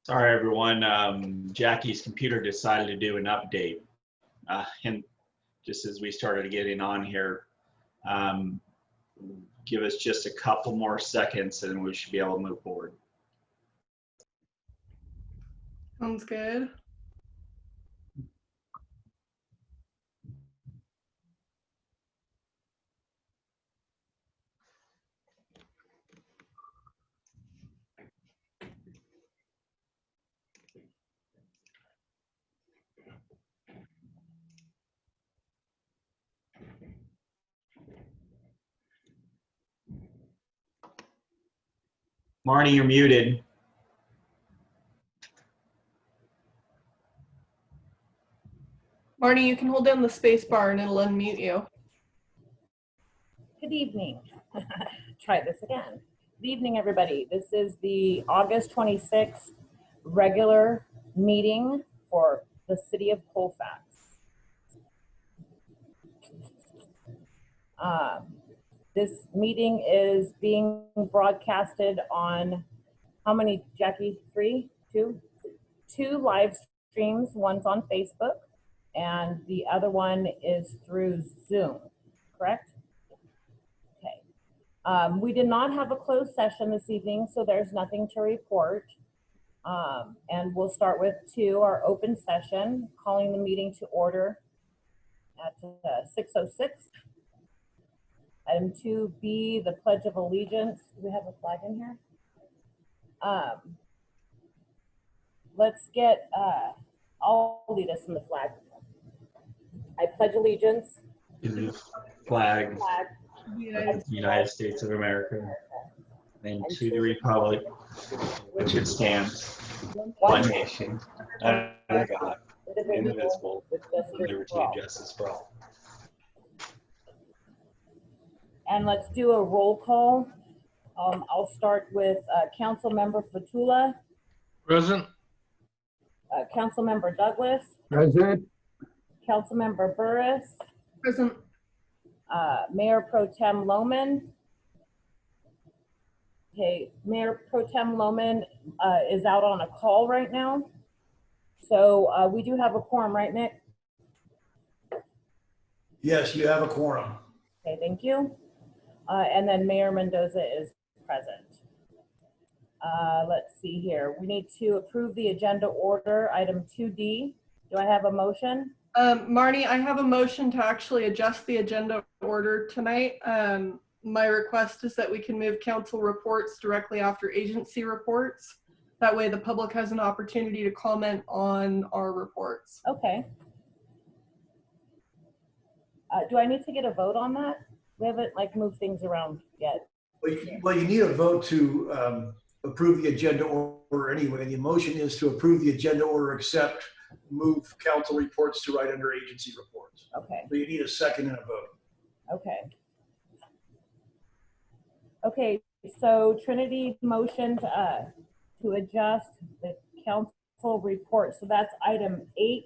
Sorry, everyone. Jackie's computer decided to do an update. And just as we started getting on here, um, give us just a couple more seconds and we should be able to move forward. Sounds good. Marnie, you're muted. Marnie, you can hold down the space bar and it'll unmute you. Good evening. Try this again. Good evening, everybody. This is the August 26th regular meeting for the city of Colfax. This meeting is being broadcasted on how many, Jackie? Two live streams. One's on Facebook and the other one is through Zoom, correct? Okay. We did not have a closed session this evening, so there's nothing to report. And we'll start with our open session, calling the meeting to order at 6:06. Item 2B, the Pledge of Allegiance. Do we have a flag in here? Let's get, I'll lead us in the flag. I pledge allegiance To the flag of United the United States of America and to the republic which it stands, one nation, under God, indivisible, with with liberty and justice for all. And let's do a roll call. I'll start with Councilmember Fatula, Present. Councilmember Douglas, Present. Councilmember Burris, Present. Mayor Pro Tem Lohman. Okay, Mayor Pro Tem Lohman is out on a call right now. So we do have a quorum, right, Nick? Yes, you have a quorum. Okay, thank you. And then Mayor Mendoza is present. Let's see here. We need to approve the agenda order, item 2D. Do I have a motion? Marnie, I have a motion to actually adjust the agenda order tonight. My request is that we can move council reports directly after agency reports. That way the public has an opportunity to comment on our reports. Okay. Do I need to get a vote on that? We haven't moved things around yet. Well, you need a vote to approve the agenda order anyway. The motion is to approve the agenda order except move council reports to right under agency reports. Okay. So you need a second and a vote. Okay. Okay, so Trinity motioned to adjust the council report. So that's item 8A.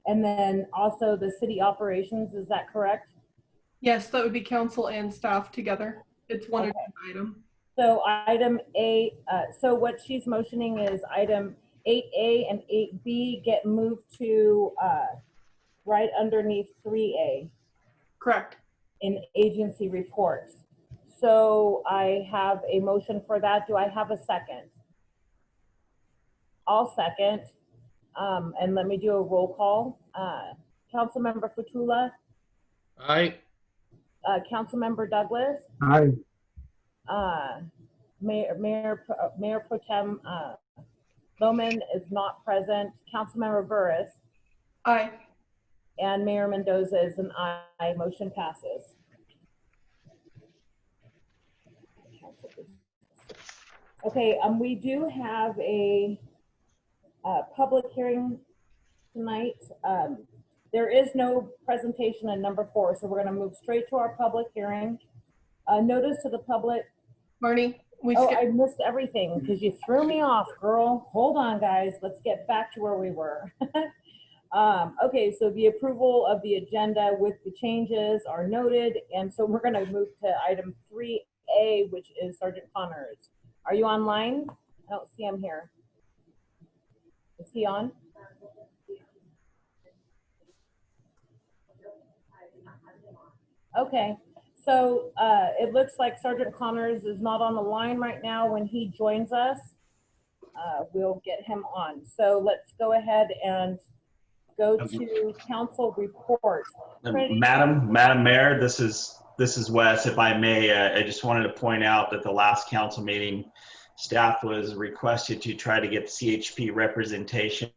And then also the city operations, is that correct? Yes, that would be council and staff together. It's one item. So item A, so what she's motioning is item 8A and 8B get moved to right underneath 3A. Correct. In agency reports. So I have a motion for that. Do I have a second? I'll second. And let me do a roll call. Councilmember Fatula. Aye. Councilmember Douglas. Aye. Mayor Pro Tem Lohman is not present. Councilmember Burris. Aye. And Mayor Mendoza is an aye. Motion passes. Okay, we do have a public hearing tonight. There is no presentation in number 4, so we're going to move straight to our public hearing. Notice to the public. Marnie, I missed everything because you threw me off, girl. Hold on, guys. Let's get back to where we were. Okay, so the approval of the agenda with the changes are noted, and so we're going to move to item 3A, which is Sergeant Connors' Are you online? I don't see him here. Is he on? Okay, so it looks like Sergeant Connors is not on the line right now. When he joins us, we'll get him on. So let's go ahead and go to council reports. Madam Mayor, this is Wes. If I may, I just wanted to point out that the last council meeting, staff was requested to try to get CHP representation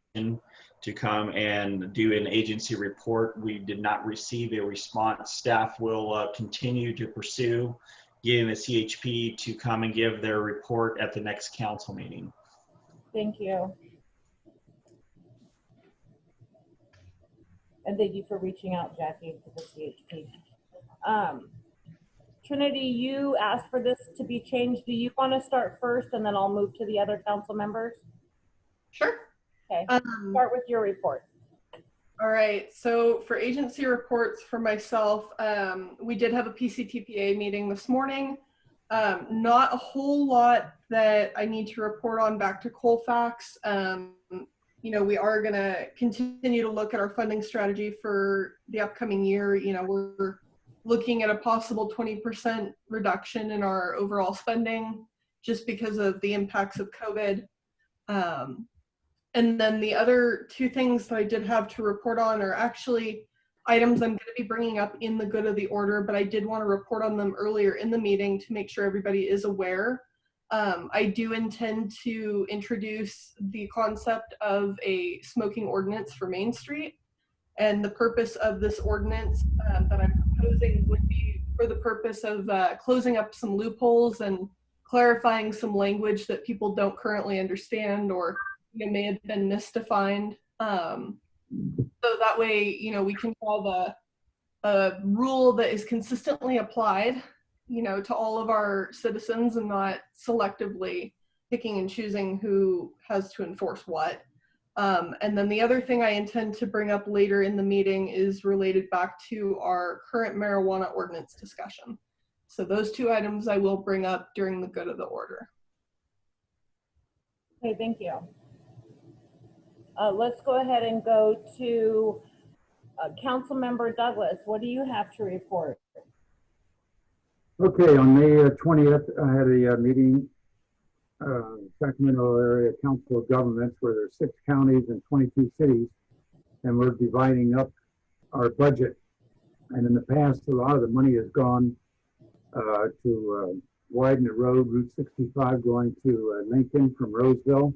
to come and do an agency report. We did not receive a response. Staff will continue to pursue getting the CHP to come and give their report at the next council meeting. Thank you. And thank you for reaching out, Jackie, to the CHP. Trinity, you asked for this to be changed. Do you want to start first and then I'll move to the other council members? Sure. Okay, start with your report. All right, so for agency reports for myself, we did have a PCTPA meeting this morning. Not a whole lot that I need to report on back to Colfax. You know, we are gonna continue to look at our funding strategy for the upcoming year. You know, we're looking at a possible 20% reduction in our overall spending just because of the impacts of COVID. And then the other two things that I did have to report on are actually items I'm going to be bringing up in the good of the order, but I did want to report on them earlier in the meeting to make sure everybody is aware. I do intend to introduce the concept of a smoking ordinance for Main Street. And the purpose of this ordinance that I'm proposing would be for the purpose of closing up some loopholes and clarifying some language that people don't currently understand or it may have been misdefined. So that way, you know, we can have a rule that is consistently applied, you know, to all of our citizens and not selectively picking and choosing who has to enforce what. And then the other thing I intend to bring up later in the meeting is related back to our current marijuana ordinance discussion. So those two items I will bring up during the good of the order. Okay, thank you. Let's go ahead and go to Councilmember Douglas. What do you have to report? Okay, on May 20th, I had a meeting, Sacramento Area Council of Governments, where there's 6 counties and 22 cities, and we're dividing up our budget. And in the past, a lot of the money has gone to widen the road, Route 65, going to Lincoln from Roseville,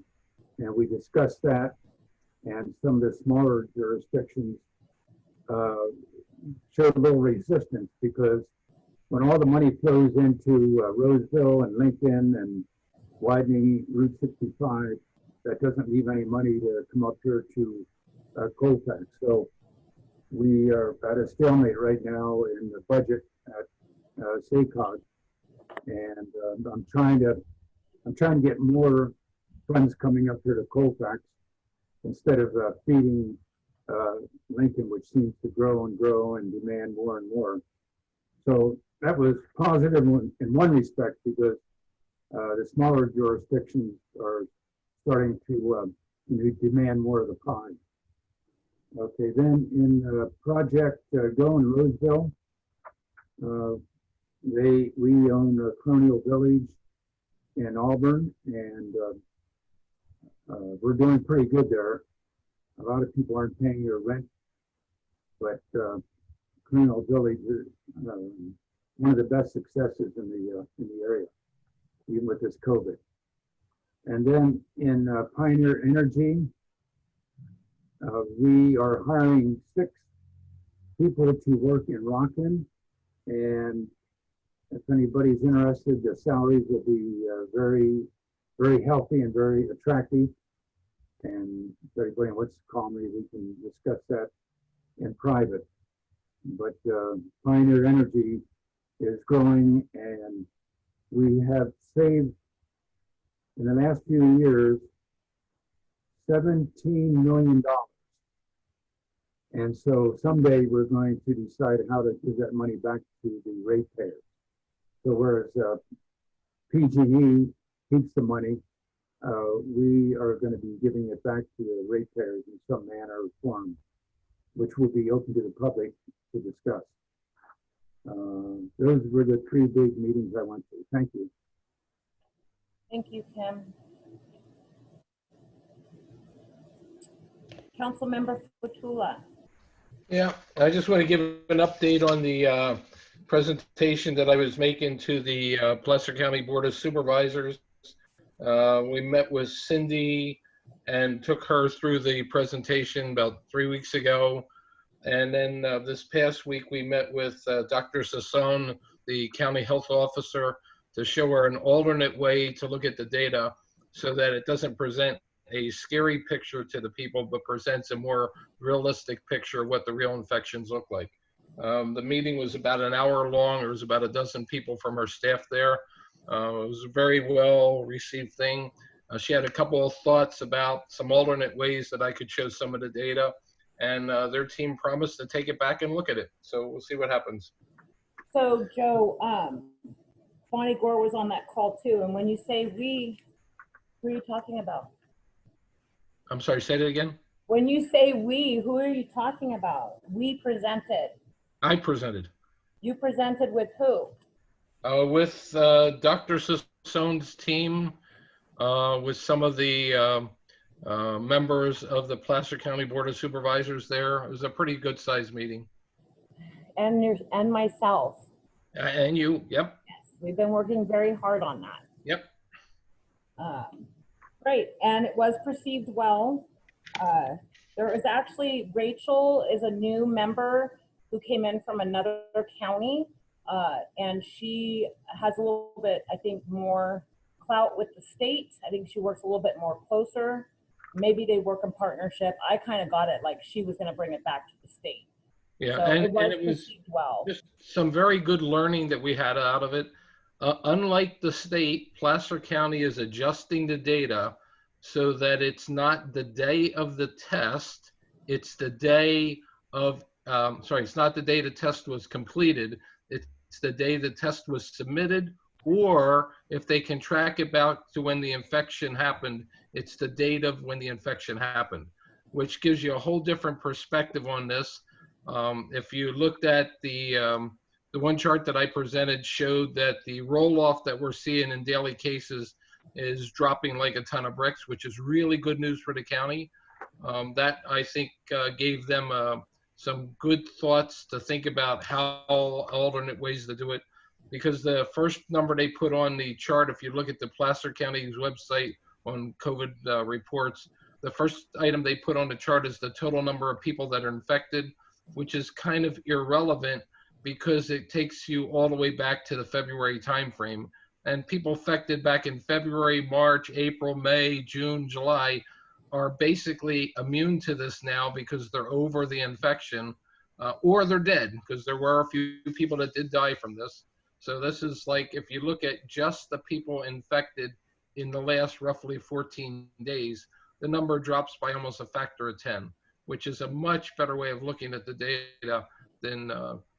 and we discussed that. And some of the smaller jurisdictions showed a little resistance because when all the money flows into Roseville and Lincoln and widening Route 65, that doesn't leave any money to come up here to Colfax. So we are at a stalemate right now in the budget at SACOG, and I'm trying to get more funds coming up here to Colfax instead of feeding Lincoln, which seems to grow and grow and demand more and more. So that was positive in one respect because the smaller jurisdictions are starting to demand more of the pie. Okay, then in Project Go in Roseville, we own Colonial Village in Auburn, and we're doing pretty good there. A lot of people aren't paying their rent, but Colonial Village is one of the best successes in the area, even with this COVID. And then in Pioneer Energy, we are hiring 6 people to work in Rockin, and if anybody's interested, the salaries will be very, very healthy and very attractive. And if anybody wants to call me, we can discuss that in private. But Pioneer Energy is growing, and we have saved in the last few years $17 million. And so someday we're going to decide how to give that money back to the ratepayers. So whereas PG&E keeps the money, we are going to be giving it back to the ratepayers in some manner or form, which will be open to the public to discuss. Those were the three big meetings I went to. Thank you. Thank you, Kim. Councilmember Fatula. Yeah, I just want to give an update on the presentation that I was making to the Placer County Board of Supervisors. We met with Cindy and took her through the presentation about 3 weeks ago. And then this past week, we met with Dr. Sassone, the county health officer, to show her an alternate way to look at the data so that it doesn't present a scary picture to the people, but presents a more realistic picture of what the real infections look like. The meeting was about an hour long. There was about a dozen people from her staff there. It was a very well received thing. She had a couple of thoughts about some alternate ways that I could show some of the data, and their team promised to take it back and look at it. So we'll see what happens. So Joe, Bonnie Gore was on that call too. And when you say we, who are you talking about? I'm sorry, say that again? When you say we, who are you talking about? We presented. I presented. You presented with who? With Dr. Sassone's team, with some of the members of the Placer County Board of Supervisors there. It was a pretty good sized meeting. And myself. And you, yep. Yes, we've been working very hard on that. Yep. Great, and it was perceived well. There is actually, Rachel is a new member who came in from another county, and she has a little bit, I think, more clout with the state. I think she works a little bit more closer. Maybe they work in partnership. I kind of got it like she was going to bring it back to the state. Yeah, So and it was it was perceived well. just some very good learning that we had out of it. Unlike the state, Placer County is adjusting the data so that it's not the day of the test, it's the day of, it's not the day the test was completed, it's the day the test was submitted, or if they can track it back to when the infection happened, it's the date of when the infection happened, which gives you a whole different perspective on this. If you looked at the one chart that I presented showed that the roll-off that we're seeing in daily cases is dropping like a ton of bricks, which is really good news for the county. That, I think, gave them some good thoughts to think about how alternate ways to do it. Because the first number they put on the chart, if you look at the Placer County's website on COVID reports, the first item they put on the chart is the total number of people that are infected, which is kind of irrelevant because it takes you all the way back to the February timeframe. And people affected back in February, March, April, May, June, July are basically immune to this now because they're over the infection, or they're dead, because there were a few people that did die from this. So this is like, if you look at just the people infected in the last roughly 14 days, the number drops by almost a factor of 10, which is a much better way of looking at the data than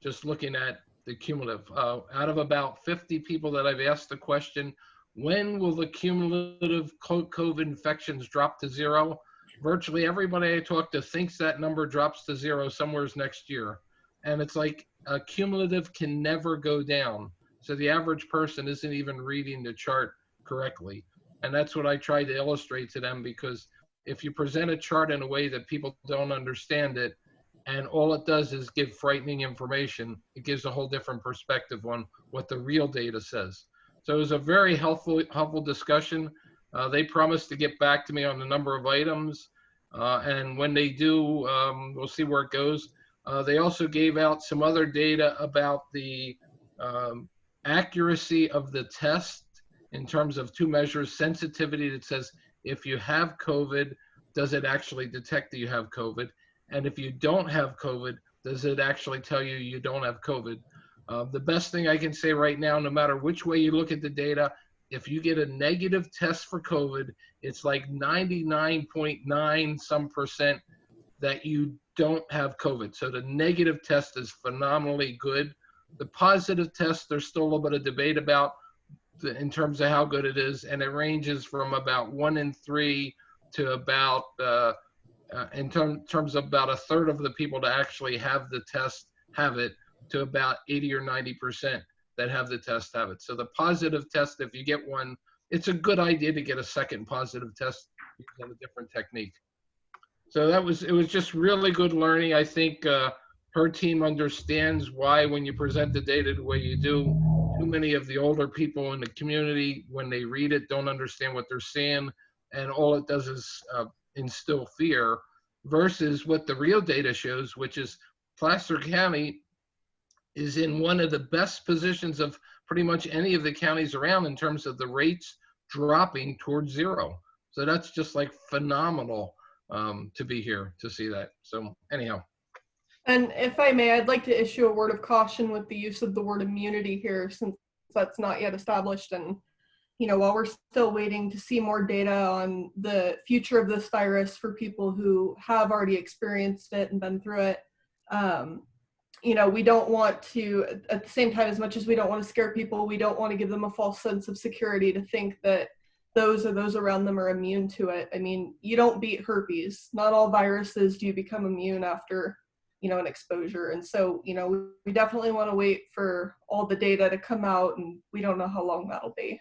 just looking at the cumulative. Out of about 50 people that I've asked the question, when will the cumulative COVID infections drop to zero? Virtually everybody I talk to thinks that number drops to zero somewhere next year. And it's like a cumulative can never go down. So the average person isn't even reading the chart correctly. And that's what I try to illustrate to them, because if you present a chart in a way that people don't understand it, and all it does is give frightening information, it gives a whole different perspective on what the real data says. So it was a very helpful discussion. They promised to get back to me on the number of items. And when they do, we'll see where it goes. They also gave out some other data about the accuracy of the test in terms of two measures: sensitivity that says if you have COVID, does it actually detect that you have COVID? And if you don't have COVID, does it actually tell you you don't have COVID? The best thing I can say right now, no matter which way you look at the data, if you get a negative test for COVID, it's like 99.9% that you don't have COVID. So the negative test is phenomenally good. The positive test, there's still a little bit of debate about. in terms of how good it is, and it ranges from about 1 in 3 to about in terms of about a third of the people to actually have the test have it, to about 80 or 90% that have the test have it. So the positive test, if you get one, it's a good idea to get a second positive test using a different technique. So it was just really good learning. I think her team understands why when you present the data the way you do, too many of the older people in the community, when they read it, don't understand what they're seeing, and all it does is instill fear, versus what the real data shows, which is Placer County is in one of the best positions of pretty much any of the counties around in terms of the rates dropping towards zero. So that's just like phenomenal to be here to see that. So anyhow. And if I may, I'd like to issue a word of caution with the use of the word immunity here, since that's not yet established. And, you know, while we're still waiting to see more data on the future of this virus for people who have already experienced it and been through it, you know, we don't want to, at the same time, as much as we don't want to scare people, we don't want to give them a false sense of security to think that those or those around them are immune to it. I mean, you don't beat herpes. Not all viruses do you become immune after, you know, an exposure. And so, you know, we definitely want to wait for all the data to come out, and we don't know how long that'll be.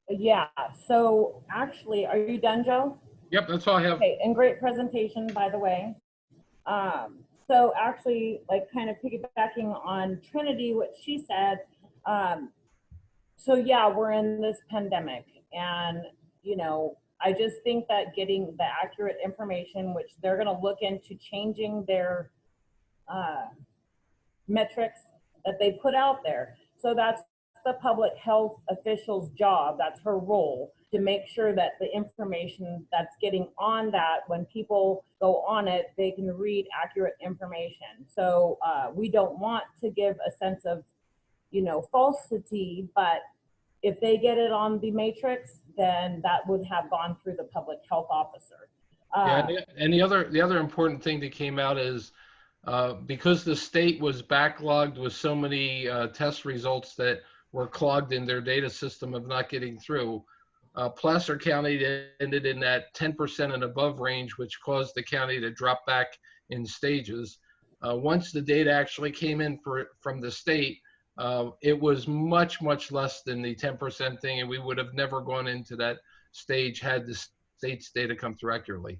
Yeah, so actually, are you done, Joe? Yep, that's all I have. Okay, and great presentation, by the way. So actually, like kind of piggybacking on Trinity, what she said, so yeah, we're in this pandemic, and, you know, I just think that getting the accurate information, which they're going to look into changing their metrics that they put out there. So that's the public health official's job. That's her role, to make sure that the information that's getting on that, when people go on it, they can read accurate information. So we don't want to give a sense of, you know, falsity, but if they get it on the matrix, then that would have gone through the public health officer. Yeah, and the other important thing that came out is because the state was backlogged with so many test results that were clogged in their data system of not getting through, Placer County ended in that 10% and above range, which caused the county to drop back in stages. Once the data actually came in from the state, it was much, much less than the 10% thing, and we would have never gone into that stage had the state's data come through accurately.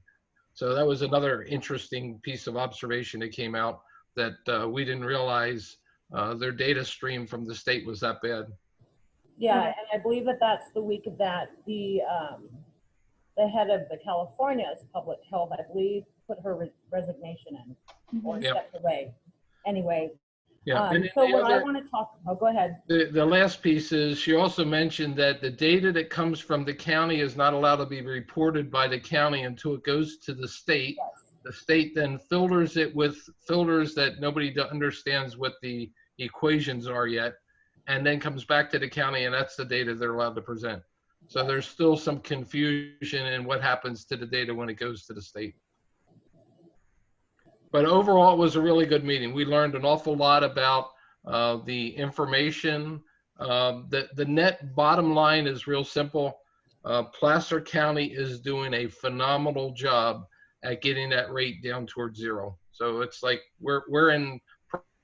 So that was another interesting piece of observation that came out, that we didn't realize their data stream from the state was that bad. Yeah, and I believe that that's the week that the head of the California's public health, I believe, put her resignation in, or stepped away. Anyway, yeah. So what I want to talk, oh, go ahead. The last piece is she also mentioned that the data that comes from the county is not allowed to be reported by the county until it goes to the state. Yes. The state then filters it with filters that nobody understands what the equations are yet, and then comes back to the county, and that's the data they're allowed to present. So there's still some confusion in what happens to the data when it goes to the state. But overall, it was a really good meeting. We learned an awful lot about the information. The net bottom line is real simple. Placer County is doing a phenomenal job at getting that rate down towards zero. So it's like we're in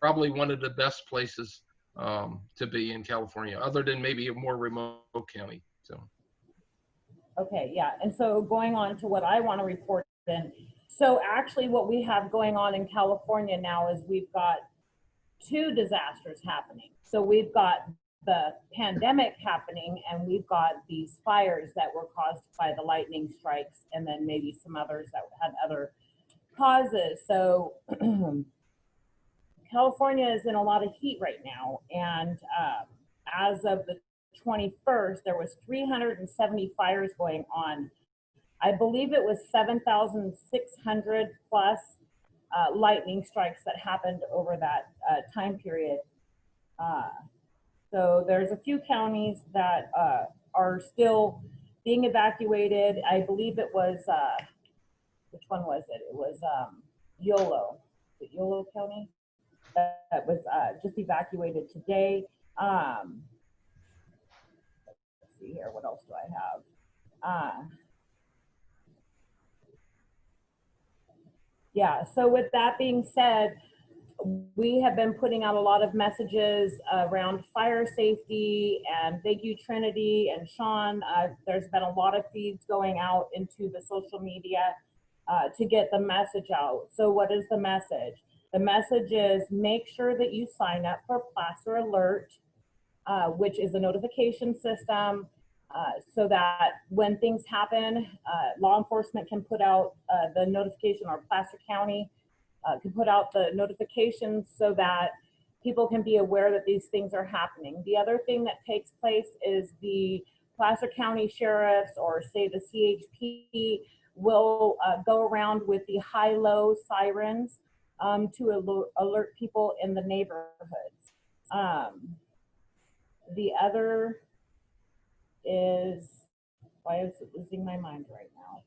probably one of the best places to be in California, other than maybe a more remote county. So. Okay, yeah, and so going on to what I want to report then. So actually what we have going on in California now is we've got two disasters happening. So we've got the pandemic happening, and we've got these fires that were caused by the lightning strikes, and then maybe some others that had other causes. So California is in a lot of heat right now, and as of the 21st, there was 370 fires going on. I believe it was 7,600 plus lightning strikes that happened over that time period. So there's a few counties that are still being evacuated. I believe it was, which one was it? It was Yolo, Yolo County, that was just evacuated today. Let's see here, what else do I have? Yeah, so with that being said, we have been putting out a lot of messages around fire safety, and thank you, Trinity and Sean. There's been a lot of feeds going out into the social media to get the message out. So what is the message? The message is make sure that you sign up for Placer Alert, which is a notification system, so that when things happen, law enforcement can put out the notification, or Placer County can put out the notifications so that people can be aware that these things are happening. The other thing that takes place is the Placer County sheriffs, or say the CHP, will go around with the high-low sirens to alert people in the neighborhoods. The other is, why is it losing my mind right now?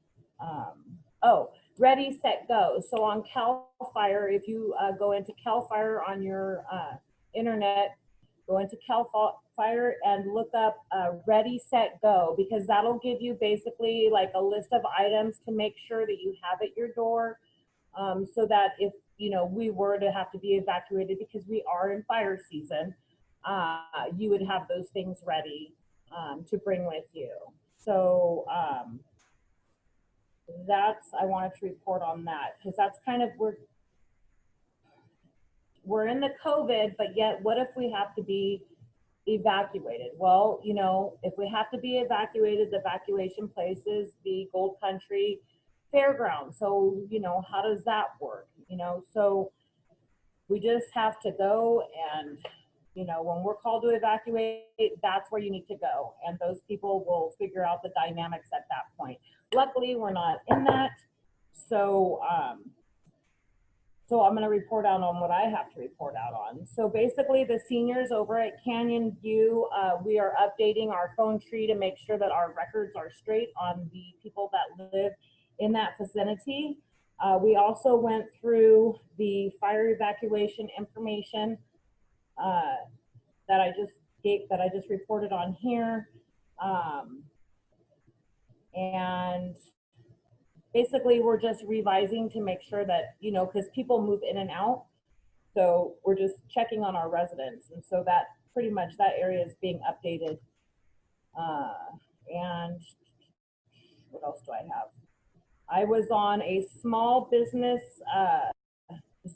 Oh, Ready, Set, Go. So on CAL FIRE, if you go into CAL FIRE on your internet, go into CAL FIRE and look up Ready, Set, Go, because that'll give you basically like a list of items to make sure that you have at your door, so that if we were to have to be evacuated, because we are in fire season, you would have those things ready to bring with you. So I wanted to report on that, because that's kind of, we're in the COVID, but yet what if we have to be evacuated? Well, if we have to be evacuated, the evacuation place is the Gold Country Fairground. So, how does that work? So we just have to go, and when we're called to evacuate, that's where you need to go. And those people will figure out the dynamics at that point. Luckily, we're not in that. So, so I'm going to report out on what I have to report out on. So basically, the seniors over at Canyon View, we are updating our phone tree to make sure that our records are straight on the people that live in that vicinity. We also went through the fire evacuation information that I just reported on here, and basically we're just revising to make sure that because people move in and out, so we're just checking on our residents, and so that pretty much that area is being updated. And what else do I have? I was on a small business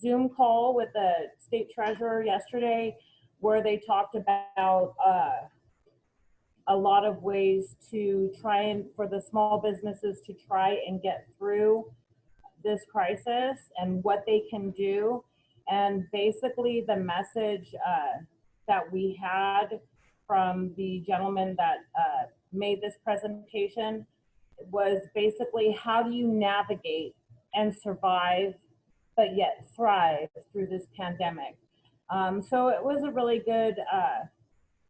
Zoom call with the state treasurer yesterday, where they talked about a lot of ways to try and, for the small businesses to try and get through this crisis and what they can do. And basically the message that we had from the gentleman that made this presentation was basically, how do you navigate and survive, but yet thrive through this pandemic? So it was a really good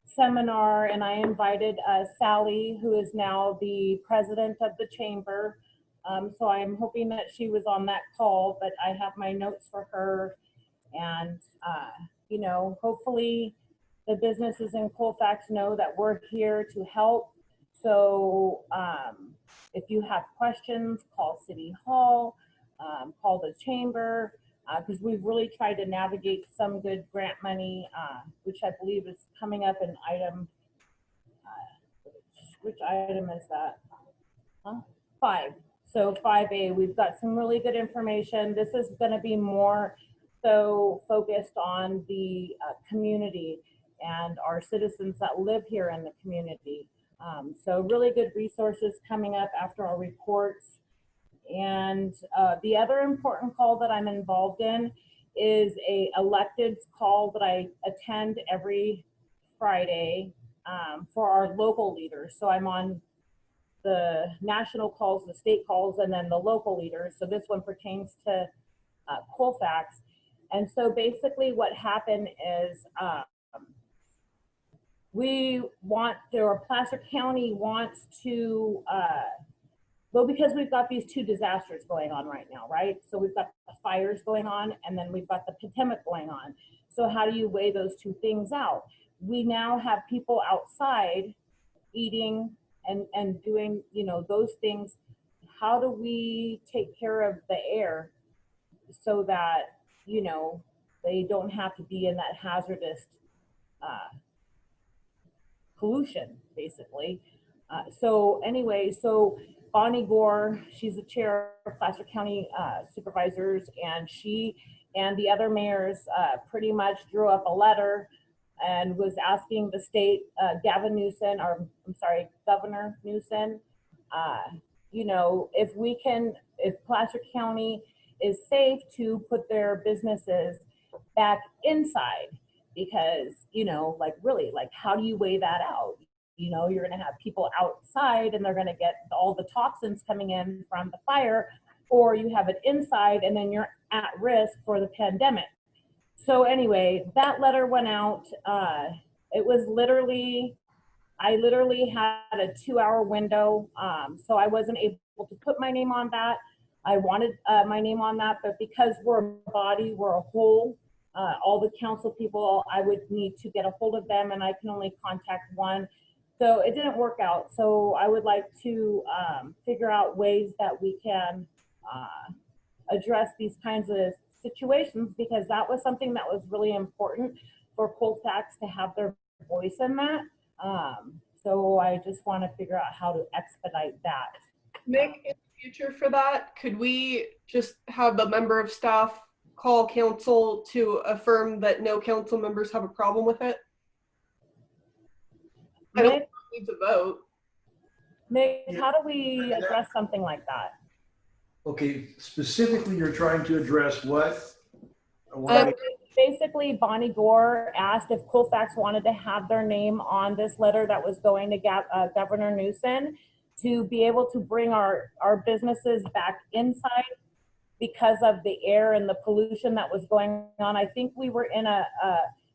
seminar, and I invited Sally, who is now the president of the chamber. So I'm hoping that she was on that call, but I have my notes for her. And, hopefully the businesses in Colfax know that we're here to help. So if you have questions, call City Hall, call the chamber, because we've really tried to navigate some good grant money, which I believe is coming up in item, which item is that? 5. So 5A, we've got some really good information. This is going to be more so focused on the community and our citizens that live here in the community. So really good resources coming up after our reports. And the other important call that I'm involved in is a elected call that I attend every Friday for our local leaders. So I'm on the national calls, the state calls, and then the local leaders. So this one pertains to Colfax. And so basically what happened is Placer County wants to, well, because we've got these 2 disasters going on right now, right? So we've got the fires going on, and then we've got the pandemic going on. So how do you weigh those 2 things out? we now have people outside eating and doing, you know, those things. How do we take care of the air so that, you know, they don't have to be in that hazardous pollution, basically. So anyway, so Bonnie Gore, she's the chair of Placer County Supervisors, and she and the other mayors pretty much drew up a letter and was asking the state, Gavin Newsom, or I'm sorry, Governor Newsom, you know, if Placer County is safe to put their businesses back inside, because, you know, like really, like how do you weigh that out? You know, you're going to have people outside and they're going to get all the toxins coming in from the fire, or you have it inside and then you're at risk for the pandemic. So anyway, that letter went out. It was literally, I literally had a 2-hour window. So I wasn't able to put my name on that. I wanted my name on that, but because we're a body, we're a whole, all the council people, I would need to get a hold of them, and I can only contact one. So it didn't work out. So I would like to figure out ways that we can address these kinds of situations, because that was something that was really important for Colfax to have their voice in that. So I just want to figure out how to expedite that. Nick, in the future for that, could we just have a member of staff call council to affirm that no council members have a problem with it? I don't think we need to vote. Nick, how do we address something like that? Okay, specifically, you're trying to address what? Basically, Bonnie Gore asked if Colfax wanted to have their name on this letter that was going to Governor Newsom to be able to bring our businesses back inside because of the air and the pollution that was going on. I think we were in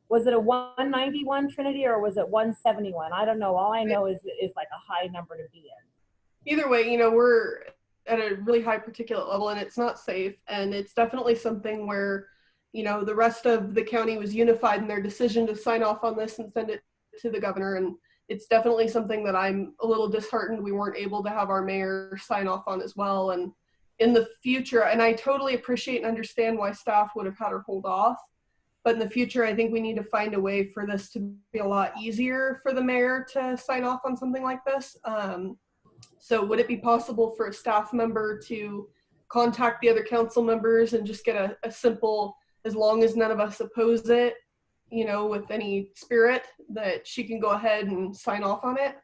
was it a 191 Trinity or was it 171? I don't know. All I know is like a high number to be in. Either way, you know, we're at a really high particulate level and it's not safe. And it's definitely something where, you know, the rest of the county was unified in their decision to sign off on this and send it to the governor. And it's definitely something that I'm a little disheartened we weren't able to have our mayor sign off on as well. And in the future, and I totally appreciate and understand why staff would have had her hold off, but in the future, I think we need to find a way for this to be a lot easier for the mayor to sign off on something like this. So would it be possible for a staff member to contact the other council members and just get a simple, as long as none of us oppose it, you know, with any spirit, that she can go ahead and sign off on it?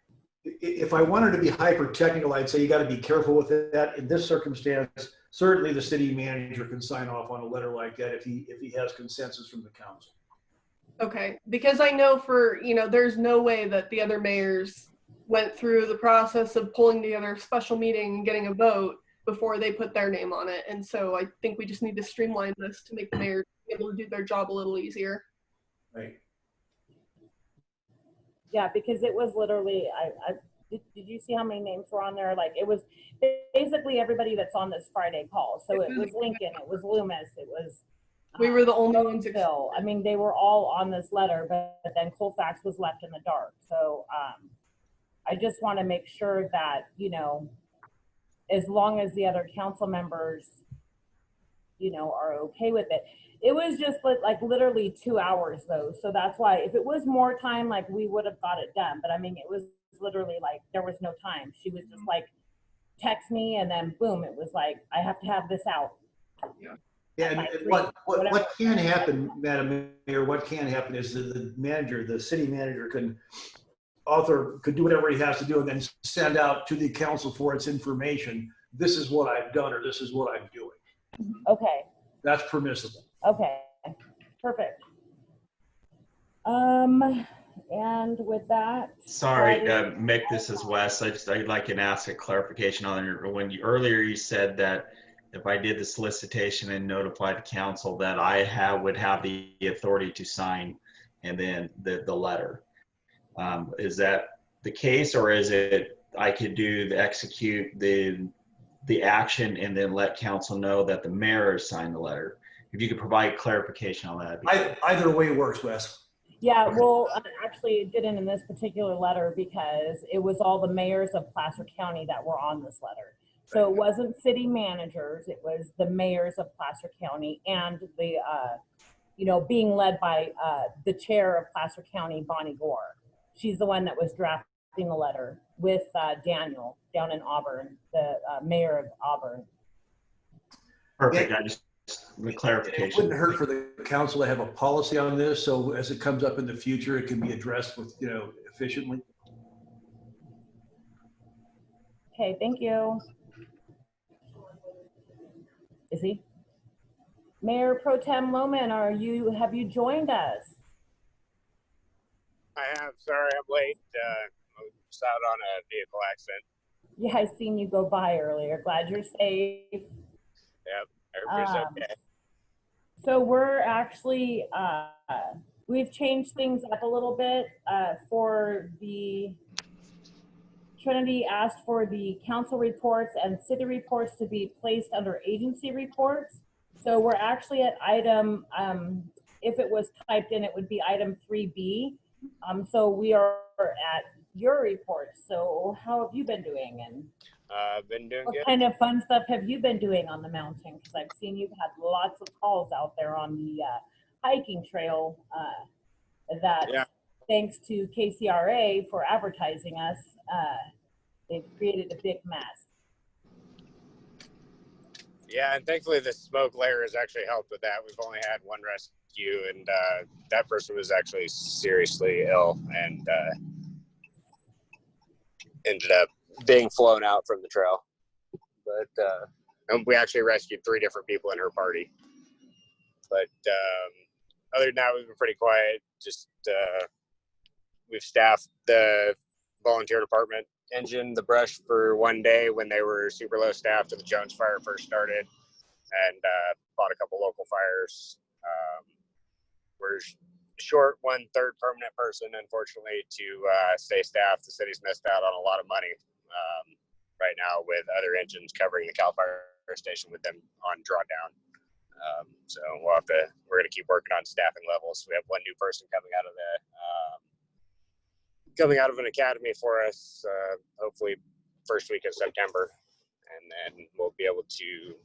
If I wanted to be hyper technical, I'd say you got to be careful with that. In this circumstance, certainly the city manager can sign off on a letter like that if he has consensus from the council. Okay, because I know for, you know, there's no way that the other mayors went through the process of pulling together a special meeting and getting a vote before they put their name on it. And so I think we just need to streamline this to make the mayor be able to do their job a little easier. Right. Yeah, because it was literally, did you see how many names were on there? Like, it was basically everybody that's on this Friday call. So it was Lincoln, it was Loomis, it was we were the only ones. Bill. I mean, they were all on this letter, but then Colfax was left in the dark. So I just want to make sure that, you know, as long as the other council members, you know, are okay with it. It was just like literally 2 hours though. So that's why if it was more time, like we would have got it done. But I mean, it was literally like, there was no time. She was just like, text me and then boom, it was like, I have to have this out. Yeah. Yeah, and what can happen, Madam Mayor, what can happen is the manager, the city manager could do whatever he has to do and then send out to the council for its information. This is what I've done, or this is what I'm doing. Okay. That's permissible. Okay, perfect. And with that. Sorry, Mick, this is Wes. I'd like to ask a clarification on earlier you said that if I did the solicitation and notified the council that I would have the authority to sign and then the letter. Is that the case, or is it I could execute the action and then let council know that the mayor signed the letter? If you could provide clarification on that. Either way works, Wes. Yeah, Okay. well, actually, it didn't in this particular letter because it was all the mayors of Placer County that were on this letter. So it wasn't city managers, it was the mayors of Placer County and the, being led by the chair of Placer County, Bonnie Gore. She's the one that was drafting the letter with Daniel down in Auburn, the mayor of Auburn. Perfect. I just the It clarification. wouldn't hurt for the council to have a policy on this, so as it comes up in the future, it can be addressed with, efficiently. Okay, thank you. Is he? Mayor Pro Tem Loman, have you joined us? I have. Sorry, I'm late. I was out on a vehicle accident. Yeah, I seen you go by earlier. Glad you're safe. Yep, everybody's okay. So we're actually, we've changed things up a little bit for the, Trinity asked for the council reports and city reports to be placed under agency reports. So we're actually at item, if it was typed in, it would be item 3B. So we are at your report. So how have you been doing? And Been doing what good. kind of fun stuff have you been doing on the mountain? Because I've seen you've had lots of calls out there on the hiking trail that, Yeah. thanks to KCRA for advertising us, they've created a big mess. Yeah, and thankfully the smoke layer has actually helped with that. We've only had one rescue, and that person was actually seriously ill and ended up being flown out from the trail. But and we actually rescued 3 different people in her party. But other than that, we've been pretty quiet. Just we've staffed the volunteer department engine, the brush for one day when they were super low staffed when the Jones fire first started, and fought a couple local fires. We're short 1/3 permanent person, unfortunately, to stay staffed. The city's missed out on a lot of money right now with other engines covering the Cal Fire Station with them on drawdown. So we're going to keep working on staffing levels. We have 1 new person coming out of an academy for us, hopefully first week of September, and then we'll be able to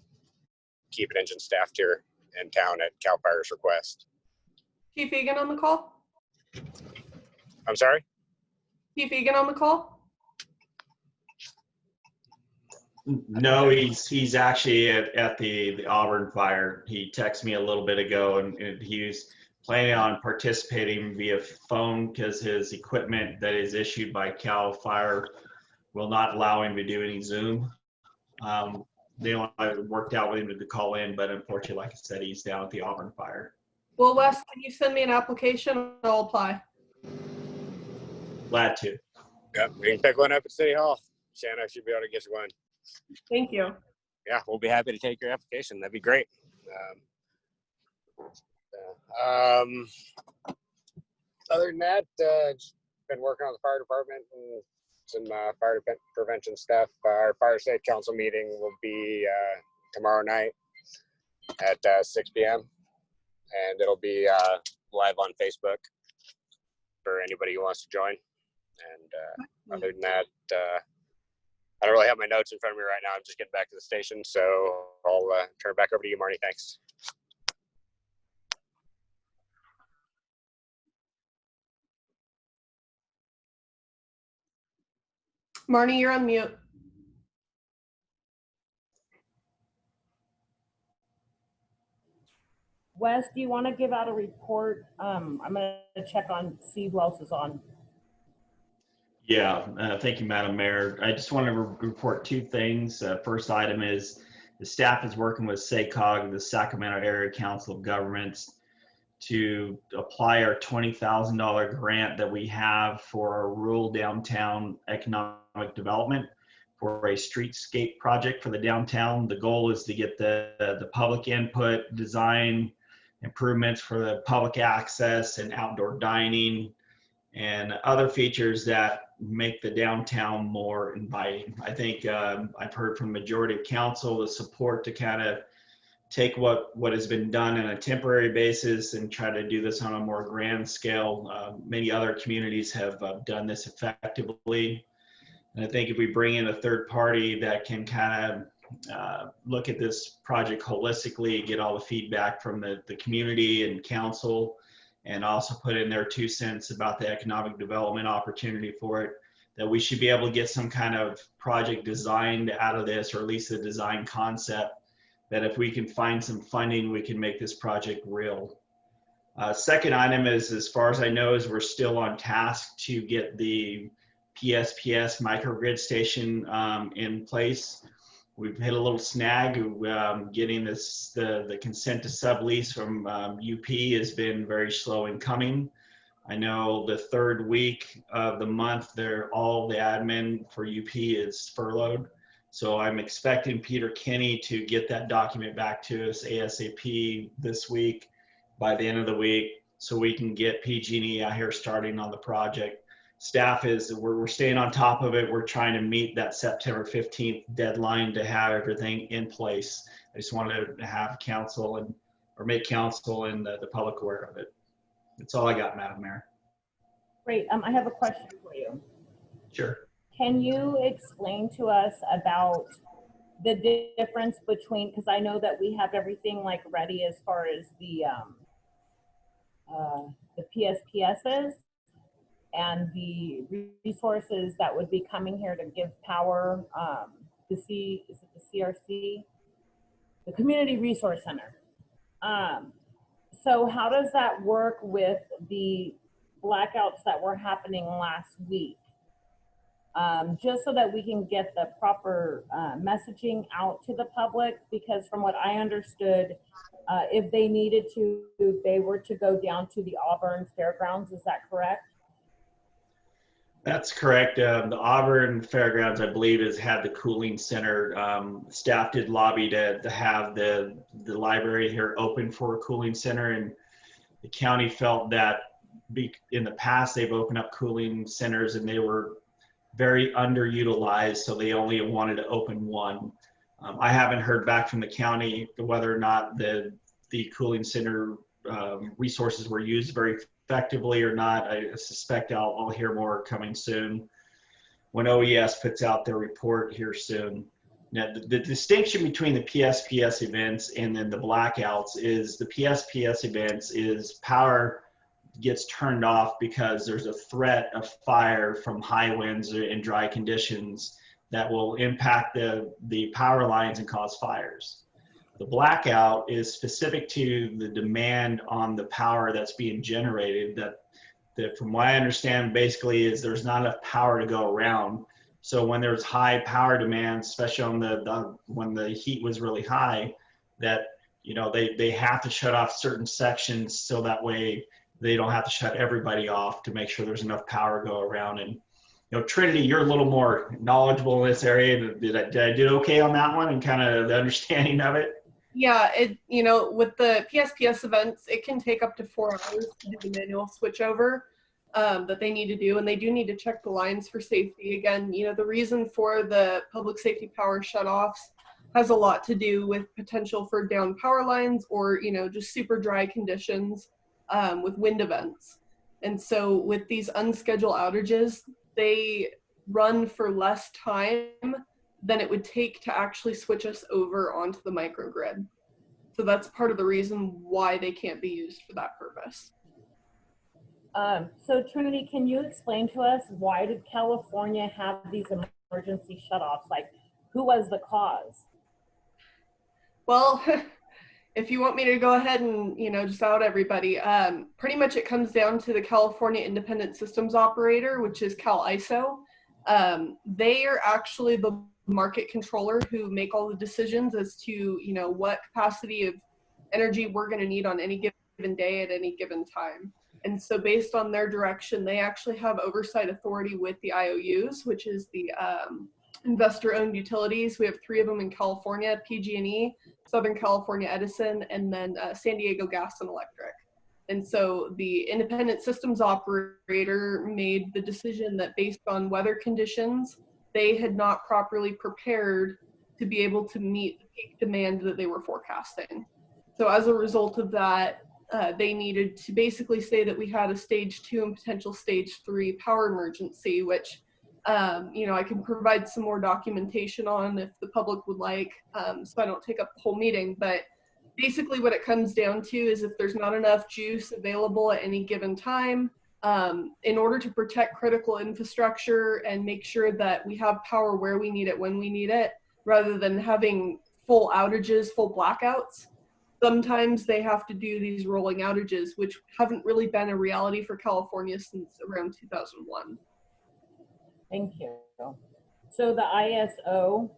keep an engine staffed here in town at Cal Fire's request. Chief Egan on the call? I'm sorry? Chief Egan on the call? No, he's actually at the Auburn fire. He texted me a little bit ago, and he was planning on participating via phone because his equipment that is issued by Cal Fire will not allow him to do any Zoom. They worked out with him to call in, but unfortunately, like I said, he's down at the Auburn fire. Well, Wes, can you send me an application? I'll apply. Glad to. Yep, we can pick one up at City Hall. Shanna should be able to get you one. Thank you. Yeah, we'll be happy to take your application. That'd be great. Other than that, just been working on the fire department and some fire prevention stuff. Our fire state council meeting will be tomorrow night at 6 p.m. and it'll be live on Facebook for anybody who wants to join. And other than that, I don't really have my notes in front of me right now. I'm just getting back to the station, so I'll turn it back over to you, Marty. Thanks. Marnie, you're on mute. Wes, do you want to give out a report? I'm going to check on, see who else is on. Yeah, thank you, Madam Mayor. I just want to report 2 things. First item is the staff is working with SACOG, the Sacramento Area Council of Governments, to apply our $20,000 grant that we have for our rural downtown economic development for a streetscape project for the downtown. The goal is to get the public input, design improvements for the public access and outdoor dining, and other features that make the downtown more inviting. I think I've heard from the majority of council the support to kind of take what has been done on a temporary basis and try to do this on a more grand scale. Many other communities have done this effectively. And I think if we bring in a third party that can kind of look at this project holistically, get all the feedback from the community and council, and also put in their 2 cents about the economic development opportunity for it, that we should be able to get some kind of project designed out of this, or at least a design concept, that if we can find some funding, we can make this project real. Second item is, as far as I know, is we're still on task to get the PSPS microgrid station in place. We've hit a little snag. Getting the consent to sublease from UP has been very slow in coming. I know the third week of the month, all the admin for UP is furloughed. So I'm expecting Peter Kinney to get that document back to us ASAP this week, by the end of the week, so we can get PG&E out here starting on the project. Staff we're staying on top of it. We're trying to meet that September 15th deadline to have everything in place. I just wanted to have council or make council and the public aware of it. That's all I got, Madam Mayor. Great. I have a question for you. Sure. Can you explain to us about the difference between, because I know that we have everything like ready as far as the PSPSs and the resources that would be coming here to give power, is it the CRC? The Community Resource Center. So how does that work with the blackouts that were happening last week? Just so that we can get the proper messaging out to the public, because from what I understood, if they needed to, they were to go down to the Auburn Fairgrounds. Is that correct? That's correct. The Auburn Fairgrounds, I believe, has had the cooling center. Staff did lobby to have the library here open for a cooling center, and the county felt that in the past they've opened up cooling centers and they were very underutilized, so they only wanted to open one. I haven't heard back from the county whether or not the cooling center resources were used very effectively or not. I suspect I'll hear more coming soon when OES puts out their report here soon. Now, the distinction between the PSPS events and then the blackouts is the PSPS events is power gets turned off because there's a threat of fire from high winds and dry conditions that will impact the power lines and cause fires. The blackout is specific to the demand on the power that's being generated, that from what I understand basically is there's not enough power to go around. So when there's high power demand, especially on when the heat was really high, that they have to shut off certain sections so that way they don't have to shut everybody off to make sure there's enough power to go around. And Trinity, you're a little more knowledgeable in this area. Did I do okay on that one and kind of the understanding of it? Yeah, with the PSPS events, it can take up to 4 hours to do the manual switchover that they need to do, and they do need to check the lines for safety. Again, the reason for the public safety power shutoffs has a lot to do with potential for down power lines or just super dry conditions with wind events. And so with these unscheduled outages, they run for less time than it would take to actually switch us over onto the microgrid. So that's part of the reason why they can't be used for that purpose. So Trinity, can you explain to us, why did California have these emergency shutoffs? Like, who was the cause? Well, if you want me to go ahead and, just out everybody, pretty much it comes down to the California Independent Systems Operator, which is CAISO. They are actually the market controller who make all the decisions as to, what capacity of energy we're going to need on any given day at any given time. And so based on their direction, they actually have oversight authority with the IOUs, which is the investor-owned utilities. We have 3 of them in California: PG&E, Southern California Edison, and then San Diego Gas and Electric. And so the independent systems operator made the decision that based on weather conditions, they had not properly prepared to be able to meet the peak demand that they were forecasting. So as a result of that, they needed to basically say that we had a stage 2 and potential stage 3 power emergency, which I can provide some more documentation on if the public would like, so I don't take up the whole meeting. But basically what it comes down to is if there's not enough juice available at any given time, in order to protect critical infrastructure and make sure that we have power where we need it, when we need it, rather than having full outages, full blackouts, sometimes they have to do these rolling outages, which haven't really been a reality for California since around 2001. Thank you. So the ISO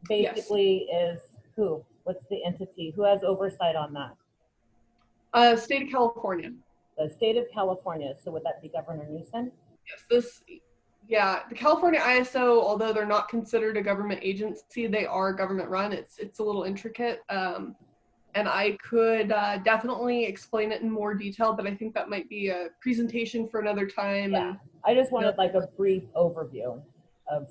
basically is who? What's the entity? Who has oversight on that? State of California. The state of California. So would that be Governor Newsom? Yes, the California ISO, although they're not considered a government agency, they are government run. It's a little intricate. And I could definitely explain it in more detail, but I think that might be a presentation for another time. Yeah, I just wanted like a brief overview of.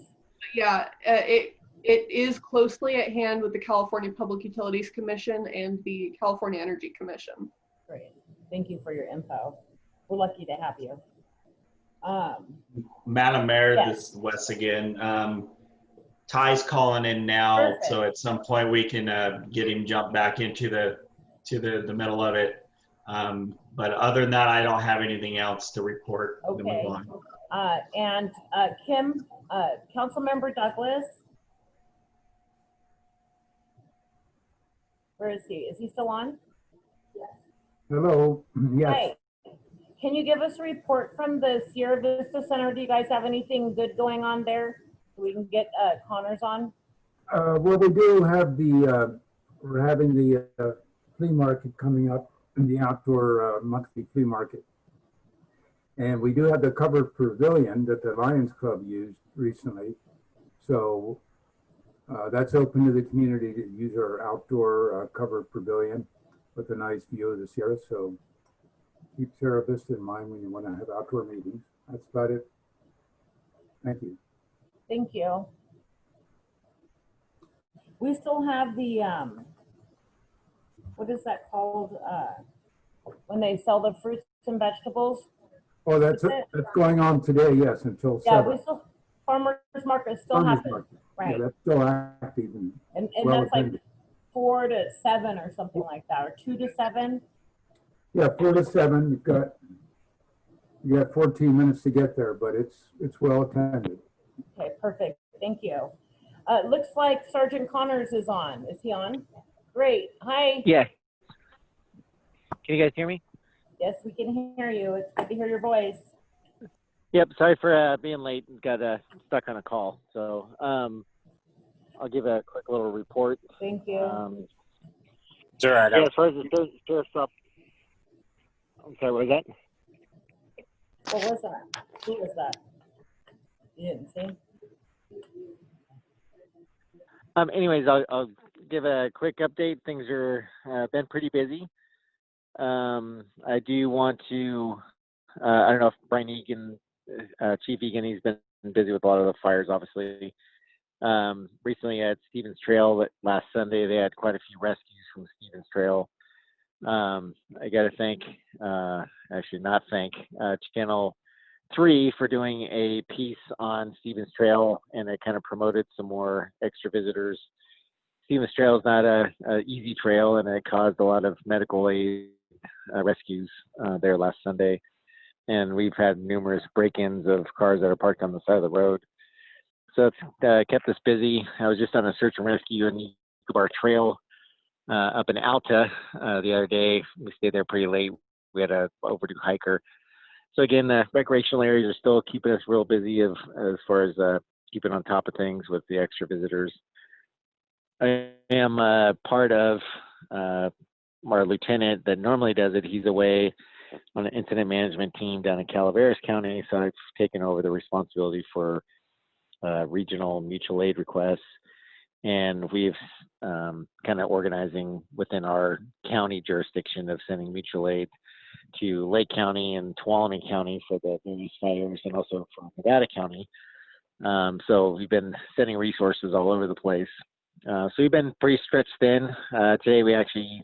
Yeah, it is closely at hand with the California Public Utilities Commission and the California Energy Commission. Great, thank you for your info. We're lucky to have you. Madam Mayor, yes. This is Wes again. Ty's calling in now. Perfect. So at some point we can get him jump back into the middle of it. But other than that, I don't have anything else to report. Okay. And Kim, Councilmember Douglas, where is he? Is he still on? Yes. Hello. Yes. Hi. Can you give us a report from the Sierra Vista Center? Do you guys have anything good going on there? We can get Connors on. Well, we do have we're having the flea market coming up, in the outdoor monthly flea market. And we do have the covered pavilion that the Lions Club used recently. So that's open to the community to use our outdoor covered pavilion with a nice view of the Sierra. So keep Sierra Vista in mind when you want to have outdoor meetings. That's about it. Thank you. Thank you. We still have the, what is that called? When they sell the fruits and vegetables? Oh, that's going on today, yes, until 7. Yeah, we still, farmers market still happens. Right. Yeah, that's still active. And well that's attended. Like 4 to 7 or something like that, or 2 to 7? Yeah, 4 to 7. You got 14 minutes to get there, but it's well attended. Okay, perfect. Thank you. Looks like Sergeant Connors is on. Is he on? Great. Hi. Yeah. Can you guys hear me? Yes, we can hear you. It's good to hear your voice. Yep. Sorry for being late. Got stuck on a call. So I'll give a quick little report. Thank you. Sure. Yeah, as far as the sheriff's up. I'm sorry. What was that? What was that? Who was that? You didn't see? Anyways, I'll give a quick update. Things are been pretty busy. I do want to, I don't know if Brian Egan, Chief Egan, he's been busy with a lot of the fires, obviously. Recently at Stevens Trail, last Sunday, they had quite a few rescues from Stevens Trail. I got to thank, actually not thank, Channel 3 for doing a piece on Stevens Trail, and it kind of promoted some more extra visitors. Stevens Trail is not a easy trail, and it caused a lot of medical aid rescues there last Sunday. And we've had numerous break-ins of cars that are parked on the side of the road. So it's kept us busy. I was just on a search and rescue in Bar Trail up in Alta the other day. We stayed there pretty late. We had a overdue hiker. So again, the recreational areas are still keeping us real busy as far as keeping on top of things with the extra visitors. I am part of our lieutenant that normally does it. He's away on an incident management team down in Calaveras County, so I've taken over the responsibility for regional mutual aid requests. And we've kind of organizing within our county jurisdiction of sending mutual aid to Lake County and Tuolumne County for the various fires, and also for Nevada County. So we've been sending resources all over the place. So we've been pretty stretched thin. Today we actually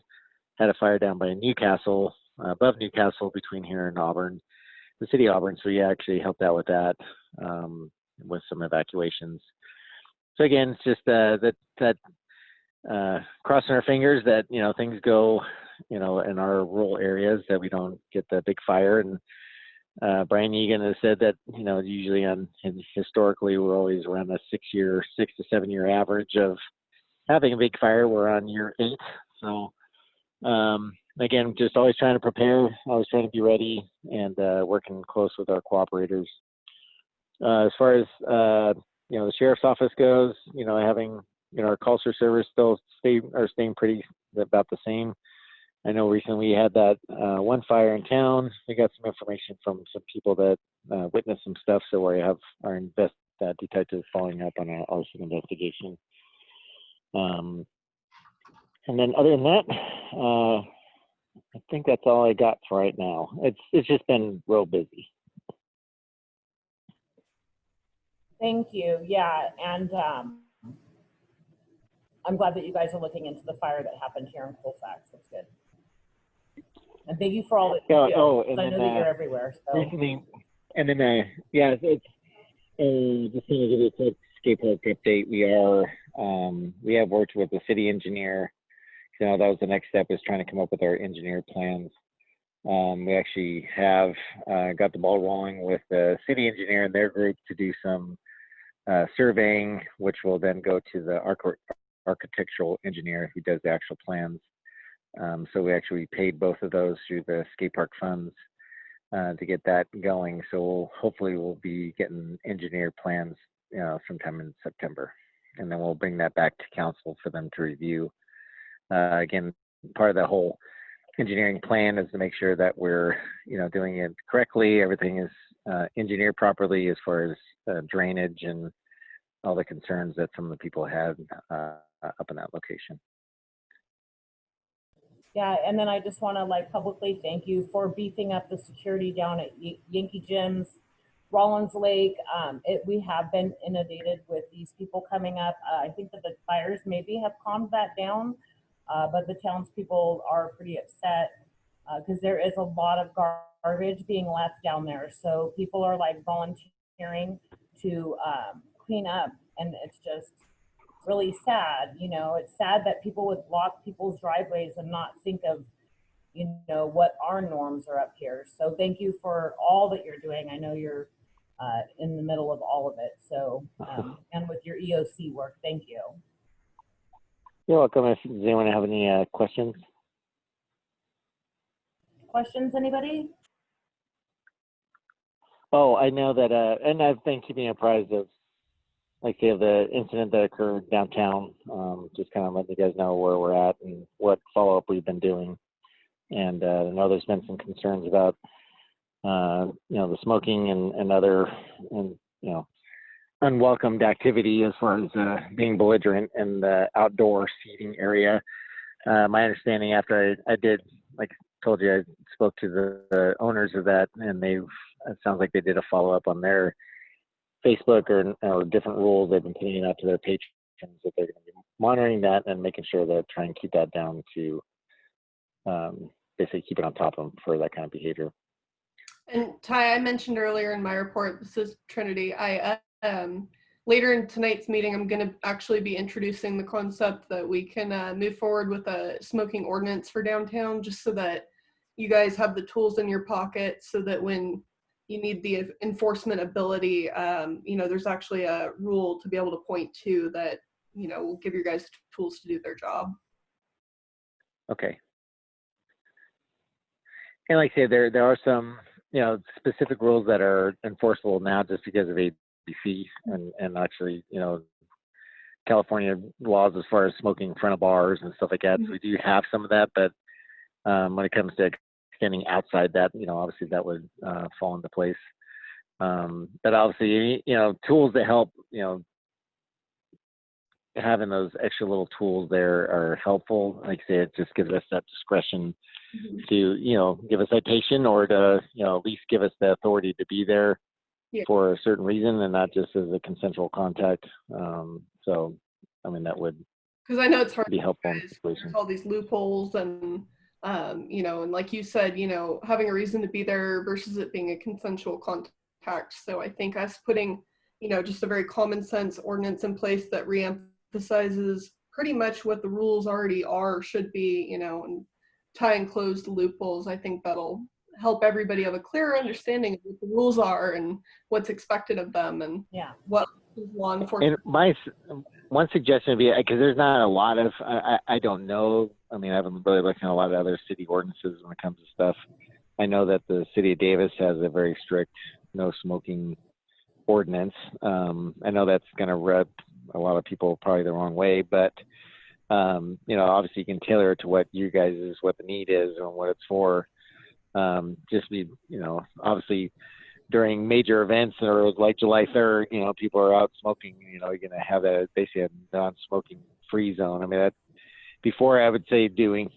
had a fire down by Newcastle, above Newcastle between here and Auburn, the city of Auburn. So we actually helped out with that, with some evacuations. So again, it's just crossing our fingers that, things go, in our rural areas, that we don't get the big fire. And Brian Egan has said that, usually historically, we're always around a 6 to 7 year average of having a big fire. We're on year 8. So, again, just always trying to prepare, always trying to be ready, and working close with our cooperators. As far as, the sheriff's office goes, having, our call service still staying pretty about the same. I know recently we had that one fire in town. We got some information from some people that witnessed some stuff, so we have our detectives following up on our arson investigation. And then other than that, I think that's all I got for right now. It's just been real busy. Thank you. Yeah, and I'm glad that you guys are looking into the fire that happened here in Colfax. That's good. And thank you for all that you do. And I know that you're everywhere. So. Recently, and then it's just to give you a quick skate park update. We have worked with the city engineer. That was the next step, is trying to come up with our engineer plans. We actually have got the ball rolling with the city engineer and their group to do some surveying, which will then go to the architectural engineer who does the actual plans. So we actually paid both of those through the skate park funds to get that going. So hopefully we'll be getting engineer plans, sometime in September, and then we'll bring that back to council for them to review. Again, part of the whole engineering plan is to make sure that we're, doing it correctly. Everything is engineered properly as far as drainage and all the concerns that some of the people had up in that location. Yeah, and then I just want to publicly thank you for beefing up the security down at Yankee Gyms, Rollins Lake. We have been inundated with these people coming up. I think that the fires maybe have calmed that down, but the townspeople are pretty upset because there is a lot of garbage being left down there. So people are volunteering to clean up, and it's just really sad. It's sad that people would block people's driveways and not think of, what our norms are up here. So thank you for all that you're doing. I know you're in the middle of all of it. So, and with your EOC work, thank you. You're welcome. Does anyone have any questions? Questions, anybody? Oh, I know that, and I've been keeping apprised of, the incident that occurred downtown. Just kind of letting you guys know where we're at and what follow-up we've been doing. And I know there's been some concerns about, the smoking and other, unwelcomed activity as far as being belligerent in the outdoor seating area. My understanding, after I did, like I told you, I spoke to the owners of that, and it sounds like they did a follow-up on their Facebook or different rules they've been putting out to their patrons, that they're going to be monitoring that and making sure that try and keep that down to basically keep it on top of them for that kind of behavior. And Ty, I mentioned earlier in my report, this is Trinity. Later in tonight's meeting, I'm going to actually be introducing the concept that we can move forward with a smoking ordinance for downtown, just so that you guys have the tools in your pocket, so that when you need the enforcement ability, there's actually a rule to be able to point to that, will give you guys tools to do their job. Okay. And like I said, there are some, specific rules that are enforceable now just because of ABC and actually, California laws as far as smoking in front of bars and stuff like that. So we do have some of that, but when it comes to extending outside that, obviously that would fall into place. But obviously, tools that help, having those extra little tools there are helpful. Like I say, it just gives us that discretion to, give a citation or to, at least give us the authority to be there for a certain reason and not just as a consensual contact. So, I mean, that would Because I know it's hard. Be helpful in There's situations. all these loopholes and, you know, and like you said, you know, having a reason to be there versus it being a consensual contact. So I think us putting, you know, just a very common sense ordinance in place that reemphasizes pretty much what the rules already are, should be, you know, and tie and close the loopholes. I think that'll help everybody have a clearer understanding of what the rules are and what's expected of them and Yeah. what law enforcement. And one suggestion would be, because there's not a lot of, I don't know, I mean, I haven't really looked at a lot of other city ordinances when it comes to stuff. I know that the city of Davis has a very strict no smoking ordinance. I know that's going to rub a lot of people probably the wrong way, but you know, obviously you can tailor it to what you guys is, what the need is and what it's for. Just be, you know, obviously during major events or like July 3rd, you know, people are out smoking, you know, you're going to have that basically a non-smoking free zone. I mean, that before I would say doing,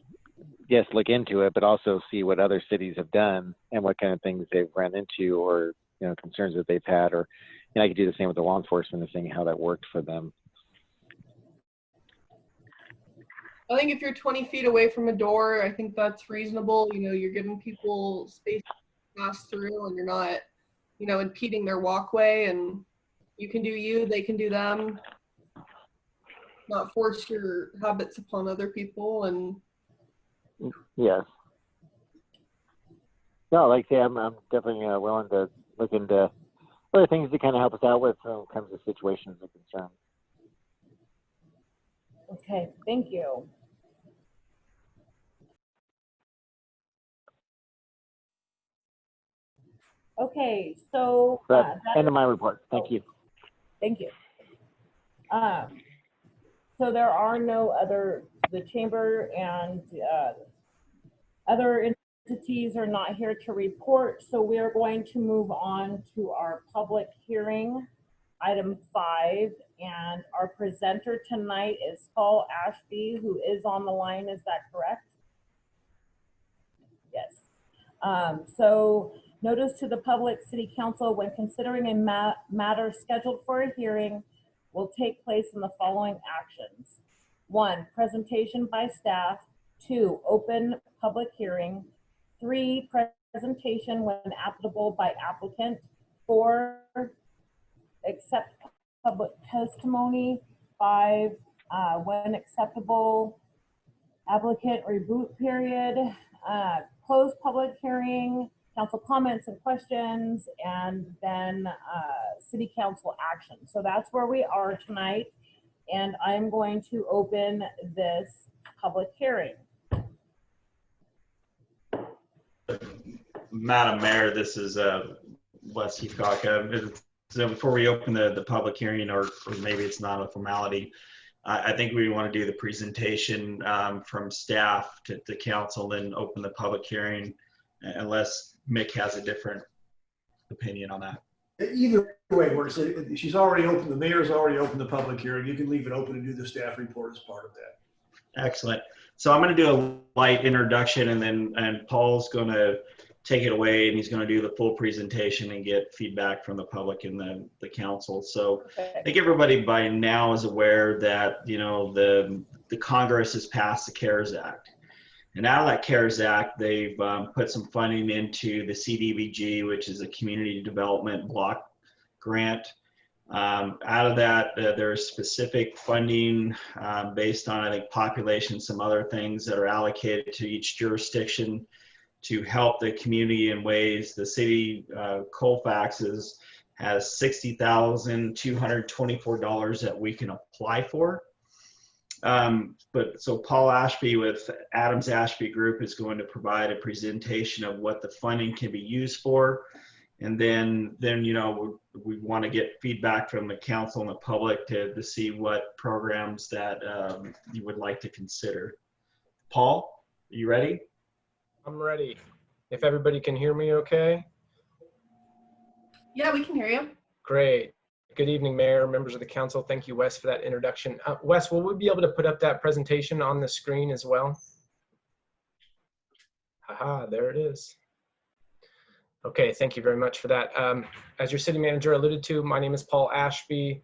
yes, look into it, but also see what other cities have done and what kind of things they've run into or, you know, concerns that they've had, or, you know, I could do the same with the law enforcement and seeing how that worked for them. I think if you're 20 feet away from a door, I think that's reasonable. You know, you're giving people space to pass through and you're not, you know, impeding their walkway, and you can do you, they can do them. Not force your habits upon other people. And Yes. No, like I say, I'm definitely willing to look into other things to kind of help us out with when it comes to situations of concern. Okay, thank you. Okay, so But end of my report. Thank you. thank you. So there are no other, the chamber and other entities are not here to report. So we are going to move on to our public hearing, item 5. And our presenter tonight is Paul Ashby, who is on the line. Is that correct? Yes. So notice to the public, City Council, when considering a matter scheduled for a hearing, will take place in the following actions. 1, presentation by staff. 2, open public hearing. 3, presentation when applicable by applicant. 4, accept public testimony. 5, when acceptable, applicant reboot period. Close public hearing, council comments and questions, and then city council action. So that's where we are tonight. And I'm going to open this public hearing. Madam Mayor, this is Wes Heathcock. So before we open the public hearing, or maybe it's not a formality, I think we want to do the presentation from staff to the council, then open the public hearing, unless Mick has a different opinion on that. Either way works. She's already opened, the mayor's already opened the public hearing. You can leave it open and do the staff report as part of that. Excellent. So I'm going to do a light introduction, and Paul's going to take it away, and he's going to do the full presentation and get feedback from the public and the council. So I think everybody by now is aware that, you know, the Congress has passed the CARES Act. And out of that CARES Act, they've put some funding into the CDBG, which is a community development block grant. Out of that, there's specific funding based on, I think, population, some other things that are allocated to each jurisdiction to help the community in ways. The city, Colfax, has $60,224 that we can apply for. But so Paul Ashby with Adams Ashby Group is going to provide a presentation of what the funding can be used for. And then you know, we want to get feedback from the council and the public to see what programs that you would like to consider. Paul, are you ready? I'm ready. If everybody can hear me okay? yeah, we can hear you. Great. Good evening, Mayor, members of the council. Thank you, Wes, for that introduction. Wes, will we be able to put up that presentation on the screen as well? Haha, there it is. Okay, thank you very much for that. As your city manager alluded to, my name is Paul Ashby.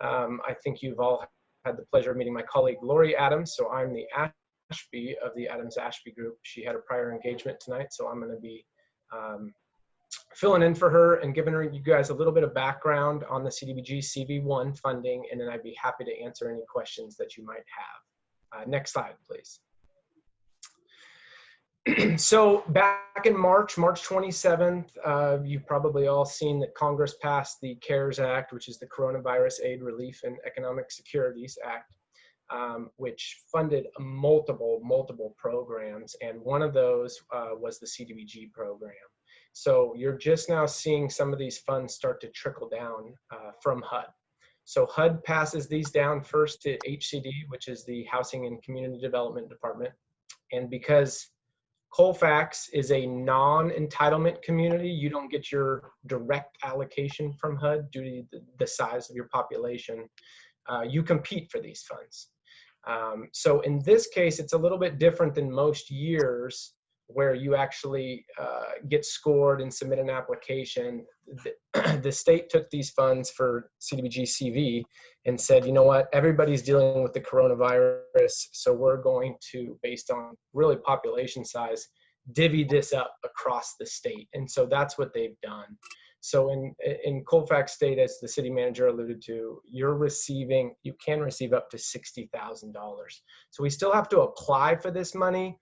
I think you've all had the pleasure of meeting my colleague, Lori Adams. So I'm the Ashby of the Adams-Ashby group. She had a prior engagement tonight, so I'm going to be filling in for her and giving you guys a little bit of background on the CDBG CV1 funding, and then I'd be happy to answer any questions that you might have. Next slide, please. So back in March 27th, you've probably all seen that Congress passed the CARES Act, which is the Coronavirus Aid, Relief, and Economic Securities Act, which funded multiple programs, and one of those was the CDBG program. So you're just now seeing some of these funds start to trickle down from HUD. So HUD passes these down first to HCD, which is the Housing and Community Development Department. And because Colfax is a non-entitlement community, you don't get your direct allocation from HUD due to the size of your population. You compete for these funds. So in this case, it's a little bit different than most years where you actually get scored and submit an application. The state took these funds for CDBG CV and said, you know what, everybody's dealing with the coronavirus, so we're going to, based on really population size, divvy this up across the state. And so that's what they've done. So in Colfax State, as the city manager alluded to, you can receive up to $60,000. So we still have to apply for this money,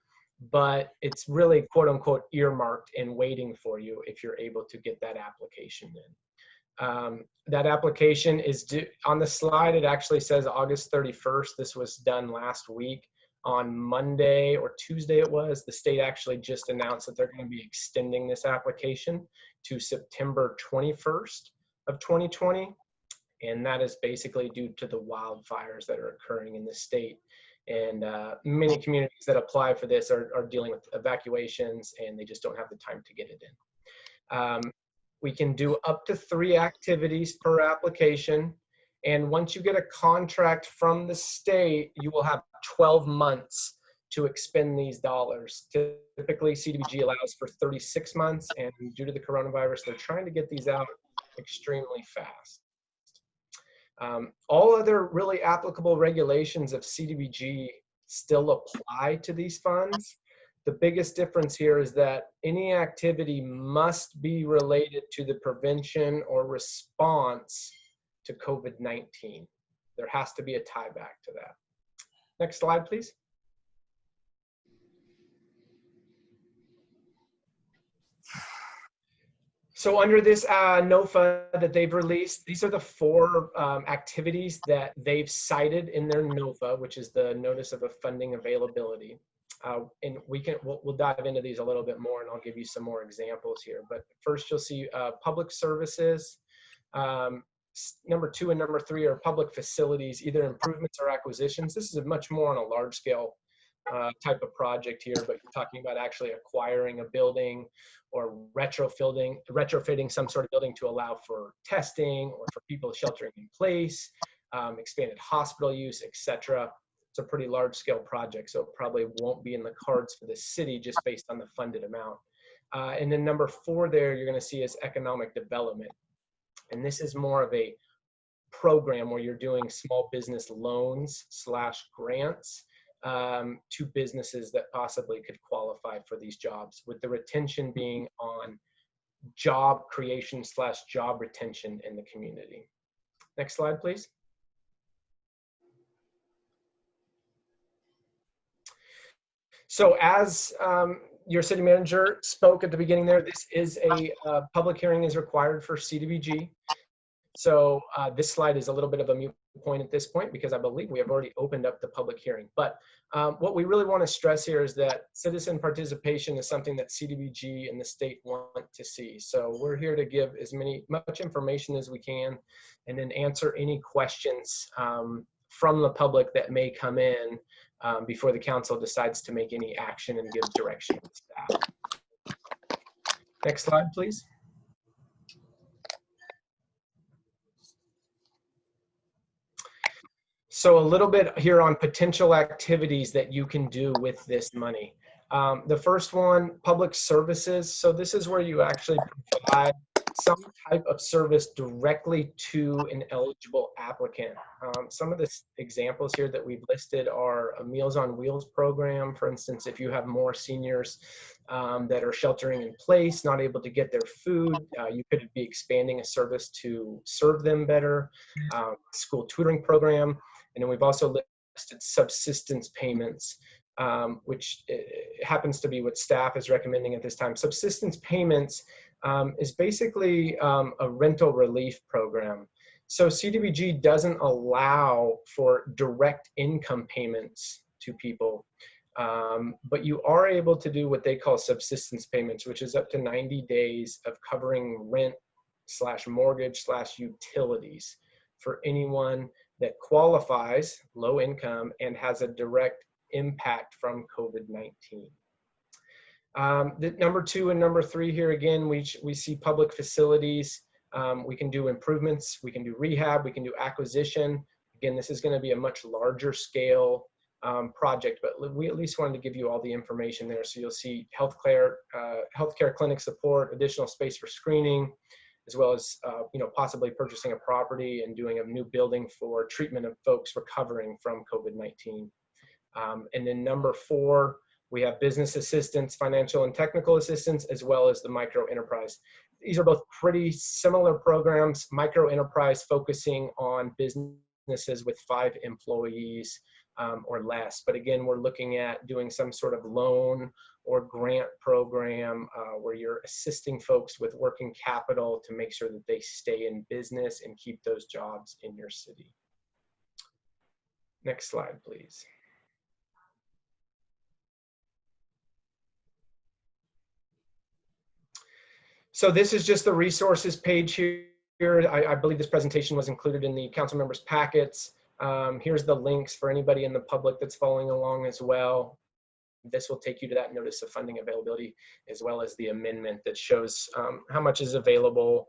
but it's really quote unquote earmarked and waiting for you if you're able to get that application in. That application is due on the slide. It actually says August 31st. This was done last week. On Monday or Tuesday it was, the state actually just announced that they're going to be extending this application to September 21st of 2020. And that is basically due to the wildfires that are occurring in the state. And many communities that apply for this are dealing with evacuations, and they just don't have the time to get it in. We can do up to 3 activities per application. And once you get a contract from the state, you will have 12 months to expend these dollars. Typically, CDBG allows for 36 months, and due to the coronavirus, they're trying to get these out extremely fast. All other really applicable regulations of CDBG still apply to these funds. The biggest difference here is that any activity must be related to the prevention or response to COVID-19. There has to be a tie back to that. Next slide, please. So under this NOFA that they've released, these are the 4 activities that they've cited in their NOFA, which is the Notice of a Funding Availability. And we'll dive into these a little bit more, and I'll give you some more examples here. But first, you'll see public services. Number 2 and number 3 are public facilities, either improvements or acquisitions. This is much more on a large scale type of project here, but you're talking about actually acquiring a building or retrofitting some sort of building to allow for testing or for people sheltering in place, expanded hospital use, etc. It's a pretty large scale project, so it probably won't be in the cards for the city just based on the funded amount. And then number 4 there, you're going to see is economic development. And this is more of a program where you're doing small business loans / grants to businesses that possibly could qualify for these jobs, with the retention being on job creation / job retention in the community. Next slide, please. So as your city manager spoke at the beginning there, this is a public hearing is required for CDBG. So this slide is a little bit of a moot point at this point because I believe we have already opened up the public hearing. But what we really want to stress here is that citizen participation is something that CDBG and the state want to see. So we're here to give as much information as we can and then answer any questions from the public that may come in before the council decides to make any action and give direction to staff. Next slide, please. So a little bit here on potential activities that you can do with this money. The first one, public services. So this is where you actually provide some type of service directly to an eligible applicant. Some of the examples here that we've listed are a Meals on Wheels program. For instance, if you have more seniors that are sheltering in place, not able to get their food, you could be expanding a service to serve them better. School tutoring program. And then we've also listed subsistence payments, which happens to be what staff is recommending at this time. Subsistence payments is basically a rental relief program. So CDBG doesn't allow for direct income payments to people, but you are able to do what they call subsistence payments, which is up to 90 days of covering rent / mortgage / utilities for anyone that qualifies, low income, and has a direct impact from COVID-19. The number 2 and number 3 here, again, we see public facilities. We can do improvements, we can do rehab, we can do acquisition. Again, this is going to be a much larger scale project, but we at least wanted to give you all the information there. So you'll see healthcare clinic support, additional space for screening, as well as possibly purchasing a property and doing a new building for treatment of folks recovering from COVID-19. And then number 4, we have business assistance, financial and technical assistance, as well as the micro enterprise. These are both pretty similar programs. Micro enterprise focusing on businesses with 5 employees or less. But again, we're looking at doing some sort of loan or grant program where you're assisting folks with working capital to make sure that they stay in business and keep those jobs in your city. Next slide, please. So this is just the resources page here. I believe this presentation was included in the council members' packets. Here's the links for anybody in the public that's following along as well. This will take you to that notice of funding availability, as well as the amendment that shows how much is available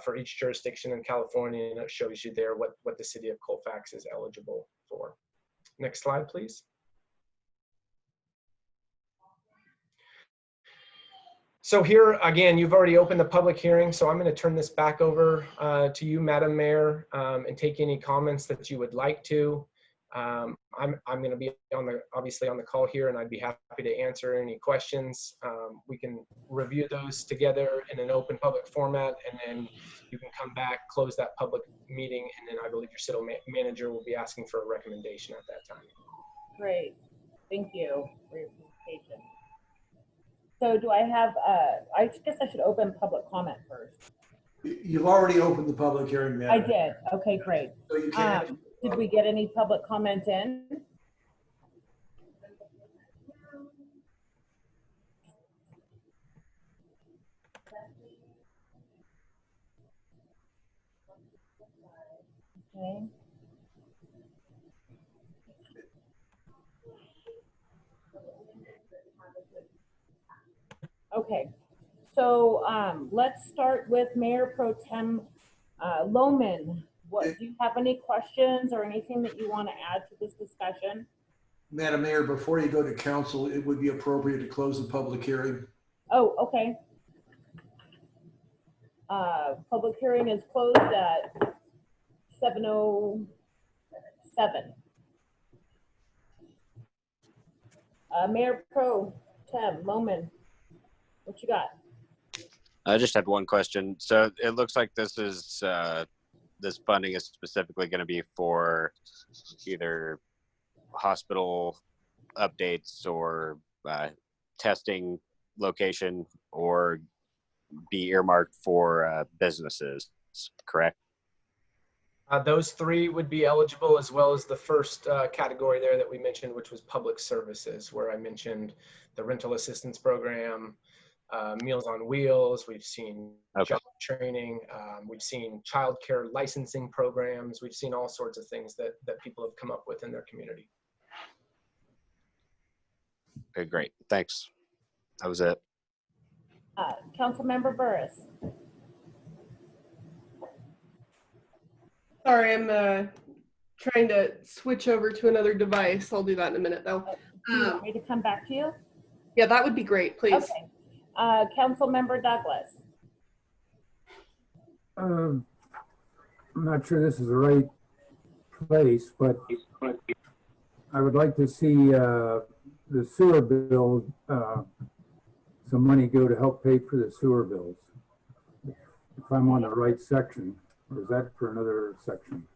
for each jurisdiction in California, and it shows you there what the city of Colfax is eligible for. Next slide, please. So here, again, you've already opened the public hearing, so I'm going to turn this back over to you, Madam Mayor, and take any comments that you would like to. I'm going to be obviously on the call here, and I'd be happy to answer any questions. We can review those together in an open public format, and then you can come back, close that public meeting, and then I believe your city manager will be asking for a recommendation at that time. Great. Thank you for your presentation. So do I have, I guess I should open public comment first. You've already opened the public hearing, Madam. I did. Okay, great. So you can't. Did we get any public comment in? Okay. Okay, so let's start with Mayor Pro Tem Lohman. Do you have any questions or anything that you want to add to this discussion? Madam Mayor, before you go to council, it would be appropriate to close the public hearing. Oh, okay. Public hearing is closed at 7:07. Mayor Pro Tem Lohman, what you got? I just had one question. So it looks like this is this funding is specifically going to be for either hospital updates or testing location, or be earmarked for businesses, correct? Those 3 would be eligible, as well as the first category there that we mentioned, which was public services, where I mentioned the rental assistance program, Meals on Wheels. We've seen job training. We've seen childcare licensing programs. We've seen all sorts of things that people have come up with in their community. Okay, great. Thanks. That was it. Councilmember Burris. Sorry, I'm trying to switch over to another device. I'll do that in a minute, though. Do you want me to come back to you? Yeah, that would be great, please. Okay. Councilmember Douglas. I'm not sure this is the right place, but I would like to see the sewer bill, some money go to help pay for the sewer bills. If I'm on the right section, or is that for another section?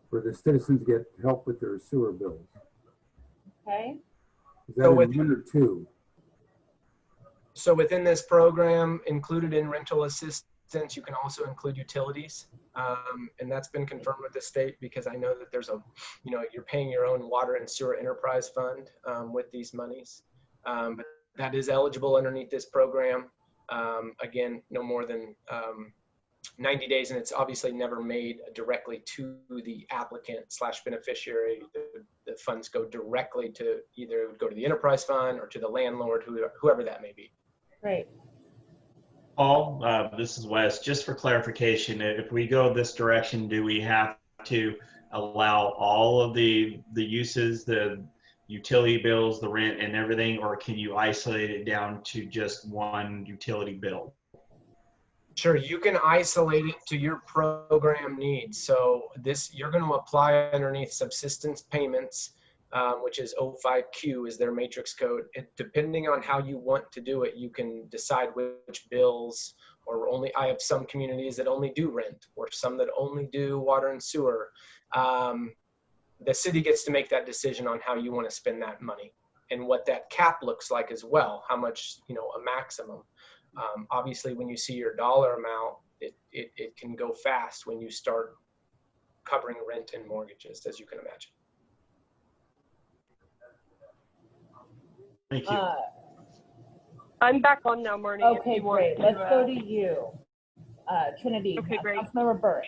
Where the citizens get help with their sewer bills. Okay. Is that So in with- 1 or 2? So within this program, included in rental assistance, you can also include utilities. And that's been confirmed with the state because I know that there's you're paying your own water and sewer enterprise fund with these monies. But that is eligible underneath this program. Again, no more than 90 days, and it's obviously never made directly to the applicant / beneficiary. The funds go directly to either go to the enterprise fund or to the landlord, whoever that may be. Great. Paul, this is Wes. Just for clarification, if we go this direction, do we have to allow all of the uses, the utility bills, the rent and everything, or can you isolate it down to just one utility bill? Sure, you can isolate it to your program needs. So you're going to apply underneath subsistence payments, which is 05Q is their matrix code. Depending on how you want to do it, you can decide which bills, or I have some communities that only do rent, or some that only do water and sewer. The city gets to make that decision on how you want to spend that money and what that cap looks like as well, how much, a maximum. Obviously, when you see your dollar amount, it can go fast when you start covering rent and mortgages, as you can imagine. Thank you. I'm back on now, Marnie. Okay, great. Let's go to you, Trinity. Okay, great. Councilmember Burris.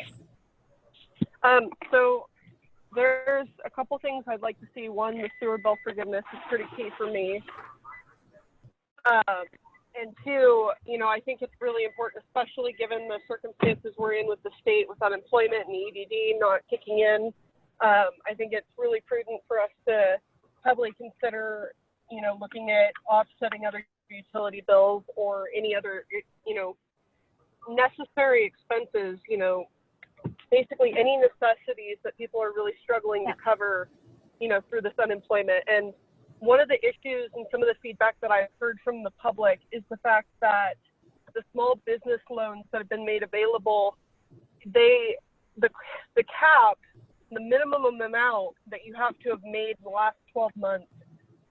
So there's a couple things I'd like to see. One, the sewer bill forgiveness is pretty key for me. And two, I think it's really important, especially given the circumstances we're in with the state with unemployment and EDD not kicking in. I think it's really prudent for us to probably consider, looking at offsetting other utility bills or any other, necessary expenses, basically any necessities that people are really struggling to cover, through this unemployment. And one of the issues and some of the feedback that I've heard from the public is the fact that the small business loans that have been made available, the cap, the minimum amount that you have to have made in the last 12 months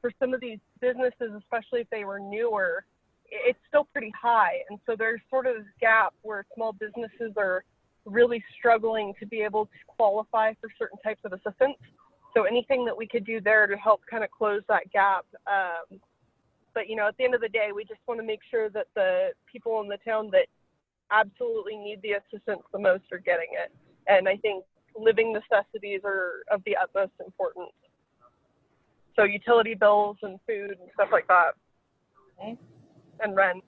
for some of these businesses, especially if they were newer, it's still pretty high. And so there's sort of this gap where small businesses are really struggling to be able to qualify for certain types of assistance. So anything that we could do there to help kind of close that gap. But, at the end of the day, we just want to make sure that the people in the town that absolutely need the assistance the most are getting it. And I think living necessities are of the utmost importance. So utility bills and food and stuff like that. Okay. And rent.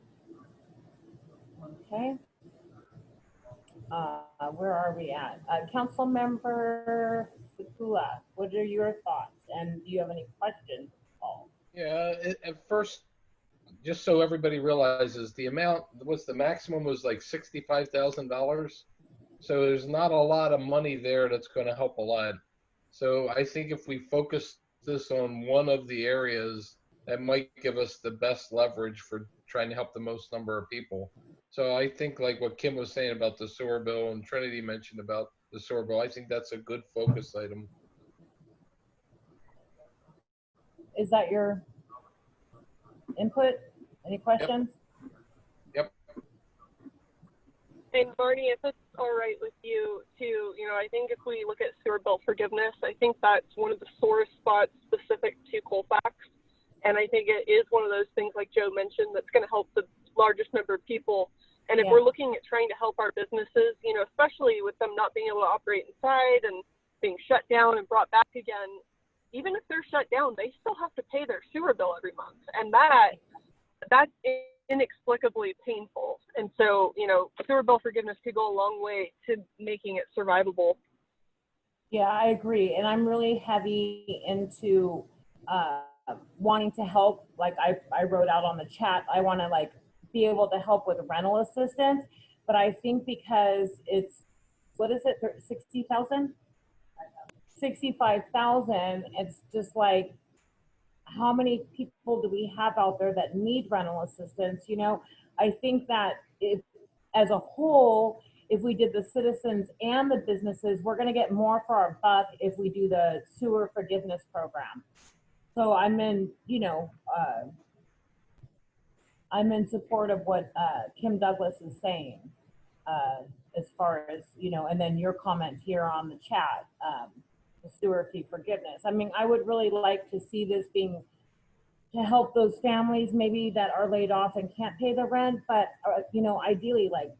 Okay. Where are we at? Councilmember Sakula, what are your thoughts? And do you have any questions, Paul? Yeah, at first, just so everybody realizes, the maximum was like $65,000. So there's not a lot of money there that's going to help a lot. So I think if we focus this on one of the areas, that might give us the best leverage for trying to help the most number of people. So I think like what Kim was saying about the sewer bill and Trinity mentioned about the sewer bill, I think that's a good focus item. Is that your input? Any questions? Yep. And Marnie, if it's all right with you too, I think if we look at sewer bill forgiveness, I think that's one of the sorest spots specific to Colfax. And I think it is one of those things, like Joe mentioned, that's going to help the largest number of people. And if we're looking at trying to help our businesses, especially with them not being able to operate inside and being shut down and brought back again, even if they're shut down, they still have to pay their sewer bill every month. And that's inexplicably painful. And so, sewer bill forgiveness could go a long way to making it survivable. Yeah, I agree. And I'm really heavy into wanting to help. Like I wrote out on the chat, I want to be able to help with rental assistance, but I think because it's, what is it, 60,000? 65,000, it's just like, how many people do we have out there that need rental assistance? You know, I think that if, as a whole, if we did the citizens and the businesses, we're going to get more for our buck if we do the sewer forgiveness program. So I'm in, you know, I'm in support of what Kim Douglas is saying, as far as, you know, and then your comment here on the chat, the sewer fee forgiveness. I mean, I would really like to see this being to help those families maybe that are laid off and can't pay the rent, but you know, ideally, like,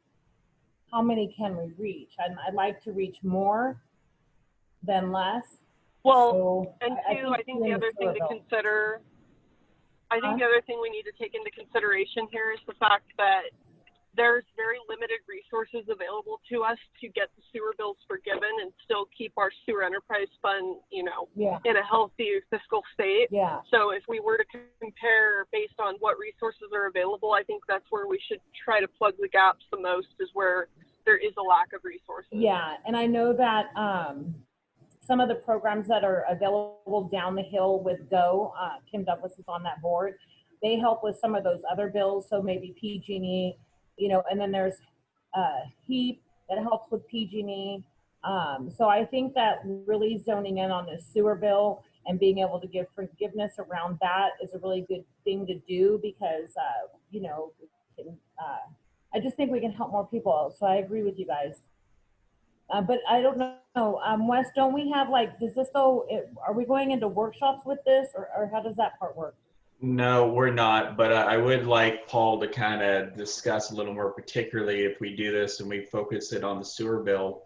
how many can we reach? I'd like to reach more than less. Well, so and two, I think the other thing to consider, I think the other thing we need to take into consideration here is the fact that there's very limited resources available to us to get the sewer bills forgiven and still keep our sewer enterprise fund, you know, in a healthy fiscal state. Yeah. So if we were to compare based on what resources are available, I think that's where we should try to plug the gaps the most, is where there is a lack of resources. Yeah, and I know that some of the programs that are available down the hill with GO, Kim Douglas is on that board, they help with some of those other bills, so maybe PG&E, you know, and then there's HEAP that helps with PG&E. So I think that really zoning in on this sewer bill and being able to give forgiveness around that is a really good thing to do, because, you know, I just think we can help more people. So I agree with you guys. But I don't know, Wes, don't we have, like, does this go, are we going into workshops with this, or how does that part work? No, we're not, but I would like Paul to kind of discuss a little more, particularly if we do this and we focus it on the sewer bill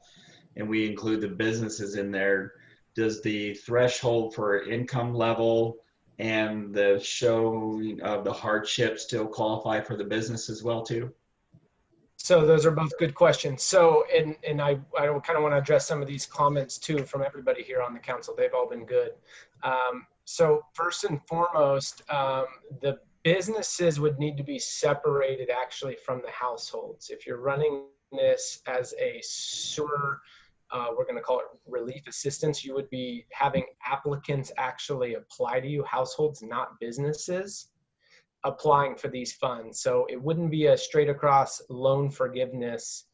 and we include the businesses in there. Does the threshold for income level and the showing of the hardship still qualify for the business as well too? So those are both good questions. So, and I kind of want to address some of these comments too from everybody here on the council. They've all been good. So first and foremost, the businesses would need to be separated actually from the households. If you're running this as a sewer, we're going to call it relief assistance, you would be having applicants actually apply to you, households, not businesses, applying for these funds. So it wouldn't be a straight across loan forgiveness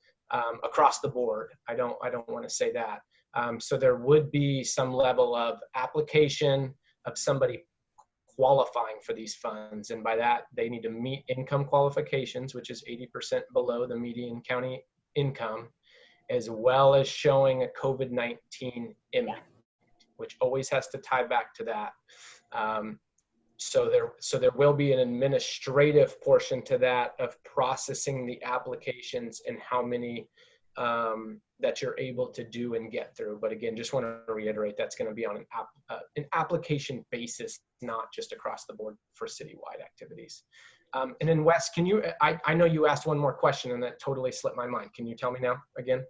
across the board. I don't want to say that. So there would be some level of application of somebody qualifying for these funds. And by that, they need to meet income qualifications, which is 80% below the median county income, as well as showing a COVID-19 impact, which always has to tie back to that. So there will be an administrative portion to that of processing the applications and how many that you're able to do and get through. But again, just want to reiterate, that's going to be on an application basis, not just across the board for citywide activities. And then Wes, can you, I know you asked one more question and that totally slipped my mind. Can you tell me now again?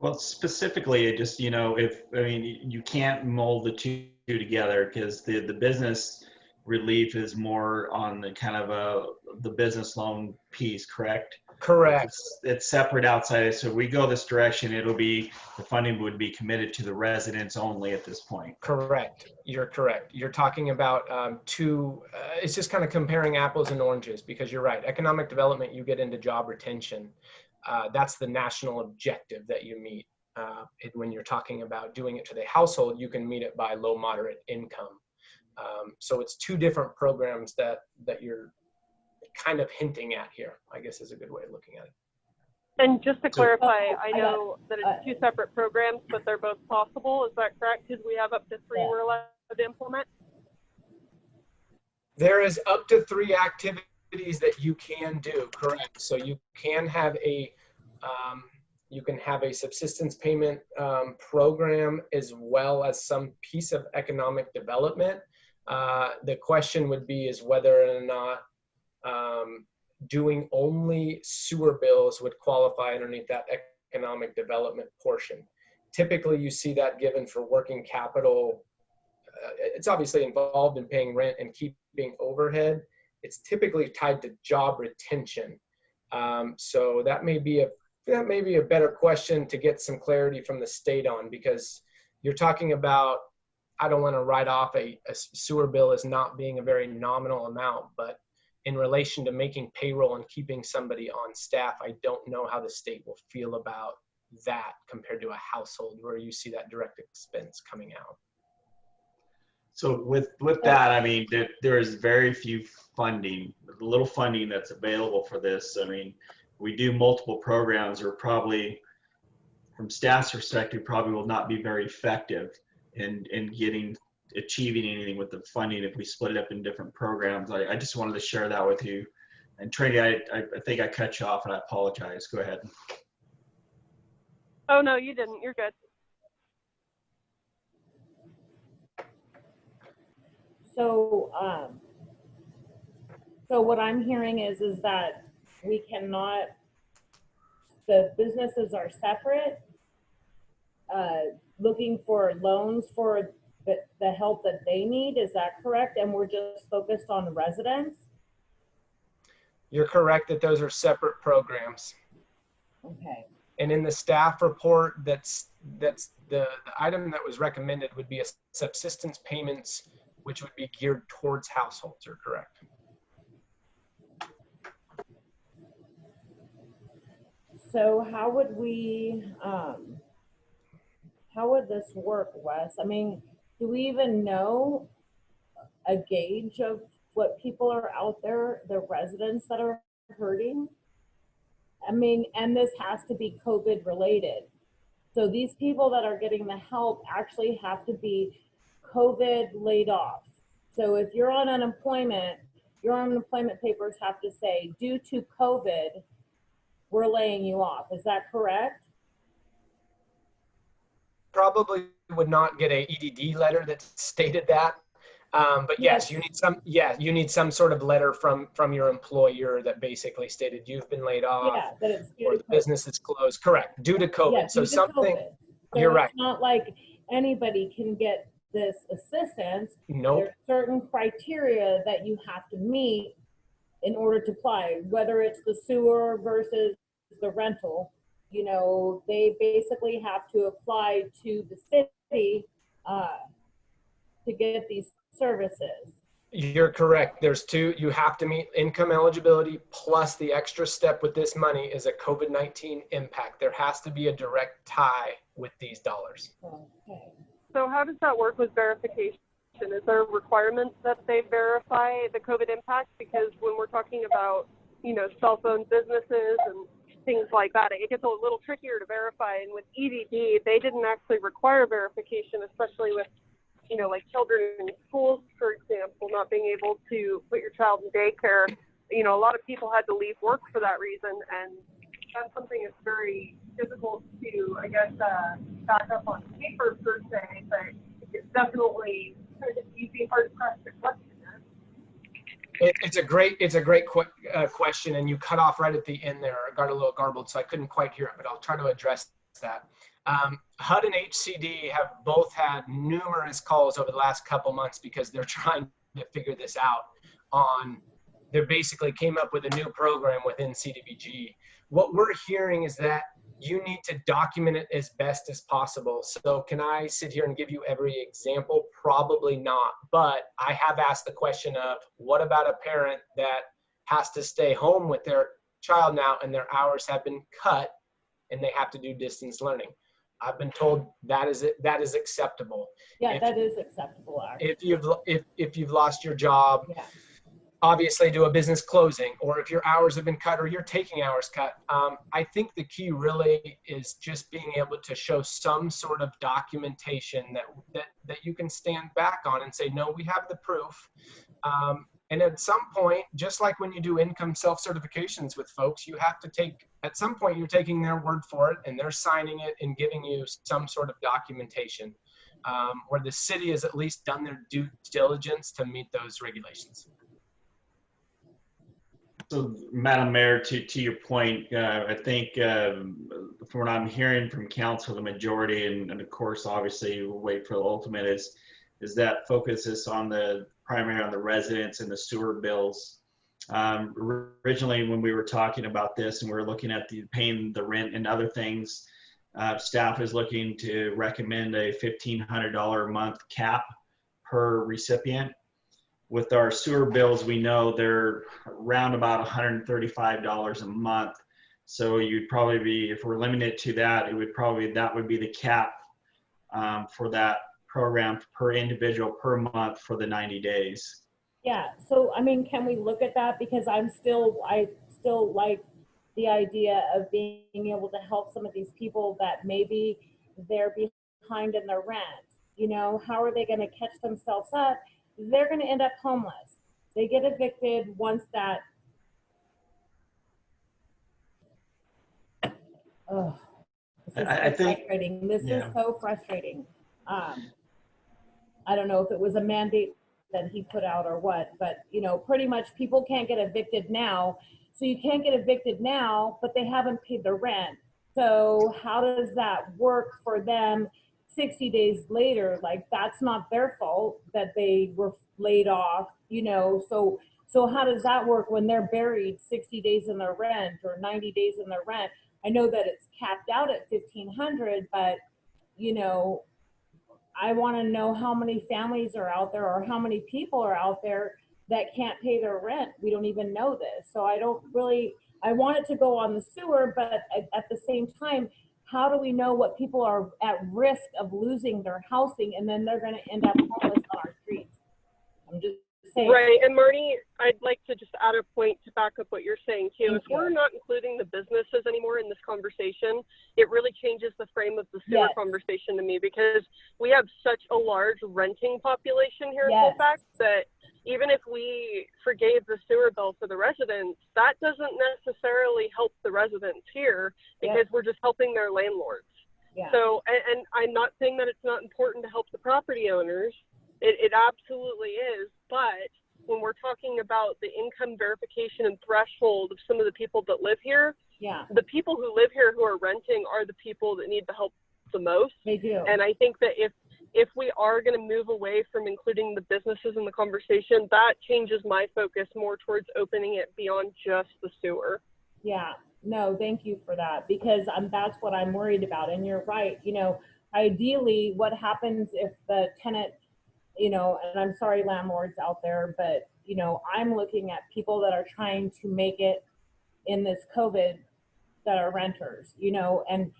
Well, specifically, it just, you know, you can't mold the two together, because the business relief is more on the kind of the business loan piece, correct? Correct. It's separate outside. So if we go this direction, the funding would be committed to the residents only at this point. Correct. You're correct. You're talking about it's just kind of comparing apples and oranges, because you're right. Economic development, you get into job retention. That's the national objective that you meet. When you're talking about doing it to the household, you can meet it by low, moderate income. So it's two different programs that you're kind of hinting at here, I guess is a good way of looking at it. And just to clarify, I know that it's two separate programs, but they're both possible. Is that correct? Because we have up to 3 we're allowed to implement. There is up to 3 activities that you can do, correct? So you can have a subsistence payment program, as well as some piece of economic development. The question would be is whether or not doing only sewer bills would qualify underneath that economic development portion. Typically, you see that given for working capital. It's obviously involved in paying rent and keeping overhead. It's typically tied to job retention. So that may be That may be a better question to get some clarity from the state on, because you're talking about, I don't want to write off a sewer bill as not being a very nominal amount, but in relation to making payroll and keeping somebody on staff, I don't know how the state will feel about that compared to a household where you see that direct expense coming out. So with that, I mean, there is very few funding, the little funding that's available for this. I mean, we do multiple programs, or probably from staff's perspective, probably will not be very effective in achieving anything with the funding if we split it up in different programs. I just wanted to share that with you. And Trinity, I think I cut you off, and I apologize. Go ahead. Oh, no, you didn't. You're good. So, so what I'm hearing is that we cannot, the businesses are separate, looking for loans for the help that they need. Is that correct? And we're just focused on residents? You're correct that those are separate programs. Okay. And in the staff report, that's the item that was recommended would be a subsistence payments, which would be geared towards households. You're correct. So how would we, how would this work, Wes? I mean, do we even know a gauge of what people are out there, the residents that are hurting? I mean, and this has to be COVID related. So these people that are getting the help actually have to be COVID laid off. So if you're on unemployment, your unemployment papers have to say, due to COVID, we're laying you off. Is that correct? Probably would not get a EDD letter that stated that. But yes, you need some. Yeah, you need some sort of letter from your employer that basically stated you've been laid off, Yeah, that it's due or to the business is closed. Correct, due to COVID. Yeah, So due to something. COVID. So You're right. It's not like anybody can get this assistance. Nope. There's certain criteria that you have to meet in order to apply, whether it's the sewer versus the rental. You know, they basically have to apply to the city to get these services. You're correct. There's two. You have to meet income eligibility, plus the extra step with this money is a COVID-19 impact. There has to be a direct tie with these dollars. Okay. So how does that work with verification? Is there a requirement that they verify the COVID impact? Because when we're talking about, you know, cell phone businesses and things like that, it gets a little trickier to verify. And with EDD, they didn't actually require verification, especially with, you know, like children in schools, for example, not being able to put your child in daycare. You know, a lot of people had to leave work for that reason, and that's something that's very difficult to, I guess, back up on paper per se, but it's definitely, you'd be hard pressed to question it. It's a great question, and you cut off right at the end there. I got a little garbled, so I couldn't quite hear it, but I'll try to address that. HUD and HCD have both had numerous calls over the last couple months because they're trying to figure this out. They basically came up with a new program within CDBG. What we're hearing is that you need to document it as best as possible. So can I sit here and give you every example? Probably not. But I have asked the question of, what about a parent that has to stay home with their child now and their hours have been cut and they have to do distance learning? I've been told that is acceptable. Yeah, that is acceptable. Actually. If you've lost your job, yeah. Obviously do a business closing, or if your hours have been cut or you're taking hours cut. I think the key really is just being able to show some sort of documentation that you can stand back on and say, no, we have the proof. And at some point, just like when you do income self-certifications with folks, you have to take, at some point you're taking their word for it and they're signing it and giving you some sort of documentation where the city has at least done their due diligence to meet those regulations. So, Madam Mayor, to your point, I think from what I'm hearing from council, the majority, and of course, obviously, we'll wait for the ultimate, is that focuses on the primary on the residents and the sewer bills. Originally, when we were talking about this and we were looking at the paying the rent and other things, staff is looking to recommend a $1,500 a month cap per recipient. With our sewer bills, we know they're around about $135 a month. So you'd probably be, if we're limited to that, that would be the cap for that program per individual per month for the 90 days. Yeah, so I mean, can we look at that? Because I still like the idea of being able to help some of these people that maybe they're behind in their rent. You know, how are they going to catch themselves up? They're going to end up homeless. They get evicted once that. Oh, this is I so think, frustrating. This yeah. is so frustrating. I don't know if it was a mandate that he put out or what, but you know, pretty much people can't get evicted now. So you can't get evicted now, but they haven't paid their rent. So how does that work for them 60 days later? Like, that's not their fault that they were laid off, you know? So how does that work when they're buried 60 days in their rent or 90 days in their rent? I know that it's capped out at 1,500, but you know, I want to know how many families are out there or how many people are out there that can't pay their rent. We don't even know this. So I want it to go on the sewer, but at the same time, how do we know what people are at risk of losing their housing and then they're going to end up homeless on our streets? I'm just saying. Right, and Marty, I'd like to just add a point to back up what you're saying too. Thank If we're not including the businesses anymore in this conversation, it really changes the frame of the sewer conversation to me, because we have such a large renting population here in Colfax that even if we forgave the sewer bill for the residents, that doesn't necessarily help the residents here, because we're just helping their landlords. Yeah. So, and I'm not saying that it's not important to help the property owners. It absolutely is, but when we're talking about the income verification and threshold of some of the people that live here, the people who live here who are renting are the people that need the help the most. They do. And I think that if we are going to move away from including the businesses in the conversation, that changes my focus more towards opening it beyond just the sewer. Yeah, no, thank you for that, because that's what I'm worried about. And you're right. You know, ideally, what happens if the tenant, you know, and I'm sorry, landlords out there, but, you know, I'm looking at people that are trying to make it in this COVID that are renters, you know, and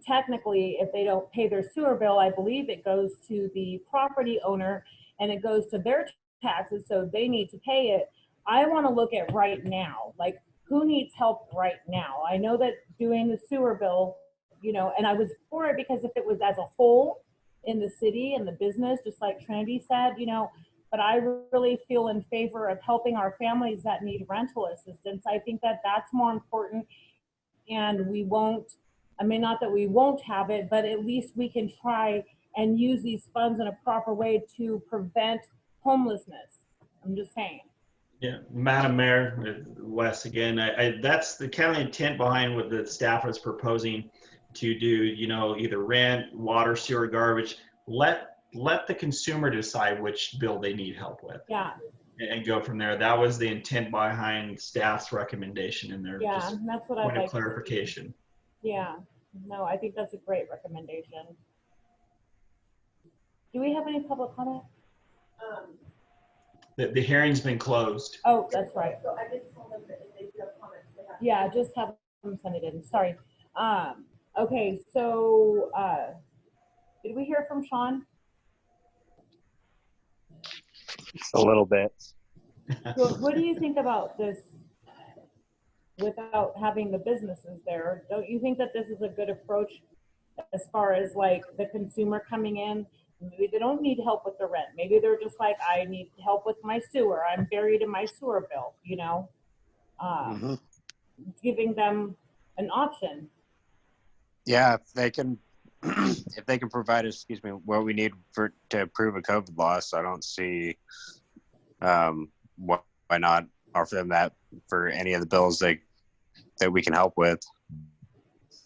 technically, if they don't pay their sewer bill, I believe it goes to the property owner and it goes to their taxes, so they need to pay it. I want to look at right now, like, who needs help right now? I know that doing the sewer bill, you know, and I was for it because if it was as a whole, in the city and the business, just like Trinity said, you know, but I really feel in favor of helping our families that need rental assistance. I think that that's more important, and we won't, I mean, not that we won't have it, but at least we can try and use these funds in a proper way to prevent homelessness. I'm just saying. Yeah, Madam Mayor, Wes again, that's the kind of intent behind what the staff was proposing to do, you know, either rent, water, sewer, garbage. Let the consumer decide which bill they need help with. Yeah. And go from there. That was the intent behind staff's recommendation in there. Yeah, just that's what point I'd like of clarification. Yeah, no, I think that's a great recommendation. Do we have any public comment? The hearing's been closed. Oh, that's right. So I just told them that if they do have comments, they have. Yeah, just have them send it in. Sorry. Okay, so did we hear from Sean? A little bit. So what do you think about this without having the businesses there? Don't you think that this is a good approach as far as like the consumer coming in? Maybe they don't need help with the rent. Maybe they're just like, I need help with my sewer. I'm buried in my sewer bill, you know? Giving them an option. Yeah, if they can provide us, what we need to approve a COVID loss, I don't see why not offer them that for any of the bills that we can help with.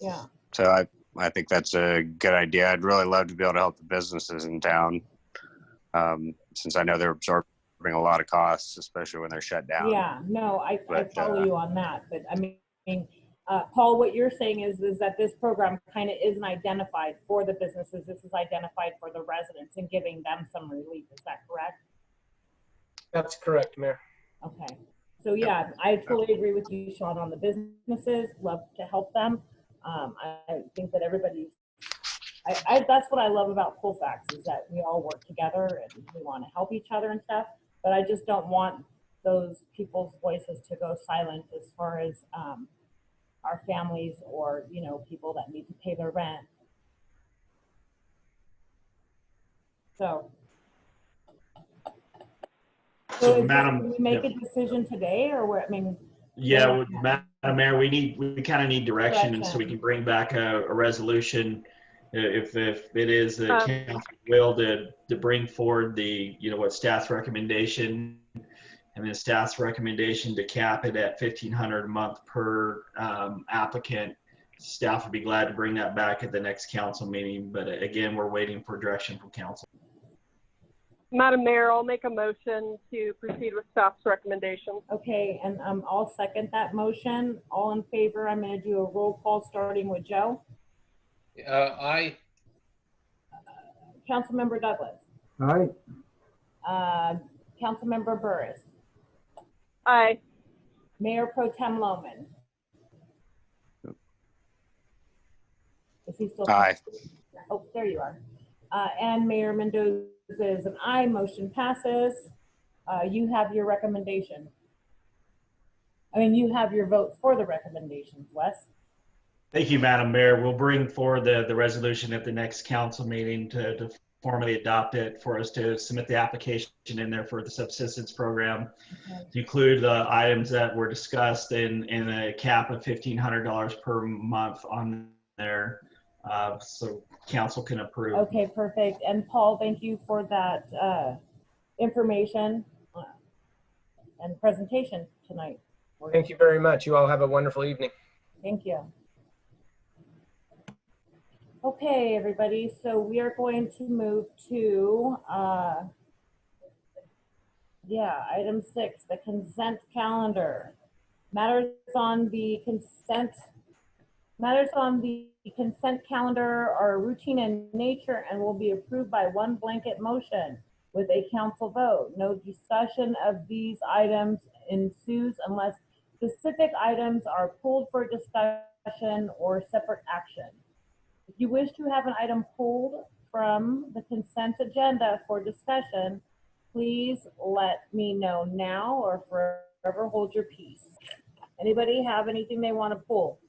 Yeah. So I think that's a good idea. I'd really love to be able to help the businesses in town, since I know they're absorbing bring a lot of costs, especially when they're shut down. Yeah, no, I But, follow you on that, but I mean, Paul, what you're saying is that this program kind of isn't identified for the businesses. This is identified for the residents and giving them some relief. Is that correct? That's correct, Mayor. Okay. So yeah, I totally agree with you, Sean, on the businesses. Love to help them. I think that everybody's, that's what I love about Colfax, is that we all work together and we want to help each other and stuff. But I just don't want those people's voices to go silent as far as our families or, you know, people that need to pay their rent. So Madam, can we make a decision today, or what? I mean, yeah, Madam Mayor, we kind of need direction, and so we can bring back a resolution if it is the council will to bring forward the, you know, what staff's recommendation, and then staff's recommendation to cap it at $1,500 a month per applicant. Staff would be glad to bring that back at the next council meeting, but again, we're waiting for direction from council. Madam Mayor, I'll make a motion to proceed with staff's recommendation. Okay, and I'll second that motion. All in favor? I'm going to do a roll call starting with Joe. Aye. Councilmember Douglas. Aye. Councilmember Burris. Aye. Mayor Pro Tem Lohman. Is he still? Aye. Oh, there you are. And Mayor Mendoza is an aye. Motion passes. You have your recommendation. I mean, you have your vote for the recommendations, Wes. Thank you, Madam Mayor. We'll bring forward the resolution at the next council meeting to formally adopt it, for us to submit the application in there for the subsistence program, to include the items that were discussed in a cap of $1,500 per month on there, so council can approve. Okay, perfect. And Paul, thank you for that information and presentation tonight. Thank you very much. You all have a wonderful evening. Thank you. Okay, everybody, so we are going to move to, item 6, the consent calendar. Matters on the consent calendar are routine in nature and will be approved by one blanket motion with a council vote. No discussion of these items ensues unless specific items are pulled for discussion or separate action. If you wish to have an item pulled from the consent agenda for discussion, please let me know now or forever hold your peace. Anybody have anything they want to pull?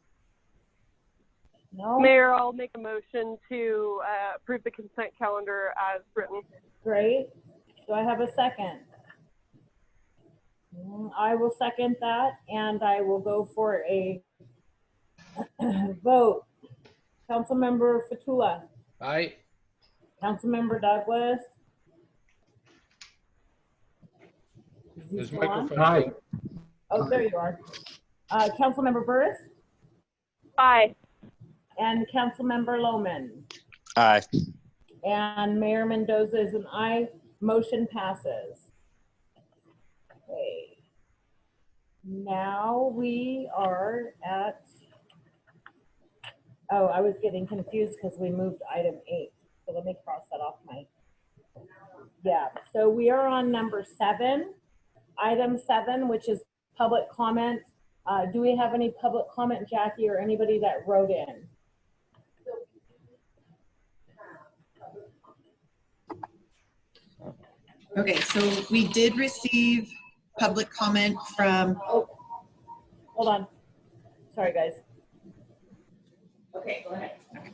No? Mayor, I'll make a motion to approve the consent calendar as written. Great. Do I have a second? I will second that, and I will go for a vote. Councilmember Fatula. Aye. Councilmember Douglas. His microphone. Aye. Oh, there you are. Councilmember Burris Aye. and Councilmember Lohman. Aye. And Mayor Mendoza is an aye. Motion passes. Okay. Now we are at, oh, I was getting confused because we moved item 8. So let me cross that off my, yeah. So we are on number 7, item 7, which is public comment. Do we have any public comment, Jackie, or anybody that wrote in? Okay, so we did receive public comment from. Oh, hold on. Sorry, guys. Okay, go ahead. Okay.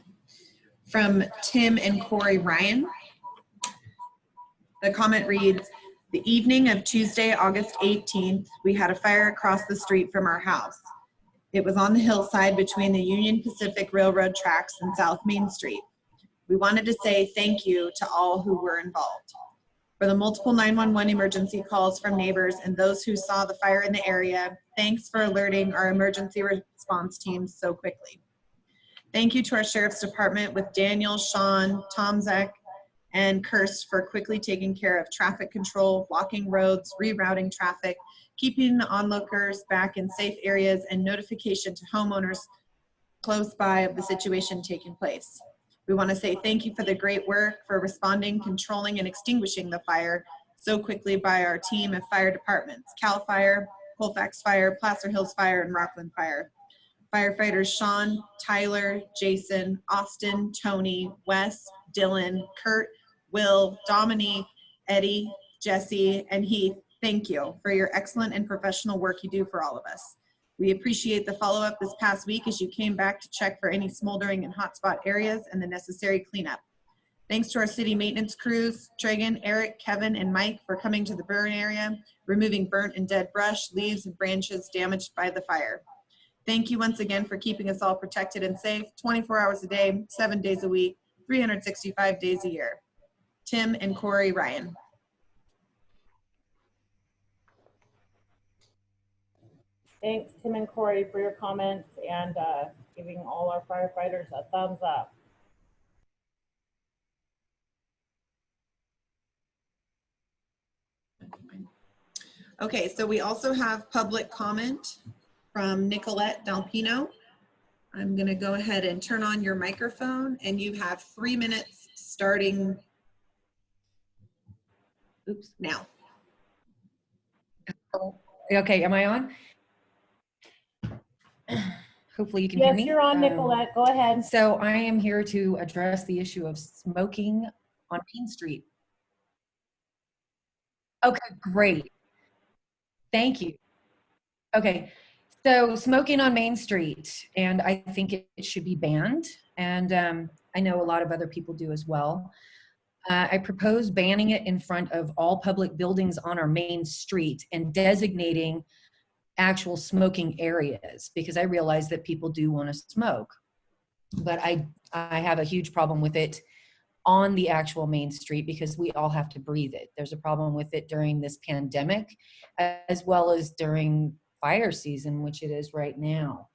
From Tim and Corey Ryan. The comment reads, the evening of Tuesday, August 18th, we had a fire across the street from our house. It was on the hillside between the Union Pacific Railroad tracks and South Main Street. We wanted to say thank you to all who were involved. For the multiple 911 emergency calls from neighbors and those who saw the fire in the area, thanks for alerting our emergency response teams so quickly. Thank you to our Sheriff's Department with Daniel, Sean, Tomzek, and Kirst for quickly taking care of traffic control, blocking roads, rerouting traffic, keeping the onlookers back in safe areas, and notification to homeowners close by of the situation taking place. We want to say thank you for the great work for responding, controlling, and extinguishing the fire so quickly by our team of fire departments, CAL FIRE, Colfax Fire, Placer Hills Fire, and Rockland Fire. Firefighters Sean, Tyler, Jason, Austin, Tony, Wes, Dylan, Kurt, Will, Dominique, Eddie, Jesse, and Heath, thank you for your excellent and professional work you do for all of us. We appreciate the follow-up this past week as you came back to check for any smoldering and hotspot areas and the necessary cleanup. Thanks to our city maintenance crews, Tragan, Eric, Kevin, and Mike for coming to the burn area, removing burnt and dead brush, leaves, and branches damaged by the fire. Thank you once again for keeping us all protected and safe 24 hours a day, 7 days a week, 365 days a year. Tim and Corey Ryan. Thanks, Tim and Corey, for your comments and giving all our firefighters a thumbs up. Okay, so we also have public comment from Nicolette Dalpino. I'm gonna go ahead and turn on your microphone and you have 3 minutes starting, oops, now. Okay, am I on? Hopefully you can hear Yes, me. you're on, Nicolette. Go ahead. So I am here to address the issue of smoking on Main Street. Okay, great. Thank you. Okay, so smoking on Main Street, and I think it should be banned. And I know a lot of other people do as well. I propose banning it in front of all public buildings on our main street and designating actual smoking areas, because I realize that people do want to smoke, but I have a huge problem with it on the actual main street because we all have to breathe it. There's a problem with it during this pandemic as well as during fire season, which it is right now.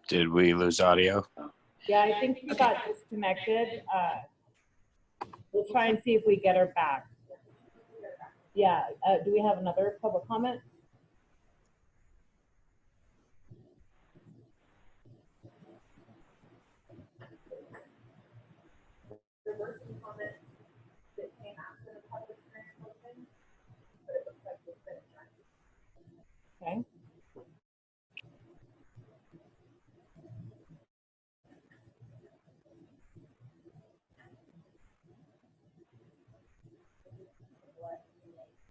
Did we lose audio? Yeah, I think she got disconnected. We'll try and see if we get her back. Yeah, do we have another public comment? Okay.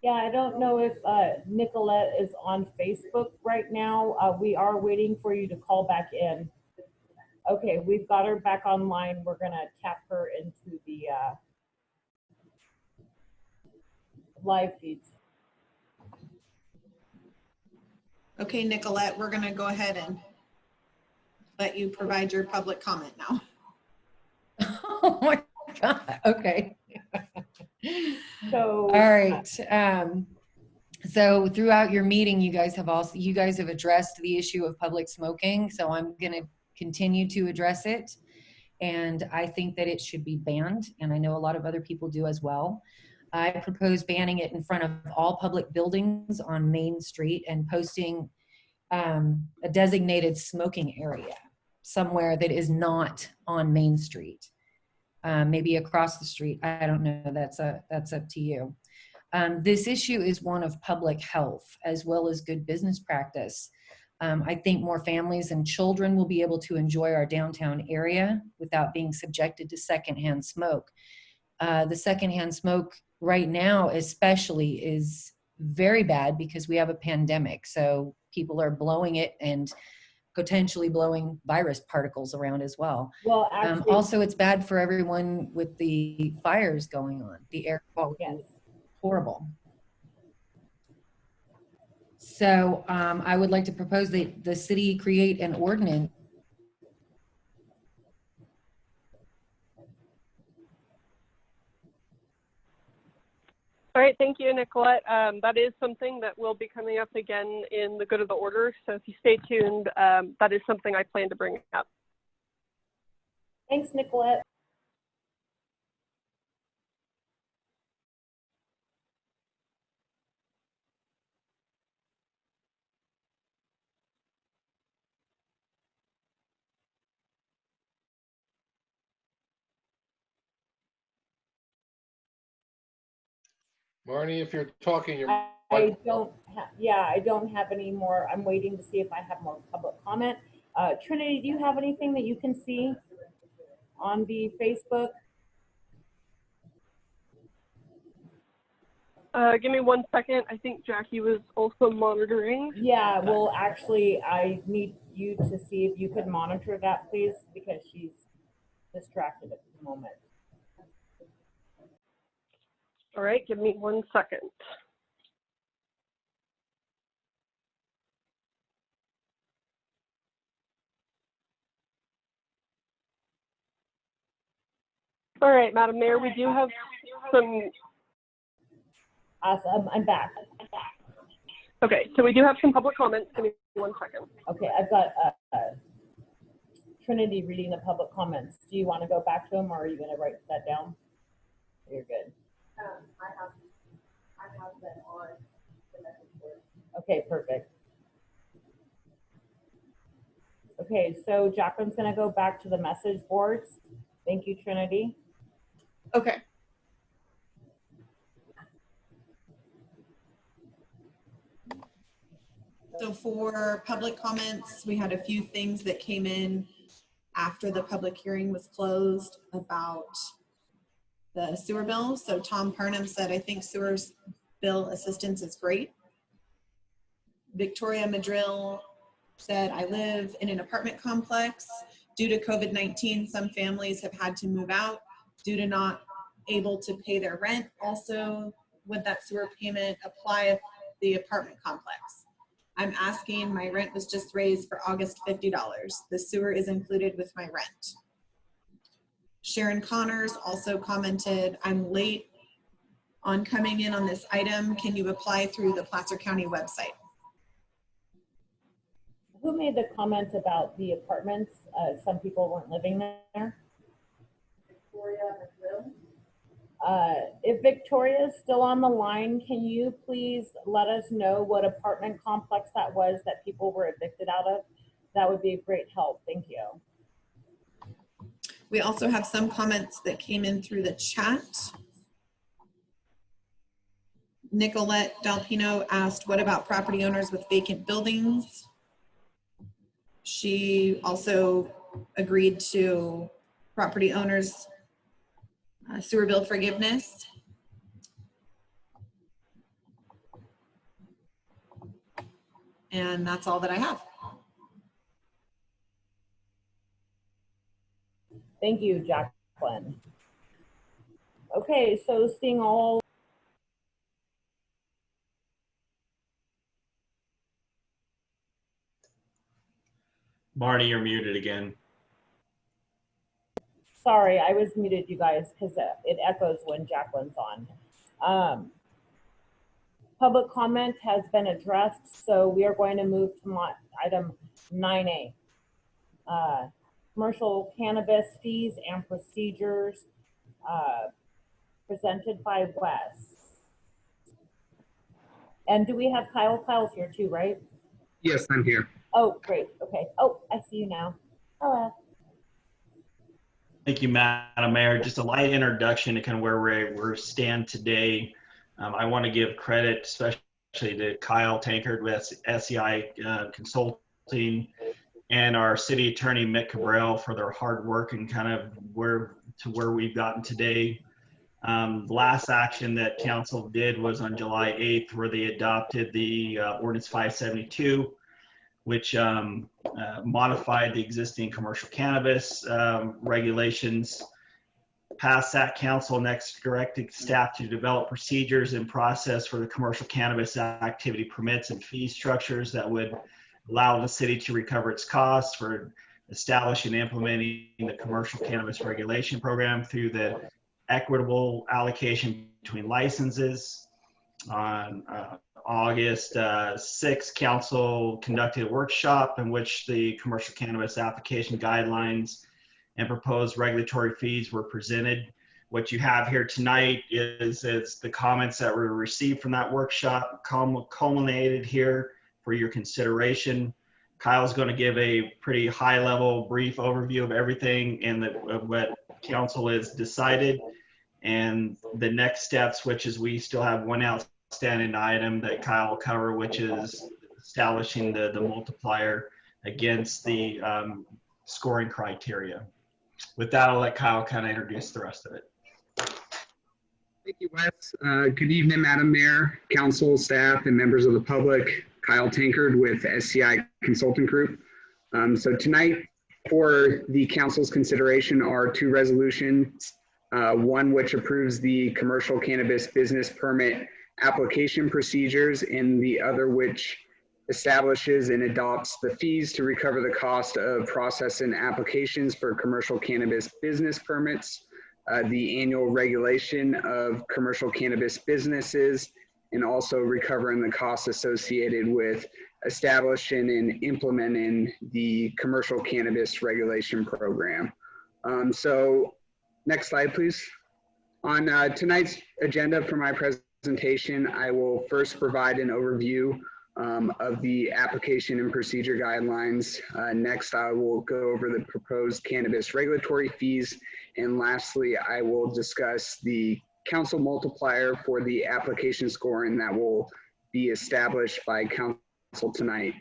Yeah, I don't know if Nicolette is on Facebook right now. We are waiting for you to call back in. Okay, we've got her back online. We're gonna tap her into the live feeds. Okay, Nicolette, we're gonna go ahead and let you provide your public comment now. Oh my God, okay. So, all right. So throughout your meeting, you guys have addressed the issue of public smoking. So I'm going to continue to address it. And I think that it should be banned. And I know a lot of other people do as well. I propose banning it in front of all public buildings on Main Street and posting a designated smoking area somewhere that is not on Main Street. Maybe across the street. I don't know. That's up to you. This issue is one of public health as well as good business practice. I think more families and children will be able to enjoy our downtown area without being subjected to secondhand smoke. The secondhand smoke right now especially is very bad because we have a pandemic. So people are blowing it and potentially blowing virus particles around as well. Well, actually, also, it's bad for everyone with the fires going on. The air quality is horrible. So I would like to propose that the city create an ordinance All right, thank you, Nicolette. That is something that will be coming up again in the good of the order. So if you stay tuned, that is something I plan to bring up. Thanks, Nicolette. Marnie, if you're talking, you're. I don't have any more. I'm waiting to see if I have more public comment. Trinity, do you have anything that you can see on the Facebook? Give me 1 second. I think Jackie was also monitoring. Yeah, well, actually, I need you to see if you could monitor that, please, because she's distracted at the moment. All right, give me 1 second. All right, Madam Mayor, we do have some. Awesome, I'm back. Okay, so we do have some public comments. Give me 1 second. Okay, I've got Trinity reading the public comments. Do you want to go back to them, or are you going to write that down? You're good. I have them on the message board. Okay, perfect. Okay, so Jacqueline's going to go back to the message boards. Thank you, Trinity. Okay. So for public comments, we had a few things that came in after the public hearing was closed about the sewer bill. So Tom Parnham said, I think sewer bill assistance is great. Victoria Madrill said, I live in an apartment complex. Due to COVID-19, some families have had to move out due to not able to pay their rent. Also, would that sewer payment apply if the apartment complex? I'm asking, my rent was just raised for August $50. The sewer is included with my rent. Sharon Connors also commented, I'm late on coming in on this item. Can you apply through the Placer County website? Who made the comment about the apartments? Some people weren't living there. Victoria Madrill. If Victoria is still on the line, can you please let us know what apartment complex that was that people were evicted out of? That would be a great help. Thank you. We also have some comments that came in through the chat. Nicolette Dalpino asked, what about property owners with vacant buildings? She also agreed to property owners sewer bill forgiveness. And that's all that I have. Thank you, Jacqueline. Okay, so seeing all. Marnie, you're muted again. Sorry, I was muted, you guys, because it echoes when Jacqueline's on. Public comment has been addressed, so we are going to move to item 9A. Commercial cannabis fees and procedures presented by Wes. And do we have Kyle? Kyle's here too, right? Yes, I'm here. Oh, great. Okay. Oh, I see you now. Hello. Thank you, Madam Mayor. Just a light introduction to kind of where we stand today. I want to give credit, especially to Kyle Tankard with SEI Consulting and our city attorney, Mick Cabral, for their hard work and kind of where we've gotten today. The last action that council did was on July 8th, where they adopted the Ordinance 572, which modified the existing commercial cannabis regulations, passed that council, next directed staff to develop procedures and process for the commercial cannabis activity permits and fee structures that would allow the city to recover its costs for establishing and implementing the commercial cannabis regulation program through the equitable allocation between licenses. On August 6th, council conducted a workshop in which the commercial cannabis application guidelines and proposed regulatory fees were presented. What you have here tonight is the comments that were received from that workshop culminated here for your consideration. Kyle's going to give a pretty high level brief overview of everything and what council has decided. And the next steps, which is we still have one outstanding item that Kyle will cover, which is establishing the multiplier against the scoring criteria. With that, I'll let Kyle kind of introduce the rest of it. Thank you, Wes. Good evening, Madam Mayor, council, staff, and members of the public. Kyle Tankard with SCI Consulting Group. So tonight, for the council's consideration are two resolutions. One which approves the commercial cannabis business permit application procedures, and the other which establishes and adopts the fees to recover the cost of processing applications for commercial cannabis business permits, the annual regulation of commercial cannabis businesses, and also recovering the costs associated with establishing and implementing the commercial cannabis regulation program. So next slide, please. On tonight's agenda for my presentation, I will first provide an overview of the application and procedure guidelines. Next, I will go over the proposed cannabis regulatory fees. And lastly, I will discuss the council multiplier for the application scoring that will be established by council tonight.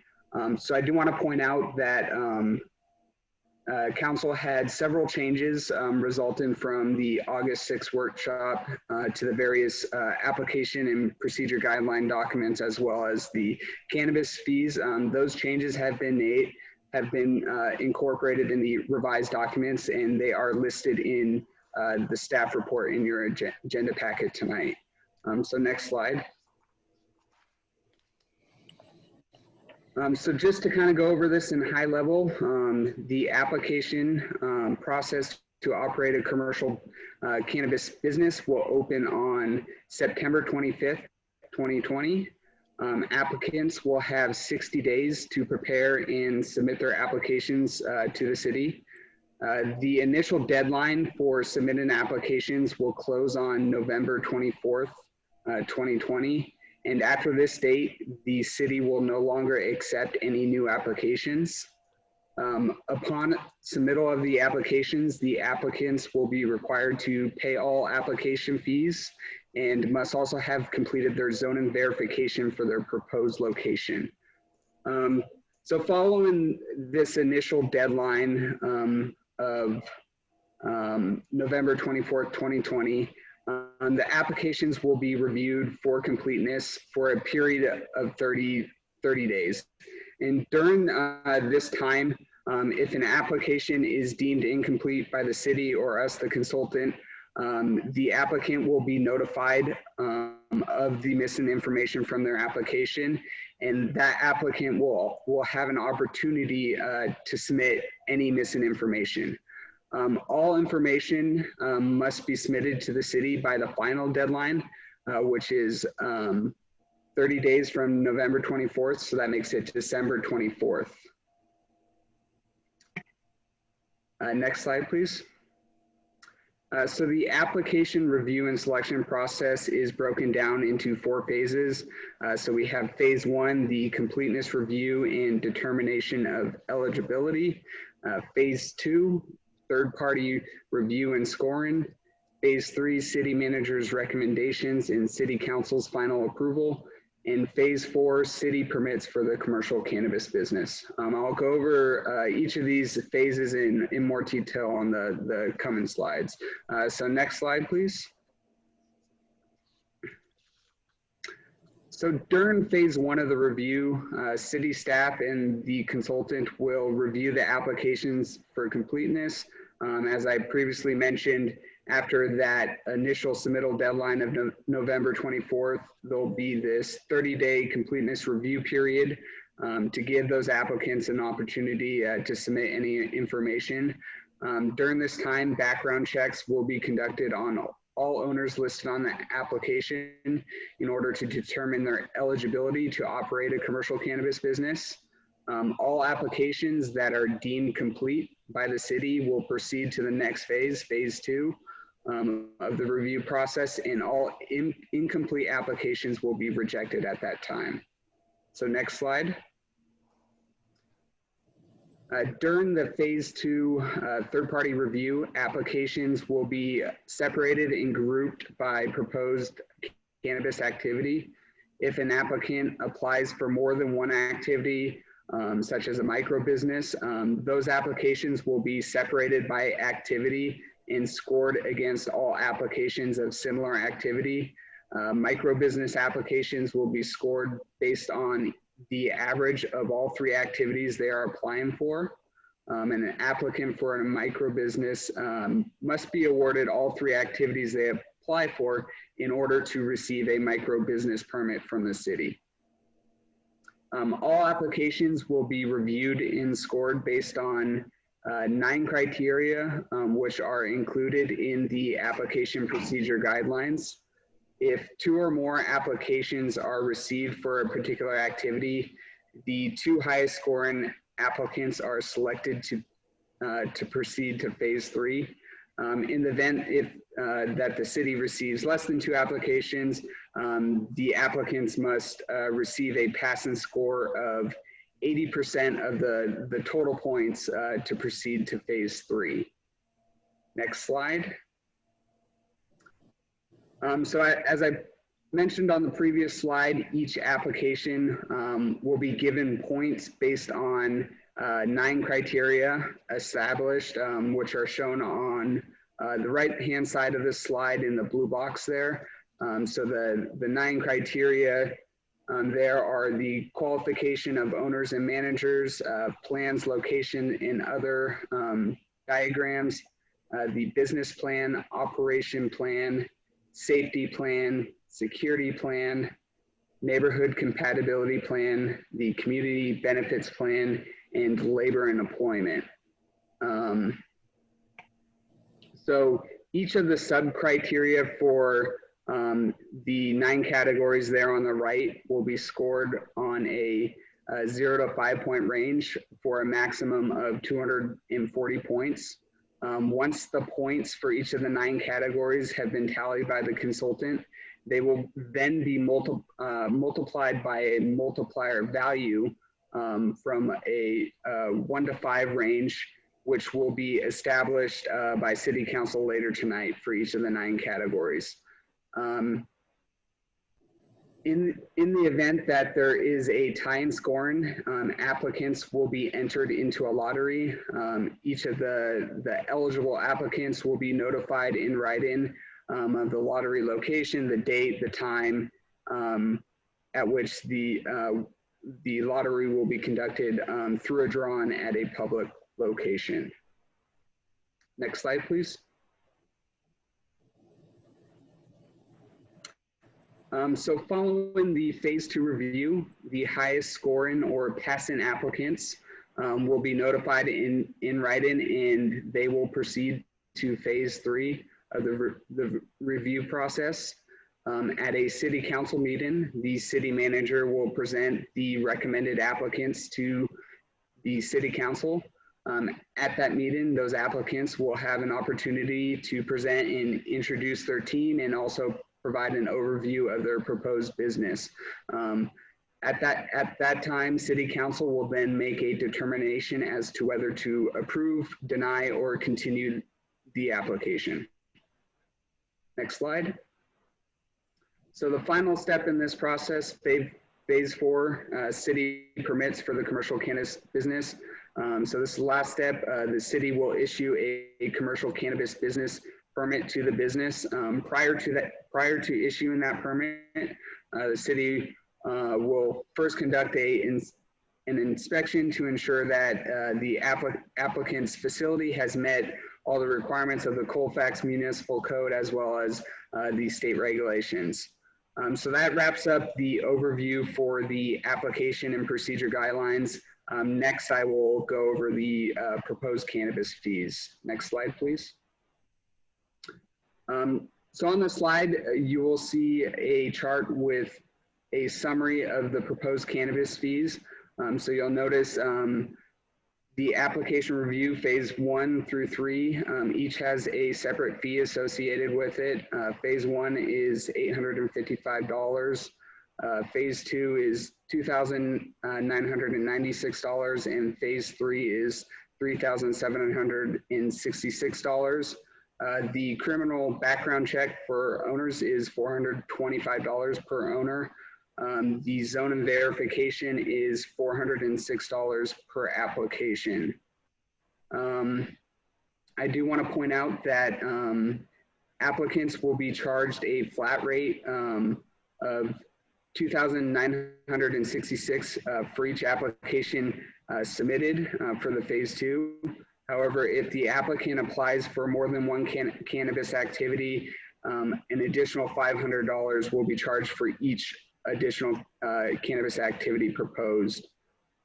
So I do want to point out that council had several changes resulting from the August 6th workshop to the various application and procedure guideline documents, as well as the cannabis fees. Those changes have been incorporated in the revised documents, and they are listed in the staff report in your agenda packet tonight. So next slide. So just to kind of go over this in high level, the application process to operate a commercial cannabis business will open on September 25th, 2020. Applicants will have 60 days to prepare and submit their applications to the city. The initial deadline for submitting applications will close on November 24th, 2020. And after this date, the city will no longer accept any new applications. Upon submittal of the applications, the applicants will be required to pay all application fees and must also have completed their zoning verification for their proposed location. So following this initial deadline of November 24th, 2020, the applications will be reviewed for completeness for a period of 30 days. And during this time, if an application is deemed incomplete by the city or us, the consultant, the applicant will be notified of the missing information from their application, and that applicant will have an opportunity to submit any missing information. All information must be submitted to the city by the final deadline, which is 30 days from November 24th, so that makes it December 24th. Next slide, please. So the application review and selection process is broken down into 4 phases. So we have phase 1, the completeness review and determination of eligibility. Phase 2, third-party review and scoring. Phase 3, city manager's recommendations and city council's final approval. And phase 4, city permits for the commercial cannabis business. I'll go over each of these phases in more detail on the coming slides. So next slide, please. So during phase 1 of the review, city staff and the consultant will review the applications for completeness. As I previously mentioned, after that initial submittal deadline of November 24th, there'll be this 30-day completeness review period to give those applicants an opportunity to submit any information. During this time, background checks will be conducted on all owners listed on the application in order to determine their eligibility to operate a commercial cannabis business. All applications that are deemed complete by the city will proceed to the next phase, phase 2 of the review process, and all incomplete applications will be rejected at that time. So next slide. During the phase 2 third-party review, applications will be separated and grouped by proposed cannabis activity. If an applicant applies for more than one activity, such as a micro business, those applications will be separated by activity and scored against all applications of similar activity. Micro business applications will be scored based on the average of all 3 activities they are applying for. And an applicant for a micro business must be awarded all 3 activities they apply for in order to receive a micro business permit from the city. All applications will be reviewed and scored based on 9 criteria, which are included in the application procedure guidelines. If 2 or more applications are received for a particular activity, the 2 highest scoring applicants are selected to proceed to phase 3. In the event that the city receives less than 2 applications, the applicants must receive a passing score of 80% of the total points to proceed to phase 3. Next slide. So as I mentioned on the previous slide, each application will be given points based on 9 criteria established, which are shown on the right-hand side of this slide in the blue box there. So the 9 criteria there are the qualification of owners and managers, plans, location, and other diagrams, the business plan, operation plan, safety plan, security plan, neighborhood compatibility plan, the community benefits plan, and labor and employment. So each of the sub-criteria for the 9 categories there on the right will be scored on a 0 to 5 point range for a maximum of 240 points. Once the points for each of the 9 categories have been tallied by the consultant, they will then be multiplied by a multiplier value from a 1 to 5 range, which will be established by City Council later tonight for each of the 9 categories. In the event that there is a tie in scoring, applicants will be entered into a lottery. Each of the eligible applicants will be notified in writing of the lottery location, the date, the time at which the lottery will be conducted through a drawing at a public location. Next slide, please. So following the phase 2 review, the highest scoring or passing applicants will be notified in writing, and they will proceed to phase 3 of the review process. At a city council meeting, the city manager will present the recommended applicants to the city council. At that meeting, those applicants will have an opportunity to present and introduce their team and also provide an overview of their proposed business. At that time, City Council will then make a determination as to whether to approve, deny, or continue the application. Next slide. So the final step in this process, phase 4, city permits for the commercial cannabis business. So this is the last step. The city will issue a commercial cannabis business permit to the business. Prior to issuing that permit, the city will first conduct an inspection to ensure that the applicant's facility has met all the requirements of the Colfax Municipal Code as well as the state regulations. So that wraps up the overview for the application and procedure guidelines. Next, I will go over the proposed cannabis fees. Next slide, please. So on the slide, you will see a chart with a summary of the proposed cannabis fees. So you'll notice the application review phase 1 through 3, each has a separate fee associated with it. Phase 1 is $855. Phase 2 is $2,996, and phase 3 is $3,766. The criminal background check for owners is $425 per owner. The zone and verification is $406 per application. I do want to point out that applicants will be charged a flat rate of $2,966 for each application submitted for the phase 2. However, if the applicant applies for more than one cannabis activity, an additional $500 will be charged for each additional cannabis activity proposed.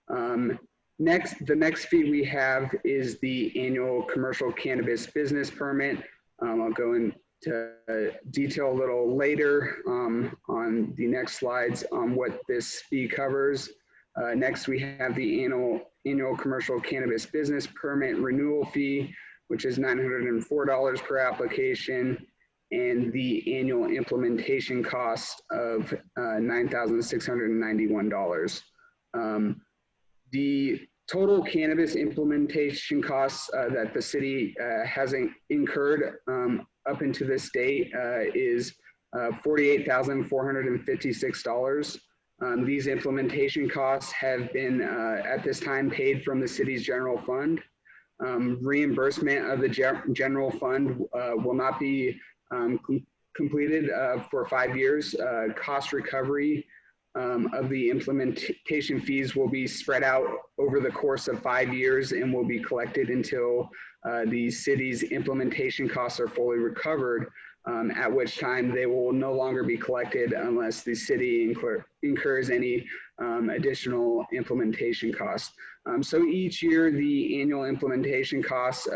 The next fee we have is the annual commercial cannabis business permit. I'll go into detail a little later on the next slides on what this fee covers. Next, we have the annual commercial cannabis business permit renewal fee, which is $904 per application, and the annual implementation cost of $9,691. The total cannabis implementation costs that the city has incurred up until this date is $48,456. These implementation costs have been at this time paid from the city's general fund. Reimbursement of the general fund will not be completed for 5 years. Cost recovery of the implementation fees will be spread out over the course of 5 years and will be collected until the city's implementation costs are fully recovered, at which time they will no longer be collected unless the city incurs any additional implementation costs. So each year, the annual implementation costs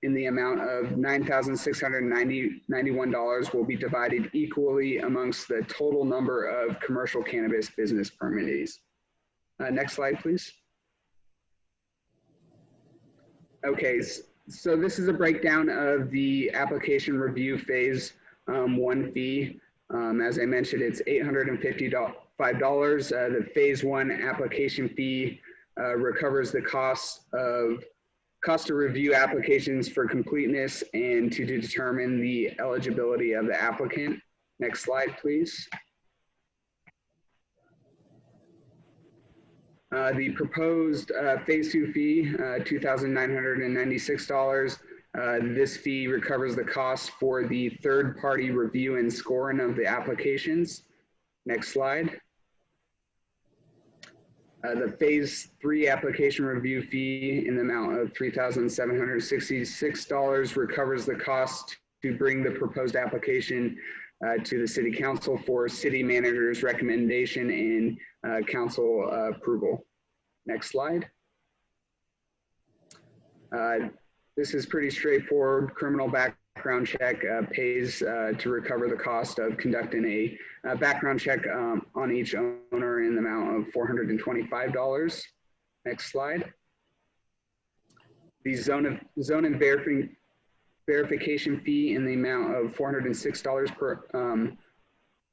in the amount of $9,691 will be divided equally amongst the total number of commercial cannabis business permittees. Next slide, please. Okay, so this is a breakdown of the application review phase 1 fee. As I mentioned, it's $855. The phase 1 application fee recovers the cost to review applications for completeness and to determine the eligibility of the applicant. Next slide, please. The proposed phase 2 fee, $2,996. This fee recovers the cost for the third-party review and scoring of the applications. Next slide. The phase 3 application review fee in the amount of $3,766 recovers the cost to bring the proposed application to the city council for city manager's recommendation and council approval. Next slide. This is pretty straightforward. Criminal background check pays to recover the cost of conducting a background check on each owner in the amount of $425. Next slide. The zone and verification fee in the amount of $406 per,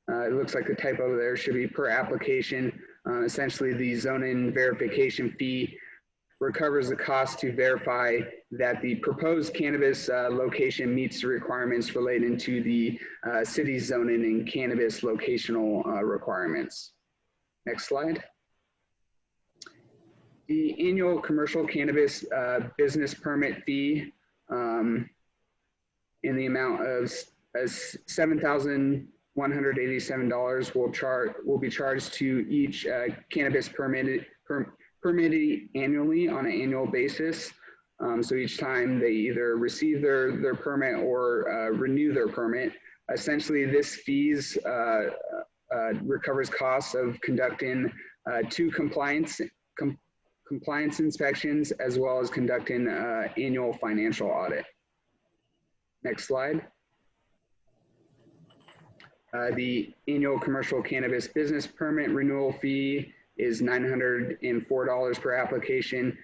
it looks like the typo there should be per application. Essentially, the zone and verification fee recovers the cost to verify that the proposed cannabis location meets the requirements relating to the city's zoning and cannabis locational requirements. Next slide. The annual commercial cannabis business permit fee in the amount of $7,187 will be charged to each cannabis permittee annually on an annual basis. So each time they either receive their permit or renew their permit. Essentially, this fees recovers costs of conducting 2 compliance inspections as well as conducting annual financial audit. Next slide. The annual commercial cannabis business permit renewal fee is $904 per application.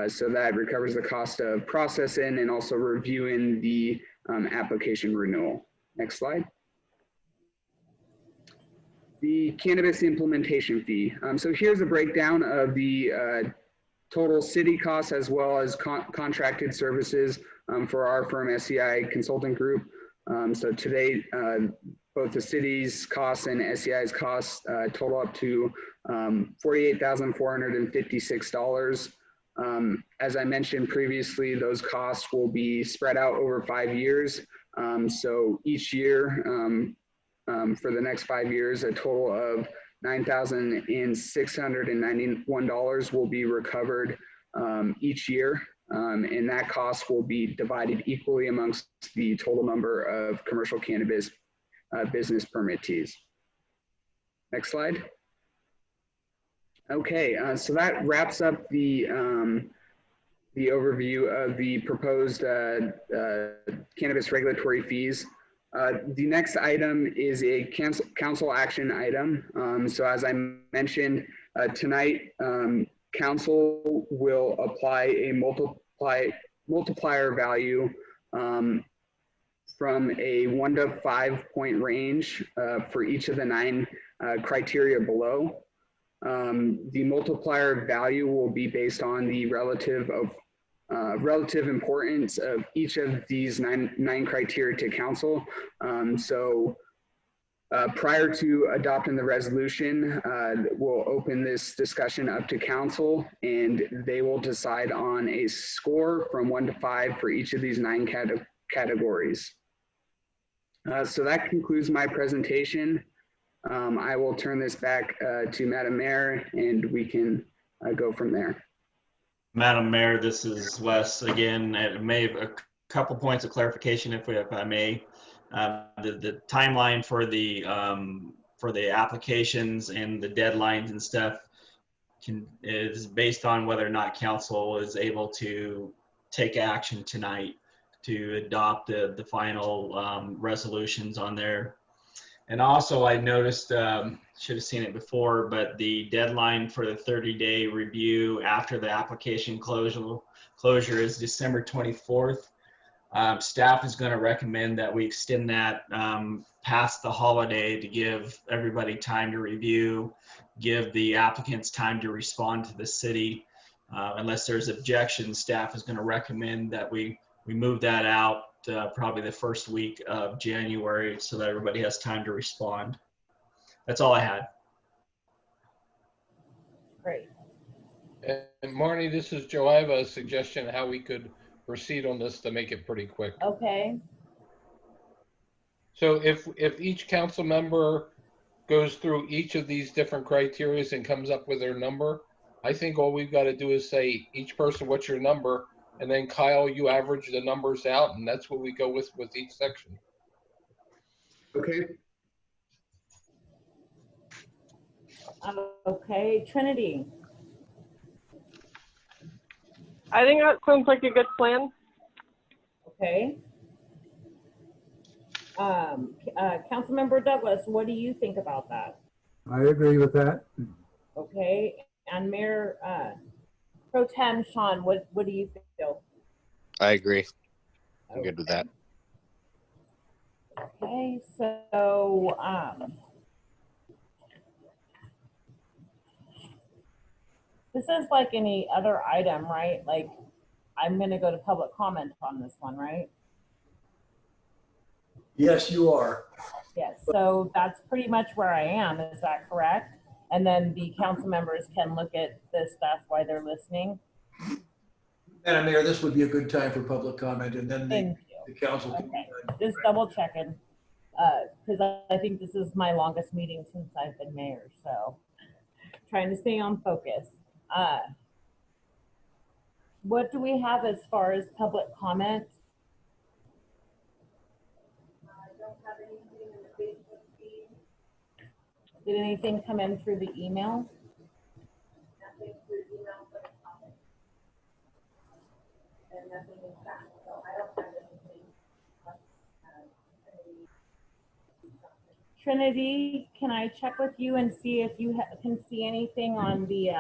So that recovers the cost of processing and also reviewing the application renewal. Next slide. The cannabis implementation fee. So here's a breakdown of the total city costs as well as contracted services for our firm, SCI Consulting Group. So today, both the city's costs and SCI's costs total up to $48,456. As I mentioned previously, those costs will be spread out over 5 years. So each year, for the next 5 years, a total of $9,691 will be recovered each year. And that cost will be divided equally amongst the total number of commercial cannabis business permittees. Next slide. Okay, so that wraps up the overview of the proposed cannabis regulatory fees. The next item is a council action item. So as I mentioned tonight, council will apply a multiplier value from a 1 to 5 point range for each of the 9 criteria below. The multiplier value will be based on the relative importance of each of these nine criteria to council. Prior to adopting the resolution, we'll open this discussion up to council and they will decide on a score from 1 to 5 for each of these 9 categories. So that concludes my presentation. I will turn this back to Madam Mayor and we can go from there. Madam Mayor, this is Wes again. A couple points of clarification, if I may. The timeline for the applications and the deadlines and stuff is based on whether or not council is able to take action tonight to adopt the final resolutions on there. And also I noticed, should have seen it before, but the deadline for the 30-day review after the application closure is December 24th. Staff is going to recommend that we extend that past the holiday to give everybody time to review, give the applicants time to respond to the city. Unless there's objections, staff is going to recommend that we move that out probably the first week of January so that everybody has time to respond. That's all I had. Great. And Marnie, this is Joe. I have a suggestion how we could proceed on this to make it pretty quick. Okay. So if each council member goes through each of these different criteria and comes up with their number, I think all we've got to do is say each person, what's your number? And then Kyle, you average the numbers out, and that's what we go with each section. Okay. Okay, Trinity. I think that sounds like a good plan. Okay. Councilmember Douglas, what do you think about that? I agree with that. Okay, and Mayor Pro Tem Sean, what do you feel? I agree. I'm good with that. Okay, so this is like any other item, right? Like I'm going to go to public comment on this one, right? Yes, you are. Yes, so that's pretty much where I am. Is that correct? And then the council members can look at this stuff while they're listening. Madam Mayor, this would be a good time for public comment and then the council can. Okay. Just double checking, because I think this is my longest meeting since I've been mayor, so trying to stay on focus. What do we have as far as public comment? I don't have anything in the Facebook feed. Did anything come in through the email? Nothing through email but a comment. And nothing in chat, so I don't have anything. Trinity, can I check with you and see if you can see anything on the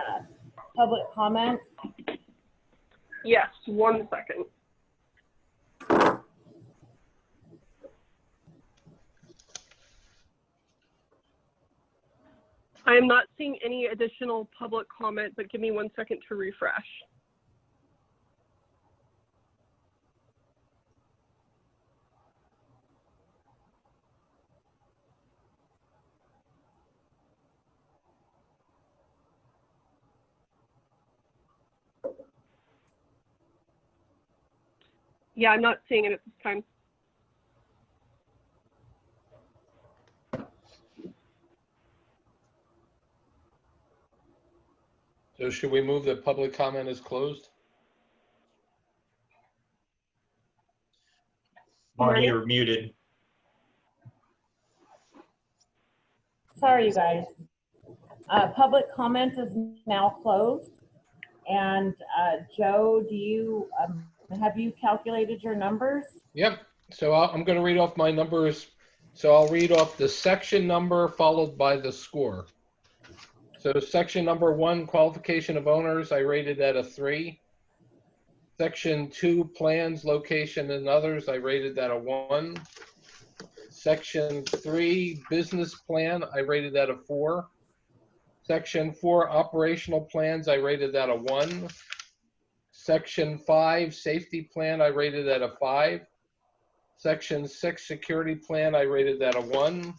public comment? Yes, 1 second. I am not seeing any additional public comment, but give me 1 second to refresh. Yeah, I'm not seeing it at this time. So should we move that public comment is closed? Marty, you're muted. Sorry, you guys. Public comment is now closed. And Joe, do you have you calculated your numbers? Yep. So I'm going to read off my numbers. So I'll read off the section number followed by the score. So section number 1, qualification of owners, I rated that a 3. Section 2, plans, location, and others, I rated that a 1. Section 3, business plan, I rated that a 4. Section 4, operational plans, I rated that a 1. Section 5, safety plan, I rated that a 5. Section 6, security plan, I rated that a 1.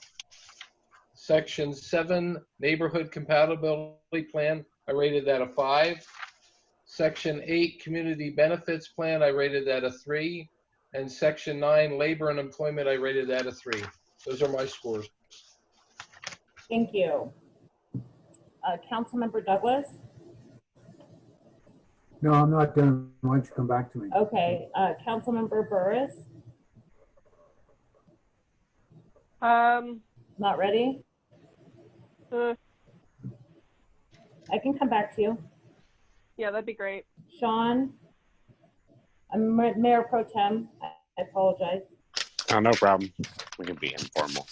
Section 7, neighborhood compatibility plan, I rated that a 5. Section 8, community benefits plan, I rated that a 3. And Section 9, labor and employment, I rated that a 3. Those are my scores. Thank you. Councilmember Douglas? No, I'm not done. Why don't you come back to me? Okay. Councilmember Burris? Not ready? I can come back to you. Yeah, that'd be great. Sean? Mayor Pro Tem, I apologize. Oh, no problem. We can be informal.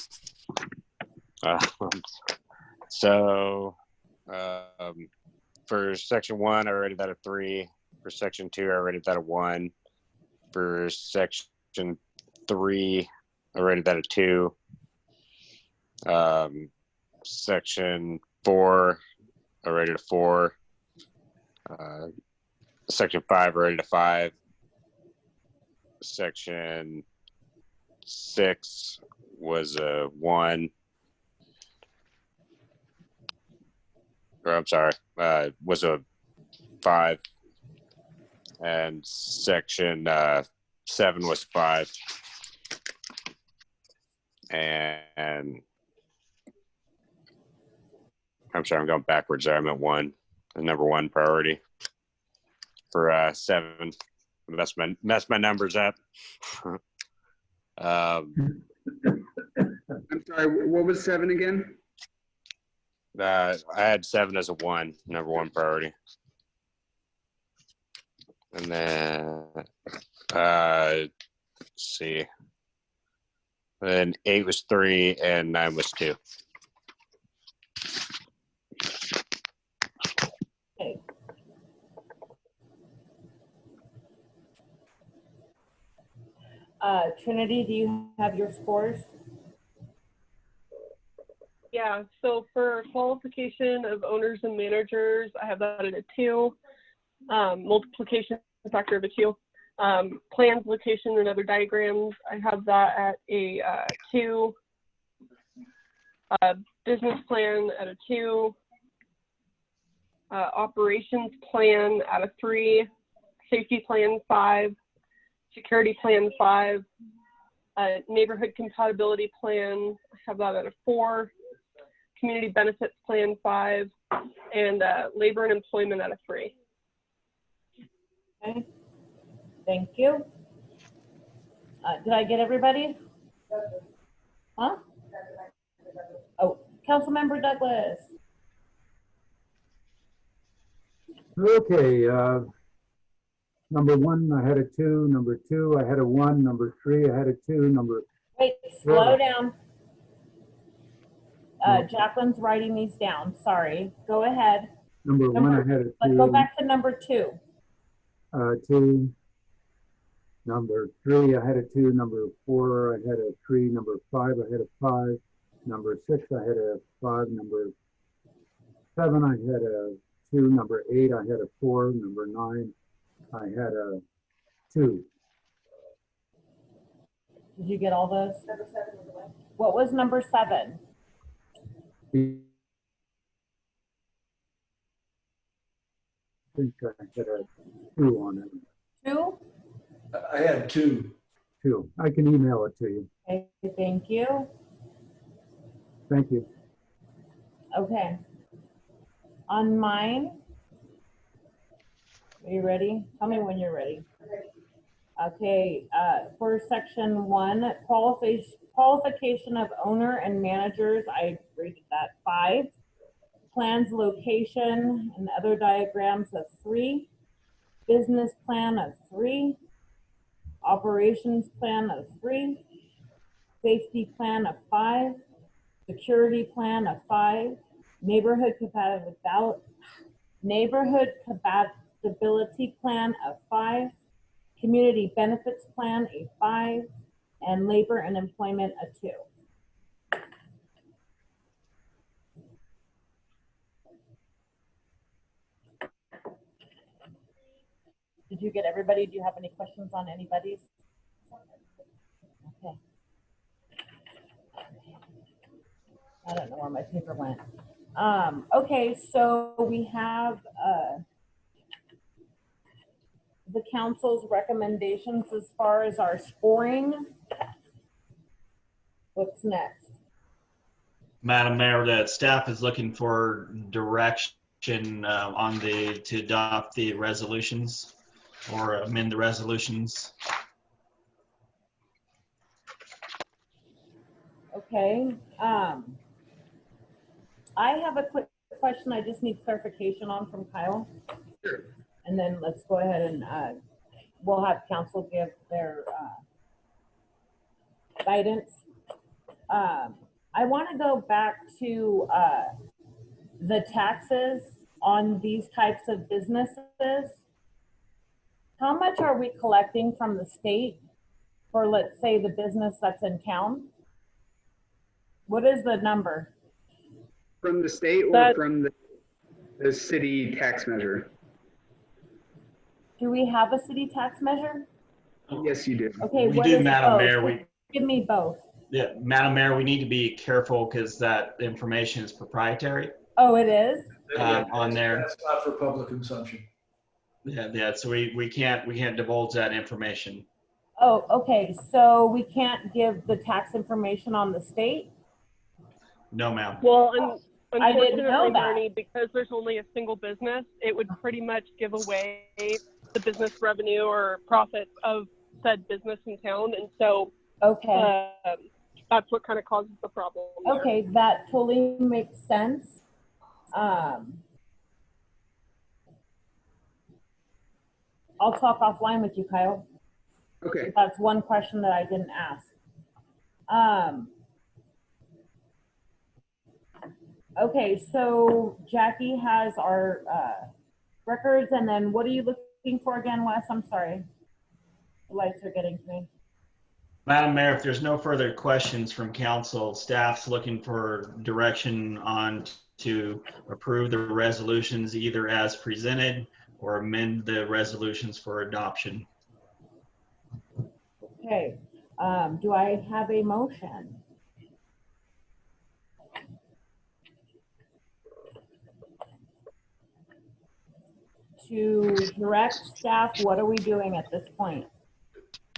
So for section 1, I rated that a 3. For section 2, I rated that a 1. For section 3, I rated that a 2. Section 4, I rated a 4. Section 5, I rated a 5. Section 6 was a 1. Or I'm sorry, was a 5. And section 7 was 5. And I'm sorry, I'm going backwards there. I'm at 1, the number 1 priority for 7. That's my numbers up. I'm sorry, what was 7 again? I had 7 as a 1, number 1 priority. And then, let's see. Then 8 was 3 and 9 was 2. Okay. Trinity, do you have your scores? Yeah, so for qualification of owners and managers, I have that at a 2. Multiplication factor of a 2. Plans, location, and other diagrams, I have that at a 2. Business plan at a 2. Operations plan at a 3. Safety plan 5. Security plan 5. Neighborhood compatibility plan, I have that at a 4. Community benefits plan 5. And labor and employment at a 3. Okay, thank you. Did I get everybody? Huh? Oh, Councilmember Douglas. Okay, number 1, I had a 2. Number 2, I had a 1. Number 3, I had a 2. Wait, slow down. Jacqueline's writing these down. Sorry. Go ahead. Number one, I had a Let's go 2. back to number 2. 2. Number 3, I had a 2. Number 4, I had a 3. Number 5, I had a 5. Number 6, I had a 5. Number 7, I had a 2. Number 8, I had a 4. Number 9, I had a 2. Did you get all those? What was number 7? I think I had a 2 on it. 2? I had 2. 2. I can email it to you. Okay, thank you. Thank you. Okay. On mine, are you ready? Tell me when you're ready. Okay, for section 1, qualification of owner and managers, I rated that 5. Plans, location, and other diagrams of 3. Business plan of 3. Operations plan of 3. Safety plan of 5. Security plan of 5. Neighborhood compatibility plan of 5. Community benefits plan a 5. And labor and employment a 2. Did you get everybody? Do you have any questions on anybody's? Okay. I don't know where my paper went. Okay, so we have the council's recommendations as far as our scoring. What's next? Madam Mayor, the staff is looking for direction on to adopt the resolutions or amend the resolutions. Okay. I have a quick question I just need clarification on from Kyle. Sure. And then let's go ahead and we'll have council give their guidance. I want to go back to the taxes on these types of businesses. How much are we collecting from the state for, let's say, the business that's in town? What is the number? From the state or from the city tax measure? Do we have a city tax measure? Yes, you do. Okay, We what do, is Madam both? Mayor. Give me both. Yeah, Madam Mayor, we need to be careful because that information is proprietary Oh, it is? on there. That's not for public consumption. Yeah. So we can't divulge that information. Oh, okay. So we can't give the tax information on the state? No, ma'am. Well, I didn't know unfortunately, that. Marnie, because there's only a single business, it would pretty much give away the business revenue or profit of said business in town. And so Okay. That's what kind of causes the problem there. Okay, that totally makes sense. I'll talk offline with you, Kyle. Okay. That's one question that I didn't ask. Okay, so Jackie has our records, and then what are you looking for again, Wes? I'm sorry. The lights are getting to me. Madam Mayor, if there's no further questions from council, staff's looking for direction on to approve the resolutions either as presented or amend the resolutions for adoption. Okay, do I have a motion? To direct staff, what are we doing at this point?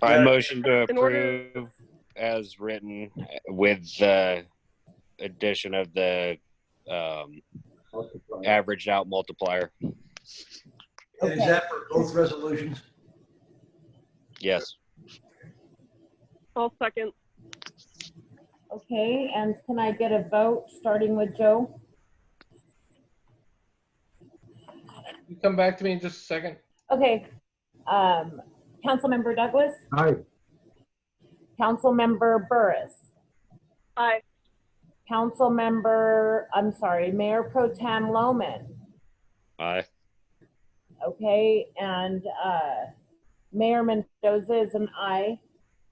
I motion to approve as written with the addition of the averaged out multiplier. And is that for both resolutions? Yes. I'll second. Okay, and can I get a vote starting with Joe? You come back to me in just a second. Okay, Councilmember Douglas, Aye. Councilmember Burris, Aye. Mayor Pro Tem Loman. Aye. Okay, and Mayor Mendoza is an aye.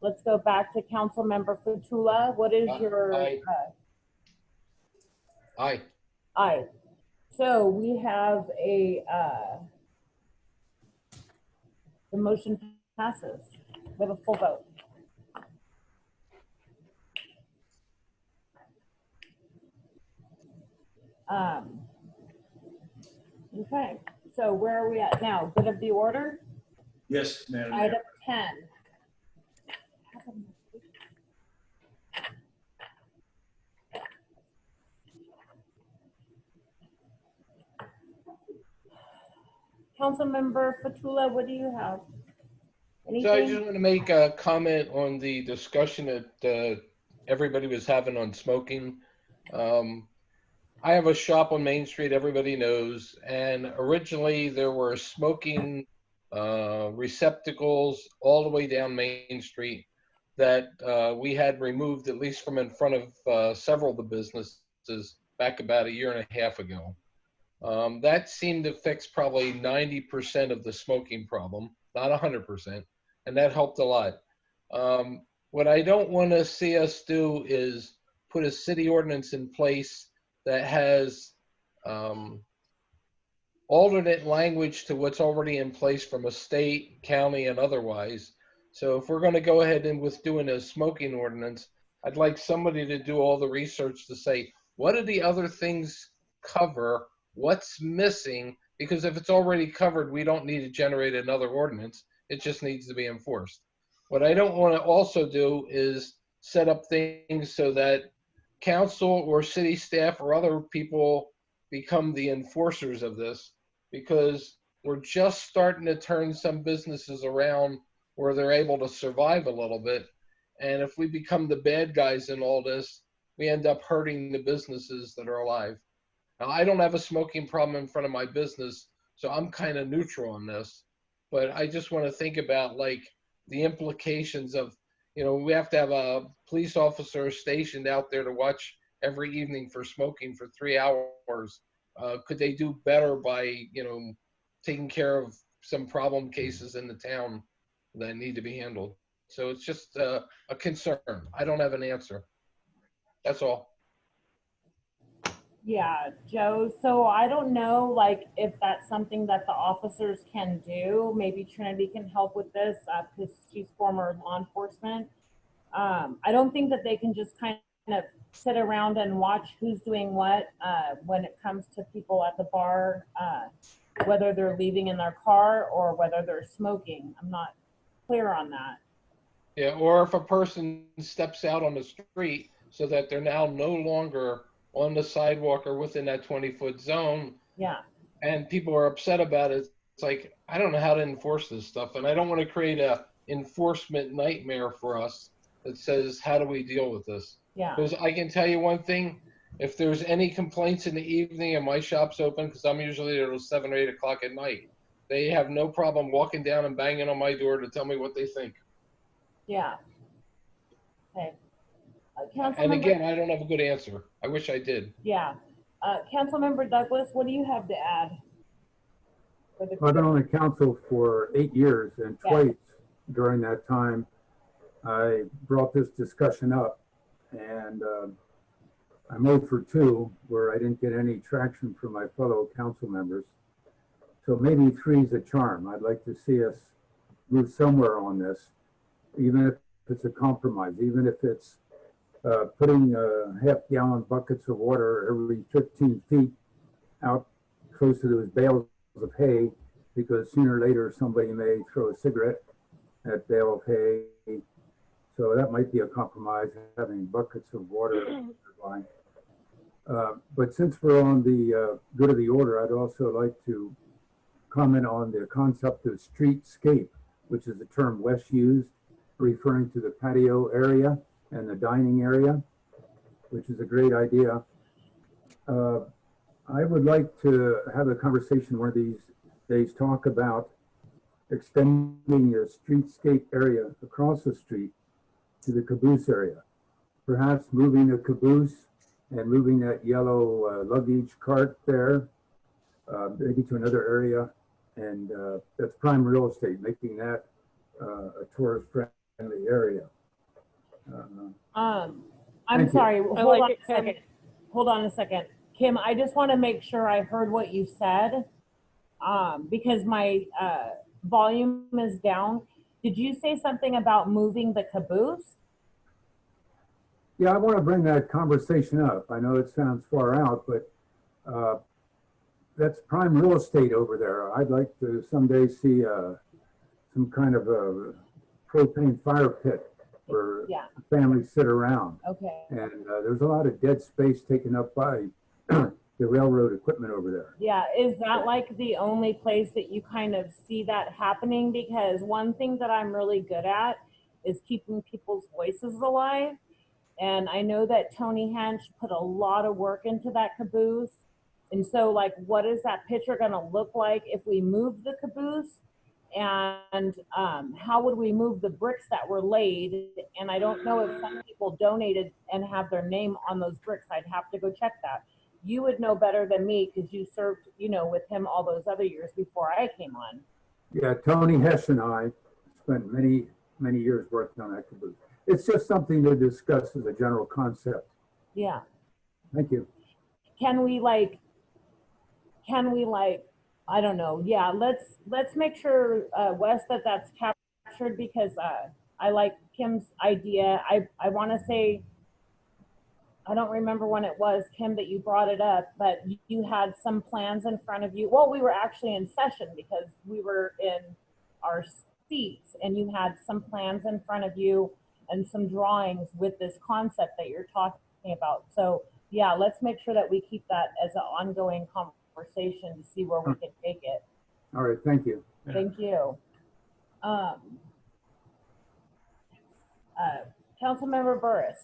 Let's go back to Councilmember Fatula. What is your Aye. Aye. aye? So we have the motion passes with a full vote. Okay, so where are we at now? Good of the order? Yes, Madam Mayor. Item 10. Councilmember Fatula, what do you have? Anything? So I just want to make a comment on the discussion that everybody was having on smoking. I have a shop on Main Street, everybody knows, and originally there were smoking receptacles all the way down Main Street that we had removed, at least from in front of several of the businesses back about 1.5 years ago. That seemed to fix probably 90% of the smoking problem, not 100%, and that helped a lot. What I don't want to see us do is put a city ordinance in place that has alternate language to what's already in place from a state, county, and otherwise. So if we're going to go ahead and with doing a smoking ordinance, I'd like somebody to do all the research to say, what do the other things cover? What's missing? Because if it's already covered, we don't need to generate another ordinance. It just needs to be enforced. What I don't want to also do is set up things so that council or city staff or other people become the enforcers of this, because we're just starting to turn some businesses around where they're able to survive a little bit. And if we become the bad guys in all this, we end up hurting the businesses that are alive. Now, I don't have a smoking problem in front of my business, so I'm kind of neutral on this. But I just want to think about like the implications of, you know, we have to have a police officer stationed out there to watch every evening for smoking for 3 hours. Could they do better by, you know, taking care of some problem cases in the town that need to be handled? So it's just a concern. I don't have an answer. That's all. Yeah, Joe. So I don't know, like, if that's something that the officers can do. Maybe Trinity can help with this because she's former law enforcement. I don't think that they can just kind of sit around and watch who's doing what when it comes to people at the bar, whether they're leaving in their car or whether they're smoking. I'm not clear on that. Yeah, or if a person steps out on the street so that they're now no longer on the sidewalk or within that 20-foot zone. Yeah. And people are upset about it. It's like, I don't know how to enforce this stuff. And I don't want to create a enforcement nightmare for us that says, how do we deal with this? Yeah. Because I can tell you one thing, if there's any complaints in the evening and my shop's open, because I'm usually there till 7 or 8 o'clock at night, they have no problem walking down and banging on my door to tell me what they think. Yeah. Okay. And again, I don't have a good answer. I wish I did. Yeah. Councilmember Douglas, what do you have to add? I've been on the council for 8 years, and twice during that time, I brought this discussion up, and I'm 0 for 2, where I didn't get any traction from my fellow council members. So maybe 3 is a charm. I'd like to see us move somewhere on this, even if it's a compromise, even if it's putting half-gallon buckets of water every 15 feet out close to those bales of hay, because sooner or later somebody may throw a cigarette at bale of hay. So that might be a compromise, having buckets of water. But since we're on the good of the order, I'd also like to comment on the concept of streetscape, which is a term Wes used, referring to the patio area and the dining area, which is a great idea. I would like to have a conversation one of these days, talk about extending the streetscape area across the street to the caboose area. Perhaps moving the caboose and moving that yellow luggage cart there, maybe to another area. And that's prime real estate, making that a tourist-friendly area. I'm sorry, hold on a second. Hold on a second. Kim, I just want to make sure I heard what you said, because my volume is down. Did you say something about moving the caboose? Yeah, I want to bring that conversation up. I know it sounds far out, but that's prime real estate over there. I'd like to someday see some kind of a propane fire pit where families sit around. Okay. And there's a lot of dead space taken up by the railroad equipment over there. Yeah, is that like the only place that you kind of see that happening? Because one thing that I'm really good at is keeping people's voices alive. And I know that Tony Hench put a lot of work into that caboose. And so like, what is that picture gonna look like if we move the caboose? And how would we move the bricks that were laid? And I don't know if some people donated and have their name on those bricks. I'd have to go check that. You would know better than me because you served, you know, with him all those other years before I came on. Yeah, Tony Hess and I spent many, many years working on that caboose. It's just something to discuss as a general concept. Yeah. Thank you. Can we like, I don't know. Yeah, let's make sure, Wes, that's captured, because I like Kim's idea. I want to say, I don't remember when it was, Kim, that you brought it up, but you had some plans in front of you. Well, we were actually in session because we were in our seats, and you had some plans in front of you and some drawings with this concept that you're talking about. So yeah, let's make sure that we keep that as an ongoing conversation to see where we can take it. All right, thank you. Thank you. Councilmember Burris.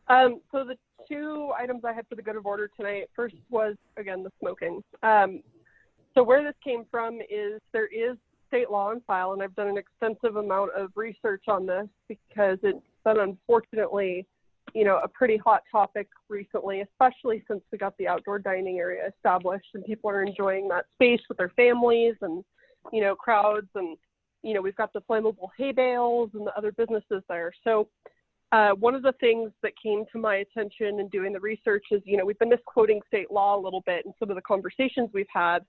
So the two items I had for the good of order tonight, first was, again, the smoking. So where this came from is there is state law on file, and I've done an extensive amount of research on this because it's been, unfortunately, you know, a pretty hot topic recently, especially since we got the outdoor dining area established and people are enjoying that space with their families and, you know, crowds, and, you know, we've got the flammable hay bales and the other businesses there. So one of the things that came to my attention in doing the research is, you know, we've been misquoting state law a little bit in some of the conversations we've had,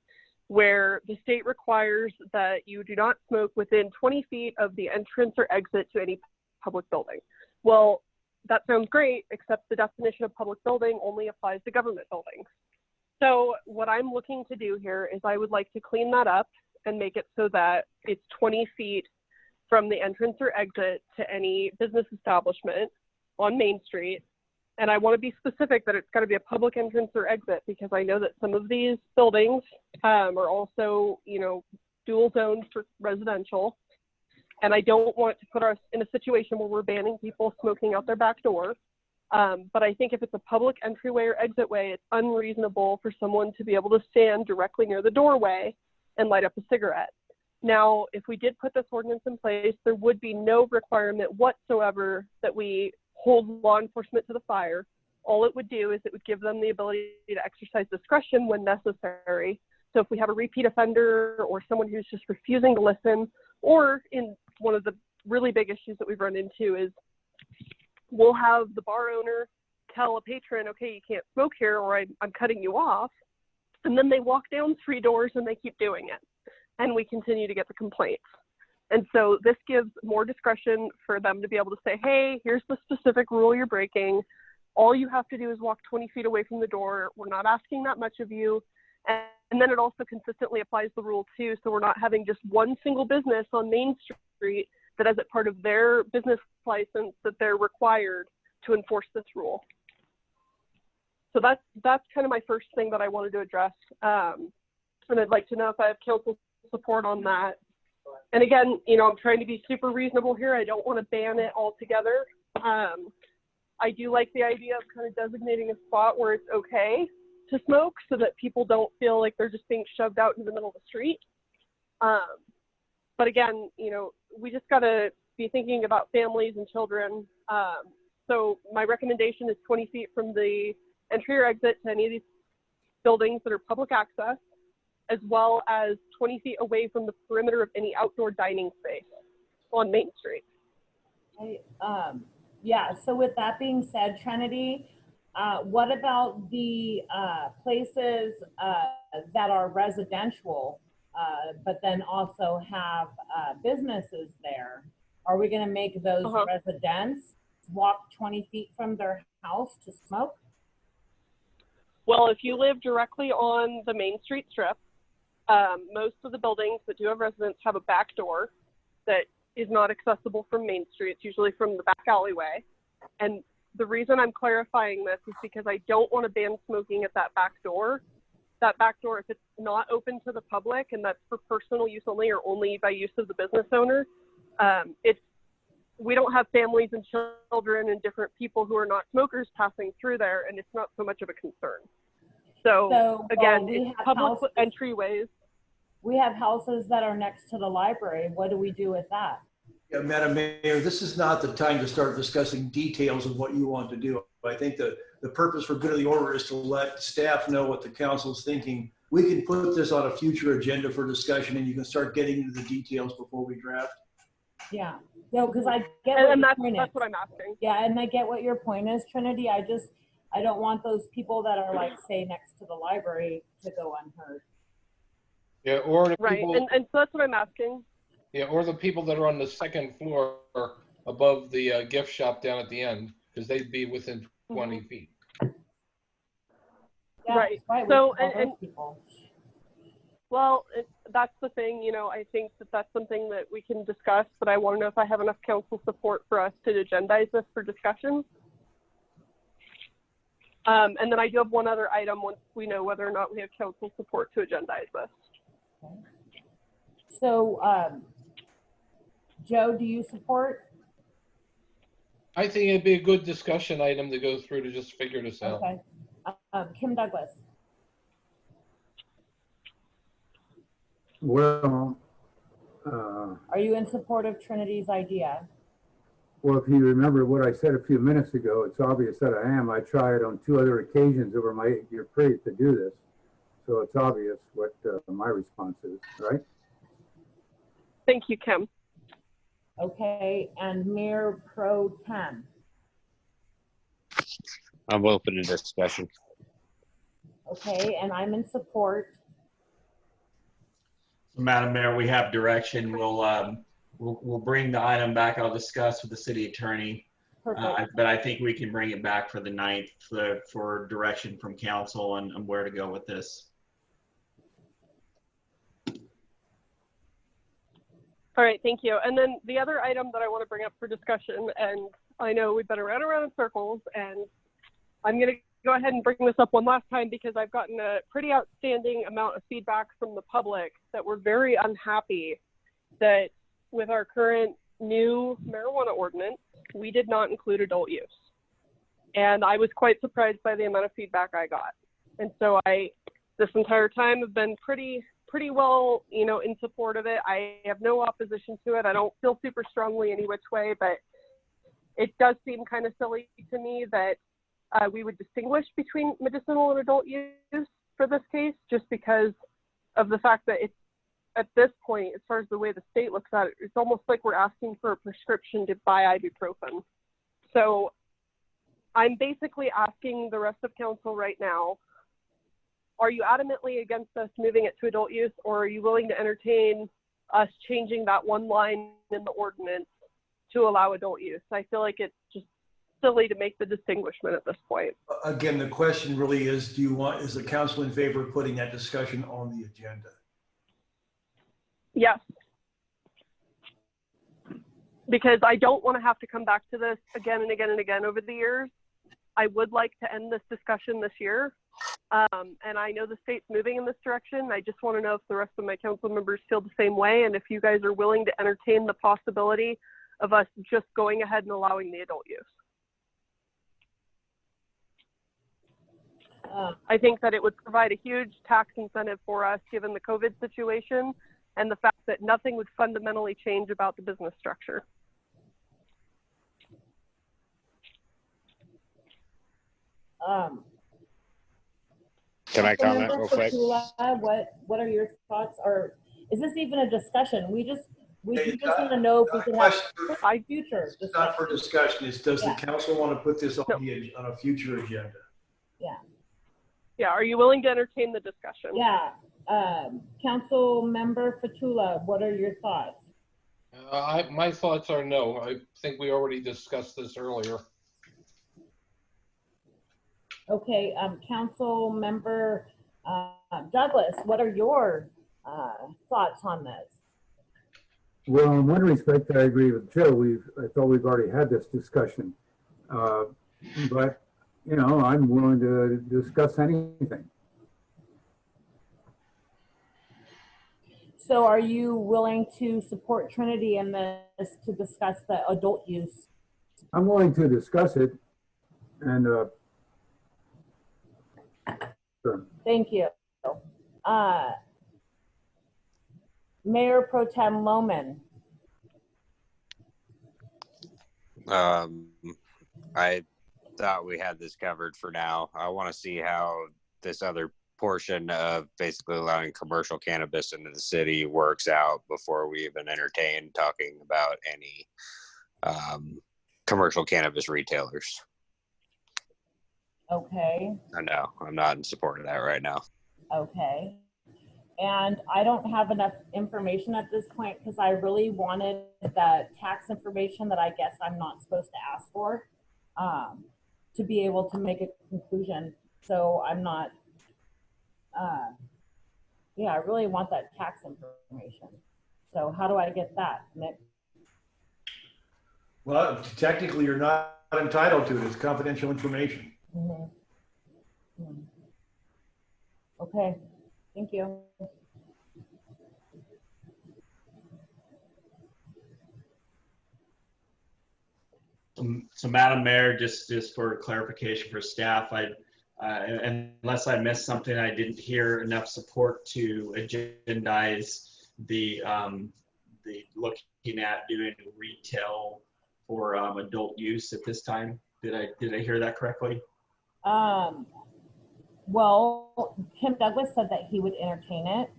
where the state requires that you do not smoke within 20 feet of the entrance or exit to any public building. Well, that sounds great, except the definition of public building only applies to government buildings. So what I'm looking to do here is I would like to clean that up and make it so that it's 20 feet from the entrance or exit to any business establishment on Main Street. And I want to be specific that it's got to be a public entrance or exit, because I know that some of these buildings are also, you know, dual zoned for residential. And I don't want to put us in a situation where we're banning people smoking out their back door. But I think if it's a public entryway or exitway, it's unreasonable for someone to be able to stand directly near the doorway and light up a cigarette. Now, if we did put this ordinance in place, there would be no requirement whatsoever that we hold law enforcement to the fire. All it would do is it would give them the ability to exercise discretion when necessary. So if we have a repeat offender or someone who's just refusing to listen, or in one of the really big issues that we've run into is we'll have the bar owner tell a patron, okay, you can't smoke here, or I'm cutting you off. And then they walk down 3 doors and they keep doing it. And we continue to get the complaints. And so this gives more discretion for them to be able to say, hey, here's the specific rule you're breaking. All you have to do is walk 20 feet away from the door. We're not asking that much of you. And then it also consistently applies the rule too. So we're not having just one single business on Main Street that as it part of their business license that they're required to enforce this rule. So that's kind of my first thing that I wanted to address. And I'd like to know if I have council support on that. And again, you know, I'm trying to be super reasonable here. I don't want to ban it altogether. I do like the idea of kind of designating a spot where it's okay to smoke so that people don't feel like they're just being shoved out in the middle of the street. But again, you know, we just got to be thinking about families and children. So my recommendation is 20 feet from the entry or exit to any of these buildings that are public access, as well as 20 feet away from the perimeter of any outdoor dining space on Main Street. Yeah, so with that being said, Trinity, what about the places that are residential, but then also have businesses there? Are we gonna make those residents walk 20 feet from their house to smoke? Well, if you live directly on the Main Street strip, most of the buildings that do have residents have a back door that is not accessible from Main Street. It's usually from the back alleyway. And the reason I'm clarifying this is because I don't want to ban smoking at that back door. That back door, if it's not open to the public and that's for personal use only or only by use of the business owner, we don't have families and children and different people who are not smokers passing through there, and it's not so much of a concern. So again, it's public entryways. We have houses that are next to the library. What do we do with that? Yeah, Madam Mayor, this is not the time to start discussing details of what you want to do. I think the purpose for good of the order is to let staff know what the council's thinking. We can put this on a future agenda for discussion, and you can start getting into the details before we draft. Yeah, no, because I get that's what I'm asking. Yeah, and I get what your point is, Trinity. I don't want those people that are like, say, next to the library to go unheard. Yeah, or the right, people, and so that's what I'm asking. Yeah, or the people that are on the second floor above the gift shop down at the end, because they'd be within 20 feet. Yeah, right. So, well, that's the thing, you know, I think that that's something that we can discuss, but I want to know if I have enough council support for us to agendize this for discussion. And then I do have one other item once we know whether or not we have council support to agendize this. Okay. So, Joe, do you support? I think it'd be a good discussion item to go through to just figure this out. Okay. Kim Douglas. Well, are you in support of Trinity's idea? well, if you remember what I said a few minutes ago, it's obvious that I am. I tried on 2 other occasions over my 8-year period to do this. So it's obvious what my response is, right? Thank you, Kim. Okay, and Mayor Pro Tem. I'm open to discussion. Okay, and I'm in support. Madam Mayor, we have direction. We'll bring the item back. I'll discuss with the city attorney. But I think we can bring it back for the 9th for direction from council on where to go with this. All right, thank you. And then the other item that I want to bring up for discussion, and I know we've been around in circles, and I'm going to go ahead and bring this up one last time because I've gotten a pretty outstanding amount of feedback from the public that we're very unhappy that with our current new marijuana ordinance, we did not include adult use. And I was quite surprised by the amount of feedback I got. And so this entire time have been pretty well, you know, in support of it. I have no opposition to it. I don't feel super strongly any which way, but it does seem kind of silly to me that we would distinguish between medicinal and adult use for this case, just because of the fact that it's, at this point, as far as the way the state looks at it, it's almost like we're asking for a prescription to buy ibuprofen. So I'm basically asking the rest of council right now, are you adamantly against us moving it to adult use, or are you willing to entertain us changing that one line in the ordinance to allow adult use? I feel like it's just silly to make the distinguishment at this point. Again, the question really is, is the council in favor of putting that discussion on the agenda? Yes. Because I don't want to have to come back to this again and again and again over the years. I would like to end this discussion this year. And I know the state's moving in this direction. I just want to know if the rest of my council members feel the same way, and if you guys are willing to entertain the possibility of us just going ahead and allowing the adult use. I think that it would provide a huge tax incentive for us given the COVID situation and the fact that nothing would fundamentally change about the business structure. Can I comment Councilmember real quick? Fatula, what are your thoughts? Or is this even a discussion? We just It's want to know if we can have question. future It's not for discussion. It's does Yeah. the council want to put this on a future agenda? Yeah. Yeah, are you willing to entertain the discussion? Yeah. Councilmember Fatula, what are your thoughts? My thoughts are no. I think we already discussed this earlier. Okay, Councilmember Douglas, what are your thoughts on this? Well, in one respect, I agree with Joe. I thought we've already had this discussion. But, you know, I'm willing to discuss anything. So are you willing to support Trinity in this to discuss the adult use? I'm willing to discuss it. And sure. Thank you. Mayor Pro Tem Lohman. I thought we had this covered for now. I want to see how this other portion of basically allowing commercial cannabis into the city works out before we even entertain talking about any commercial cannabis retailers. Okay. I know I'm not in support of that right now. Okay. And I don't have enough information at this point because I really wanted that tax information that I guess I'm not supposed to ask for to be able to make a conclusion. So I'm not, yeah, I really want that tax information. So how do I get that, Nick? Well, technically, you're not entitled to it. It's confidential information. Mm-hmm. Mm-hmm. Okay, thank you. So Madam Mayor, just for clarification for staff, unless I missed something, I didn't hear enough support to agendize the looking at doing retail for adult use at this time. Did I hear that correctly? Well, Kim Douglas said that he would entertain it.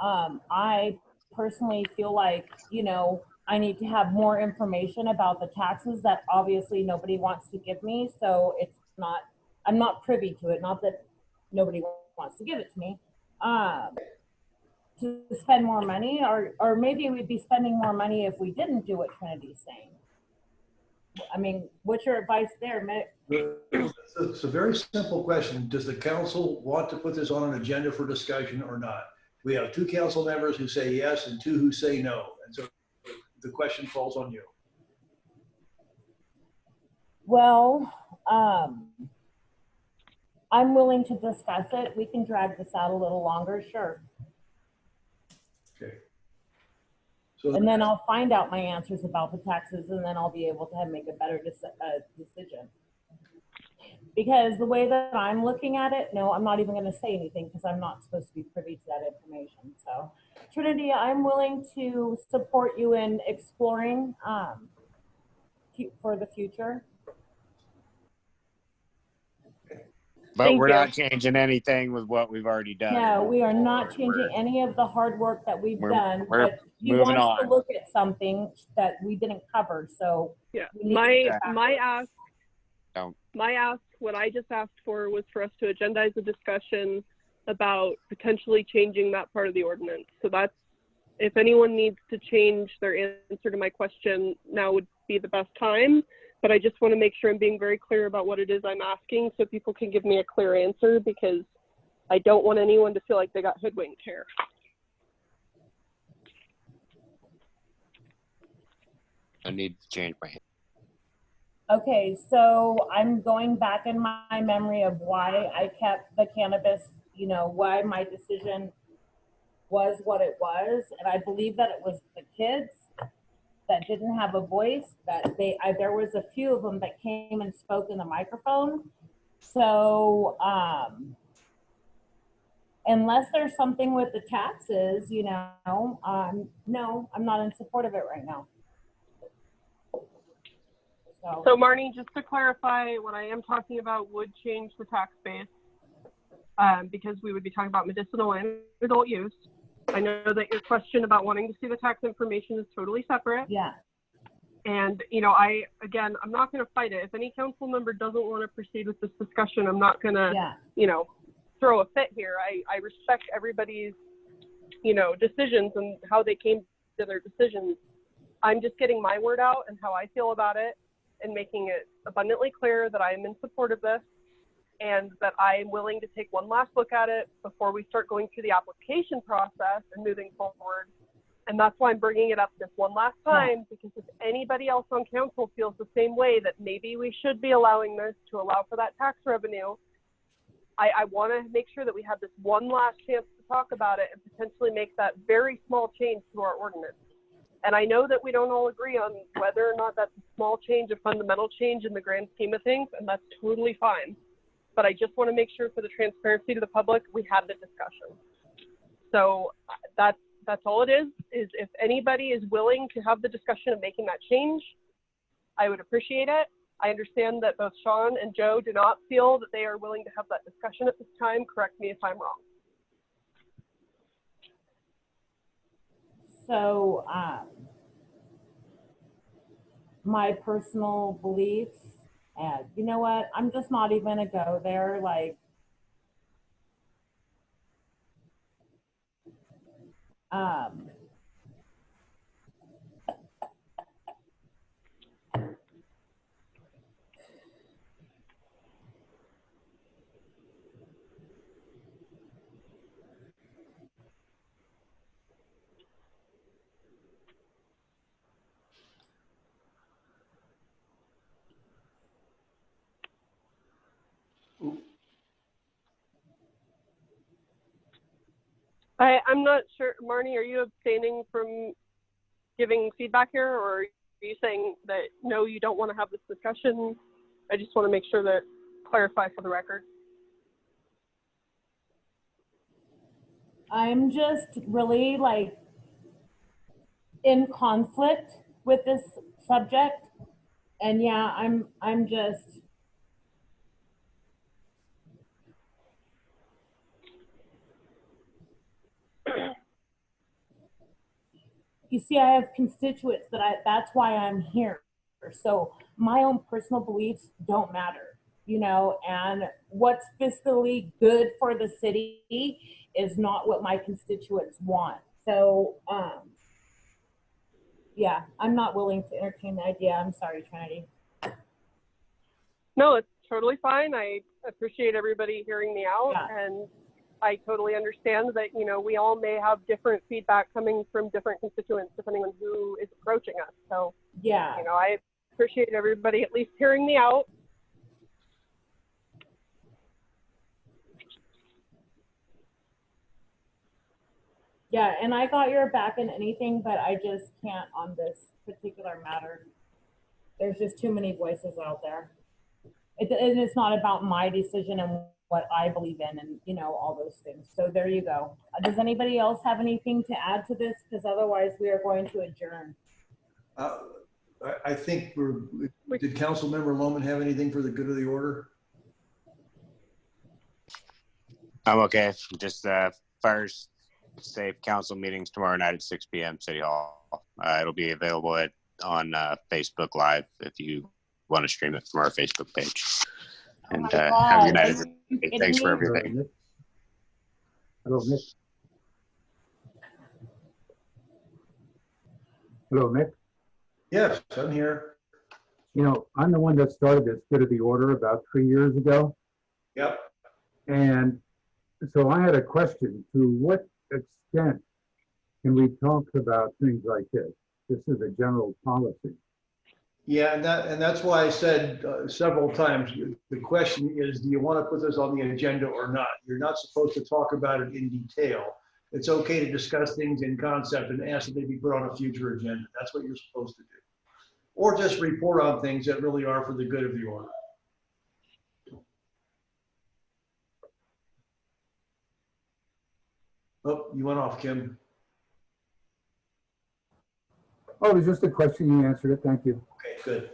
I personally feel like, you know, I need to have more information about the taxes that obviously nobody wants to give me. So it's not, I'm not privy to it. Not that nobody wants to give it to me. To spend more money, or maybe we'd be spending more money if we didn't do what Trinity's saying. I mean, what's your advice there, Mick? It's a very simple question. Does the council want to put this on an agenda for discussion or not? We have 2 council members who say yes and 2 who say no. And so the question falls on you. Well, I'm willing to discuss it. We can drag this out a little longer, sure. Okay. So, and then I'll find out my answers about the taxes, and then I'll be able to make a better decision. Because the way that I'm looking at it, no, I'm not even going to say anything because I'm not supposed to be privy to that information. So, Trinity, I'm willing to support you in exploring for the future. But we're not changing anything with what we've already done. No, we are not changing any of the hard work that we've done. We're he moving wants on. to look at something that we didn't cover. So yeah, my ask, what I just asked for was for us to agendize a discussion about potentially changing that part of the ordinance. So that's, if anyone needs to change their answer to my question, now would be the best time. But I just want to make sure I'm being very clear about what it is I'm asking so people can give me a clear answer, because I don't want anyone to feel like they got hoodwinked here. I need to change my. Okay, so I'm going back in my memory of why I kept the cannabis, you know, why my decision was what it was. And I believe that it was the kids that didn't have a voice, that there was a few of them that came and spoke in the microphone. So unless there's something with the taxes, you know, no, I'm not in support of it right now. So Marnie, just to clarify, what I am talking about would change the tax base because we would be talking about medicinal and adult use. I know that your question about wanting to see the tax information is totally separate. Yeah. And, I'm not going to fight it. If any council member doesn't want to proceed with this discussion, I'm not going to, throw a fit here. I respect everybody's, decisions and how they came to their decisions. I'm just getting my word out and how I feel about it and making it abundantly clear that I am in support of this and that I am willing to take one last look at it before we start going through the application process and moving forward. And that's why I'm bringing it up this one last time, because if anybody else on council feels the same way that maybe we should be allowing this to allow for that tax revenue, I want to make sure that we have this one last chance to talk about it and potentially make that very small change to our ordinance. And I know that we don't all agree on whether or not that's a small change, a fundamental change in the grand scheme of things, and that's totally fine. But I just want to make sure for the transparency to the public, we have the discussion. So that's all it is if anybody is willing to have the discussion of making that change, I would appreciate it. I understand that both Sean and Joe do not feel that they are willing to have that discussion at this time. Correct me if I'm wrong. So my personal beliefs, and you know what, I'm just not even gonna go there. Like, I'm not sure, Marnie, are you abstaining from giving feedback here, or are you saying that no, you don't want to have this discussion? I just want to make sure that clarify for the record. I'm just really like in conflict with this subject, and yeah, I'm just you see, I have constituents that's why I'm here. So my own personal beliefs don't matter, and what's fiscally good for the city is not what my constituents want. So, yeah, I'm not willing to entertain the idea. I'm sorry, Trinity. No, it's totally fine. I appreciate everybody hearing me out, and I totally understand that, we all may have different feedback coming from different constituents depending on who is approaching us. So, yeah, I appreciate everybody at least hearing me out. Yeah, and I got your back in anything, but I just can't on this particular matter. There's just too many voices out there. And it's not about my decision and what I believe in and, all those things. So there you go. Does anybody else have anything to add to this? Because otherwise we are going to adjourn. I think did Councilmember Lohman have anything for the good of the order? I'm okay. Just first, safe council meetings tomorrow night at 6 p.m. City Hall. It'll be available on Facebook Live if you want to stream it from our Facebook page. And have a good night, everybody. Thanks for everything. Hello, Nick. Hello, Nick. Yes, I'm here. I'm the one that started this good of the order about 3 years ago. Yep. And so I had a question. To what extent can we talk about things like this? This is a general policy. Yeah, and that's why I said several times, the question is, do you want to put this on the agenda or not? You're not supposed to talk about it in detail. It's okay to discuss things in concept and ask that they be put on a future agenda. That's what you're supposed to do. Or just report on things that really are for the good of the order. Oh, you went off, Kim. Oh, it was just a question. You answered it. Thank you. Okay, good.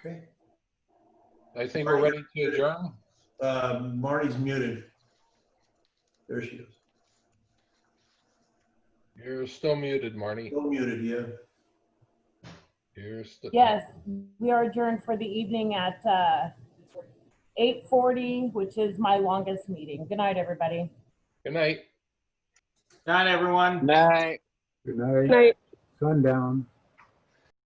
Okay. I think we're ready to adjourn. Marty's muted. There she goes. You're still muted, Marty. Still muted, yeah. You're still. Yes, we are adjourned for the evening at 8:40, which is my longest meeting. Good night, everybody. Good night. Good night, everyone. Night. Good night. Night. Sundown.